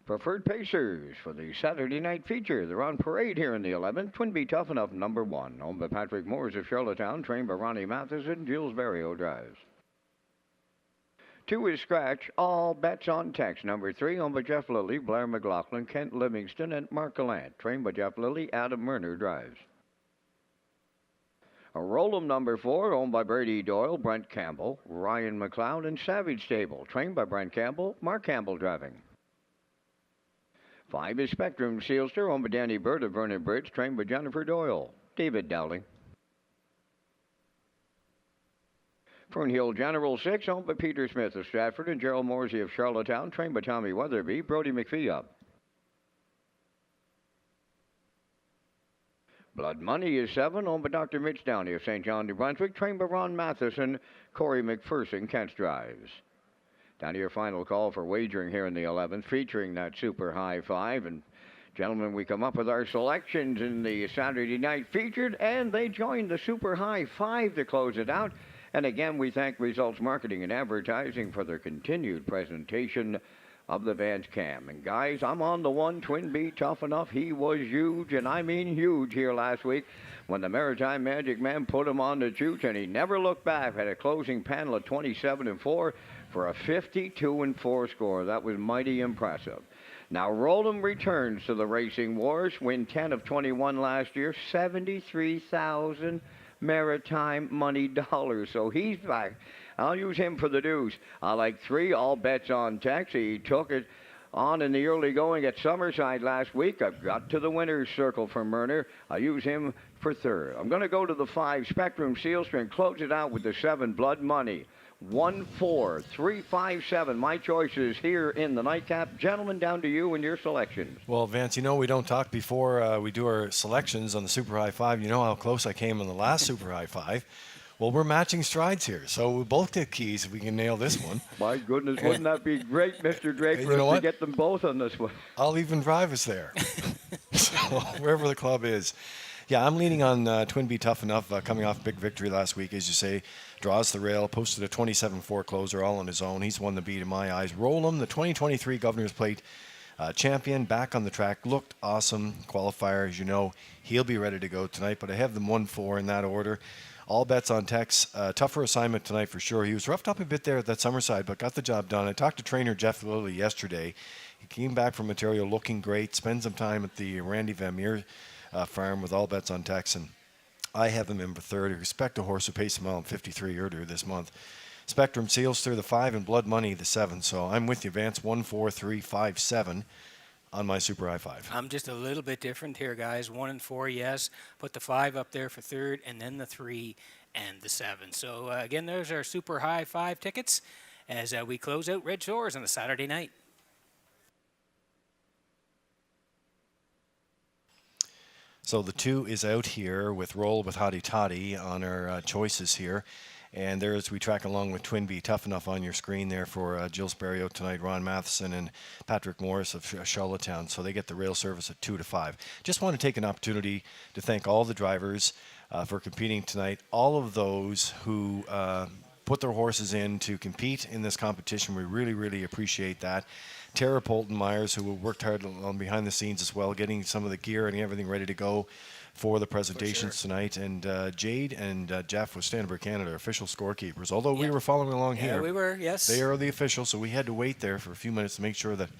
Preferred Pacers for the Saturday night feature. They're on parade here in the 11th. Twinbee Tough Enough number 1. Owned by Patrick Moores of Charlottetown, trained by Ronnie Matheson. Jules Barrio drives. 2 is Scratch. All Bets on Text. Number 3, owned by Jeff Lilly, Blair McLaughlin, Kent Livingston, and Mark Gallant. Trained by Jeff Lilly, Adam Murner drives. A Roll'em number 4, owned by Brady Doyle, Brent Campbell, Ryan McLeod, and Savage Stable. Trained by Brent Campbell, Mark Campbell driving. 5 is Spectrum Sealster, owned by Danny Bird of Vernon Bridge, trained by Jennifer Doyle, David Dowling. Fernhill General 6, owned by Peter Smith of Stratford and Gerald Morsey of Charlottetown, trained by Tommy Weatherby, Brody McPhee. Blood Money is 7, owned by Dr. Mitch Downey of St. John, New Brunswick, trained by Ron Matheson, Corey McPherson, Kent's drives. Down to your final call for wagering here in the 11th, featuring that super high 5. And gentlemen, we come up with our selections in the Saturday night featured, and they join the super high 5 to close it out. And again, we thank Results Marketing and Advertising for their continued presentation of the Vance Cam. And guys, I'm on the one, Twinbee Tough Enough. He was huge, and I mean huge here last week when the Maritime Magic Man put him on the chooch, and he never looked back. Had a closing panel of 27-4 for a 52-4 score. That was mighty impressive. Now, Roll'em returns to the Racing Wars. Win 10 of 21 last year, 73,000 Maritime money dollars. So he's back. I'll use him for the deuce. I like 3, all bets on Tex. He took it on in the early going at Summerside last week. I've got to the winner's circle for Murner. I use him for 3rd. I'm going to go to the 5, Spectrum Sealster, and close it out with the 7, Blood Money. 1, 4, 3, 5, 7. My choices here in the nightcap. Gentlemen, down to you and your selections. Well, Vance, you know we don't talk before we do our selections on the Super High 5. You know how close I came on the last Super High 5. Well, we're matching strides here, so we both get keys if we can nail this one. My goodness, wouldn't that be great, Mr. Drake, for us to get them both on this one? I'll even drive us there. So wherever the club is. Yeah, I'm leaning on Twinbee Tough Enough, coming off a big victory last week, as you say. Draws the rail, posted a 27-4 closer all on his own. He's won the beat in my eyes. Roll'em, the 2023 Governor's Plate champion, back on the track. Looked awesome. Qualifier, as you know, he'll be ready to go tonight, but I have them 1-4 in that order. All bets on Tex. Tougher assignment tonight for sure. He was roughed up a bit there at that Summerside, but got the job done. I talked to trainer Jeff Lilly yesterday. He came back from Ontario looking great. Spent some time at the Randy Van Meer farm with all bets on Tex, and I have him in for 3rd. I respect a horse who paced a mile and 53 earlier this month. Spectrum Sealster, the 5, and Blood Money, the 7. So I'm with you, Vance. 1, 4, 3, 5, 7 on my Super High 5. I'm just a little bit different here, guys. 1 and 4, yes. Put the 5 up there for 3rd, and then the 3 and the 7. So again, there's our Super High 5 tickets as we close out Red Shores on the Saturday night. So the 2 is out here with Roll with Hottie Toddy on our choices here. And there's, we track along with Twinbee Tough Enough on your screen there for Jill Sperrio tonight, Ron Matheson and Patrick Morris of Charlottetown. So they get the rail service at 2 to 5. Just want to take an opportunity to thank all the drivers for competing tonight. All of those who put their horses in to compete in this competition. We really, really appreciate that. Tara Polton-Myers, who worked hard on behind the scenes as well, getting some of the gear and everything ready to go for the presentations tonight. And Jade and Jeff with Standard Canada, official scorekeepers. Although we were following along here. We were, yes. They are the officials, so we had to wait there for a few minutes to make sure that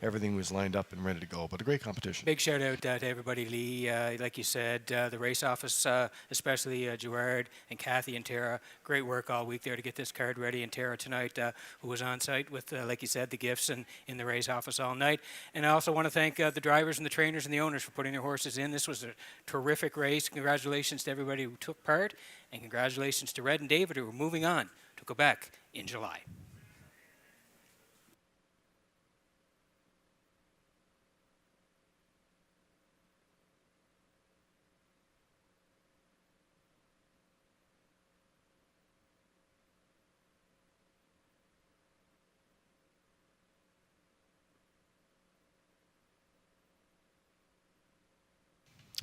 everything was lined up and ready to go. But a great competition. Big shout out to everybody, Lee. Like you said, the race office, especially Gerard and Kathy and Tara. Great work all week there to get this card ready. And Tara tonight, who was on site with, like you said, the gifts and in the race office all night. And I also want to thank the drivers and the trainers and the owners for putting their horses in. This was a terrific race. Congratulations to everybody who took part. And congratulations to Red and David, who are moving on to Quebec in July.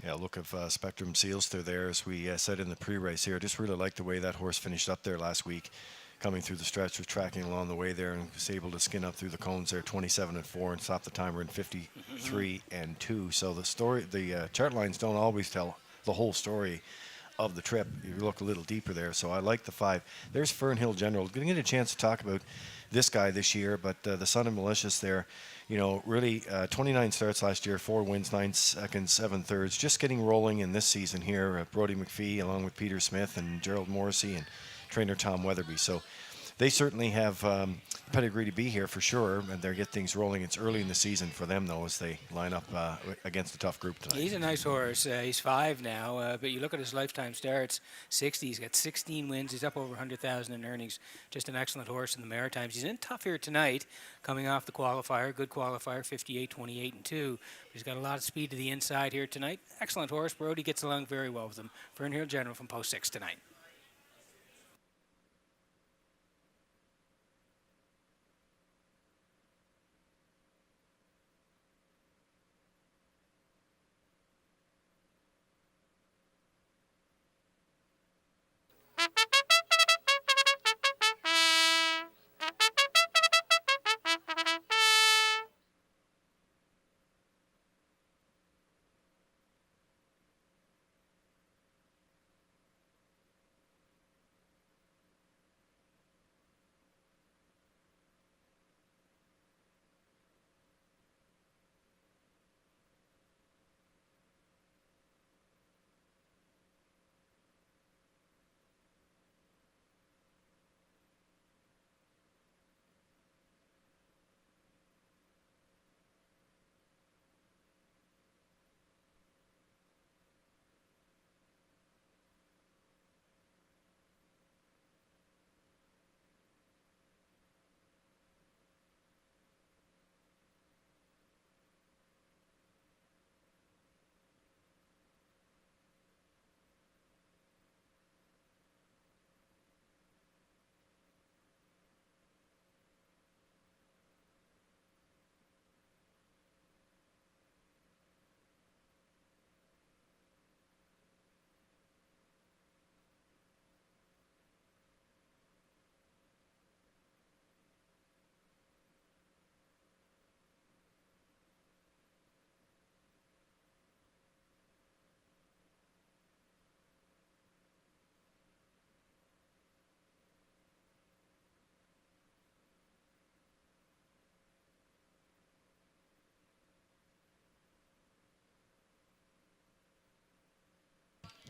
Yeah, look of Spectrum Seals through there, as we said in the pre-race here. Just really like the way that horse finished up there last week. coming through the stretch, was tracking along the way there and was able to skin up through the cones there, 27-4, and stop the timer in 53-2. So the chart lines don't always tell the whole story of the trip. You look a little deeper there, so I like the 5. There's Fernhill General. Going to get a chance to talk about this guy this year, but the son of Malicious there, really 29 starts last year, 4 wins, 9 seconds, 7 thirds, just getting rolling in this season here. Brody McPhee along with Peter Smith and Gerald Morrissey and trainer Tom Weatherby. So they certainly have pedigree to be here for sure, and they'll get things rolling. It's early in the season for them, though, as they line up against a tough group tonight. He's a nice horse. He's 5 now, but you look at his lifetime starts, 60. He's got 16 wins. He's up over 100,000 in earnings. Just an excellent horse in the Maritimes. He's in tough here tonight, coming off the qualifier. Good qualifier, 58, 28, and 2. He's got a lot of speed to the inside here tonight. Excellent horse. Brody gets along very well with him. Fernhill General from Post 6 tonight.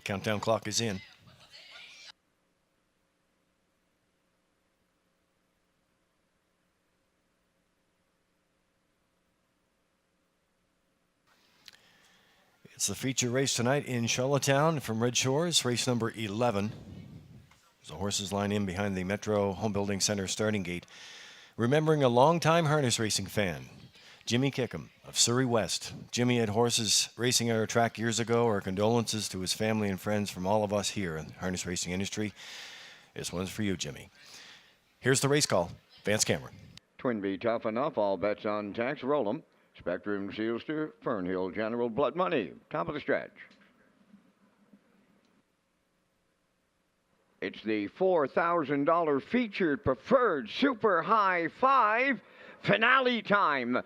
Countdown clock is in. It's the feature race tonight in Charlottetown from Red Shores, race number 11. As the horses line in behind the Metro Home Building Center starting gate. Remembering a longtime harness racing fan, Jimmy Kickham of Surrey West. Jimmy had horses racing at our track years ago. Our condolences to his family and friends from all of us here in the harness racing industry. This one's for you, Jimmy. Here's the race call. Vance Cameron. Twinbee Tough Enough, all bets on tax, roll 'em. Spectrum Sealster, Fernhill General, Blood Money, top of the stretch. It's the $4,000 featured preferred super high 5 finale time.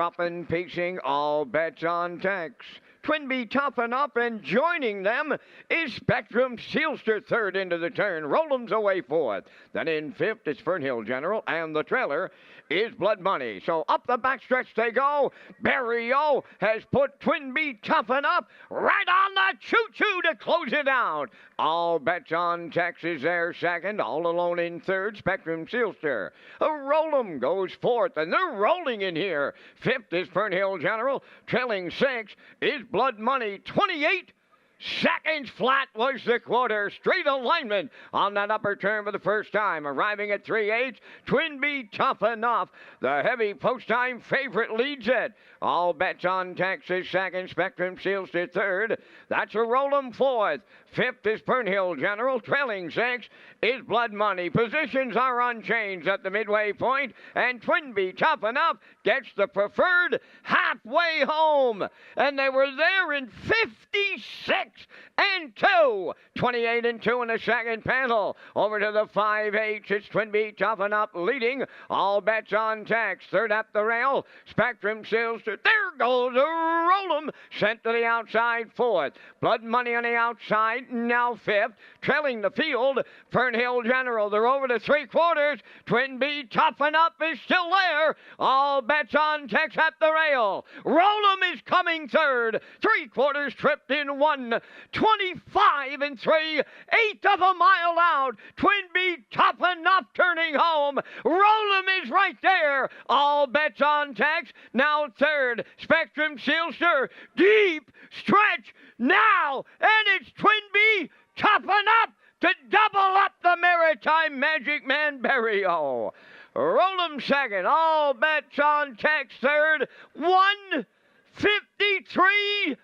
Up and pacing, all bets on tax. Twinbee Tough Enough, and joining them is Spectrum Sealster, third into the turn. Rollum's away fourth. Then in fifth is Fernhill General, and the trailer is Blood Money. So up the backstretch they go. Barry O has put Twinbee Tough Enough right on the choo-choo to close it out. All bets on Texas there second, all alone in third, Spectrum Sealster. Rollum goes fourth, and they're rolling in here. Fifth is Fernhill General. Trailing six is Blood Money. 28 seconds flat was the quarter. Straight alignment on that upper turn for the first time. Arriving at 3/8, Twinbee Tough Enough. The heavy post-time favorite leads it. All bets on Texas second, Spectrum Sealster third. That's a Rollum fourth. Fifth is Fernhill General. Trailing six is Blood Money. Positions are unchanged at the midway point, and Twinbee Tough Enough gets the preferred halfway home. And they were there in 56 and 2. 28 and 2 in the second panel. Over to the 5/8. It's Twin B Toughen Up leading. All bets on Tex. Third up the rail. Spectrum sails to. There goes a Roll'em. Sent to the outside fourth. Blood Money on the outside. Now fifth. Trailing the field. Fernhill General. They're over to 3/4. Twin B Toughen Up is still there. All bets on Tex at the rail. Roll'em is coming third. 3/4 tripped in 1. 25 and 3. 1/8 of a mile out. Twin B Toughen Up turning home. Roll'em is right there. All bets on Tex. Now third. Spectrum Silster. Deep stretch now. And it's Twin B Toughen Up to double up the Maritime Magic Man Barrio. Roll'em second. All bets on Tex third. 153.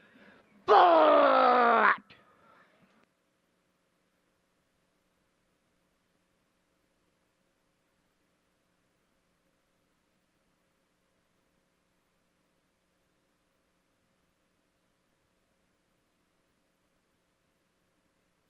But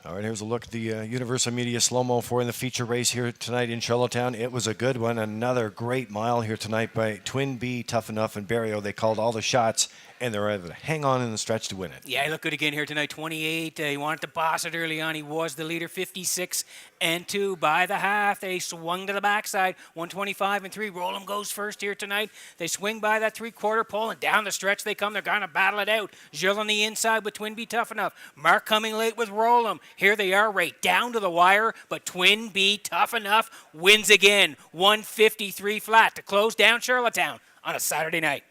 All right, here's a look at the Universal Media slow-mo for in the feature race here tonight in Charlottetown. It was a good one. Another great mile here tonight by Twin B, Tough Enough, and Barrio. They called all the shots, and they were able to hang on in the stretch to win it. Yeah, he looked good again here tonight. 28. He wanted to boss it early on. He was the leader. 56 and 2 by the half. They swung to the backside. 125 and 3. Roll'em goes first here tonight. They swing by that 3/4 pole, and down the stretch they come. They're going to battle it out. Gilles on the inside with Twin B Tough Enough. Mark coming late with Roll'em. Here they are right down to the wire, but Twin B Tough Enough wins again. 153 flat to close down Charlottetown on a Saturday night.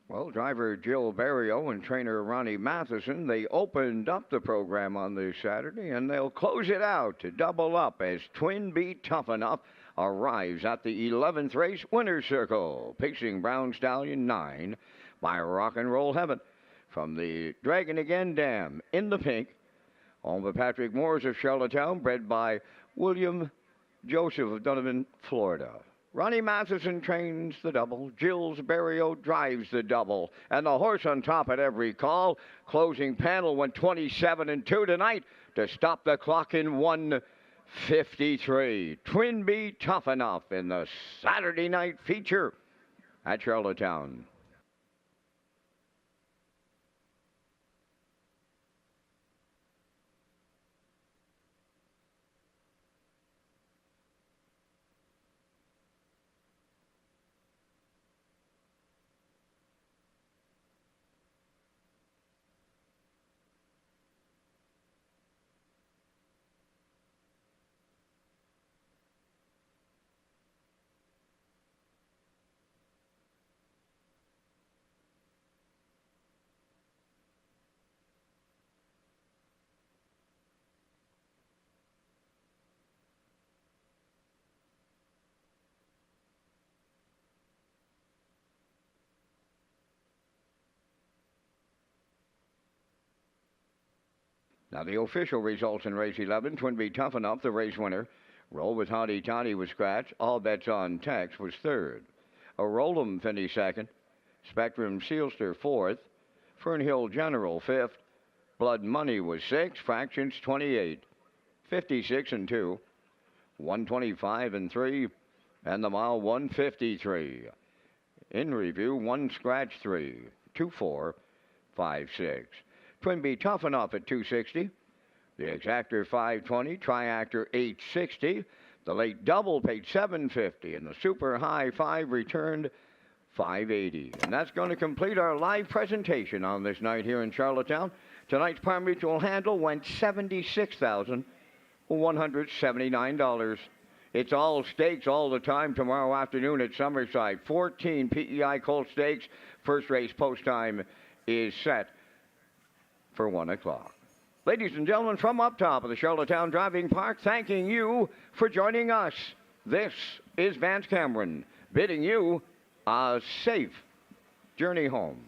Well, driver Jill Barrio and trainer Ronnie Matheson, they opened up the program on this Saturday, and they'll close it out to double up as Twin B Tough Enough arrives at the 11th race winner's circle, pacing Brown Stallion 9 by Rock and Roll Heaven. From the Dragon Again Dam in the pink, owned by Patrick Moores of Charlottetown, bred by William Joseph of Donovan, Florida. Ronnie Matheson trains the double. Gilles Barrio drives the double. And the horse on top at every call. Closing panel went 27 and 2 tonight to stop the clock in 1:53. Twin B Tough Enough in the Saturday night feature at Charlottetown. Now the official results in race 11, Twinbee Tough Enough, the race winner. Roll with Hottie Toddy was scratched. All Bets on Tex was third. A Roll'em finished second. Spectrum Sealster fourth. Fernhill General fifth. Blood Money was sixth. Fractions 28. 56 and 2. 125 and 3. And the mile 153. In review, 1 scratch 3. 2 4 5 6. Twinbee Tough Enough at 260. The Exactor 520. Triactor 860. The late double paid 750. And the Super High 5 returned 580. And that's going to complete our live presentation on this night here in Charlottetown. Tonight's Par Mutual handle went $76,179. It's all stakes all the time tomorrow afternoon at Summerside. 14 PEI Colt Stakes. First race post time is set for 1 o'clock. Ladies and gentlemen, from up top of the Charlottetown Driving Park, thanking you for joining us. This is Vance Cameron bidding you a safe journey home.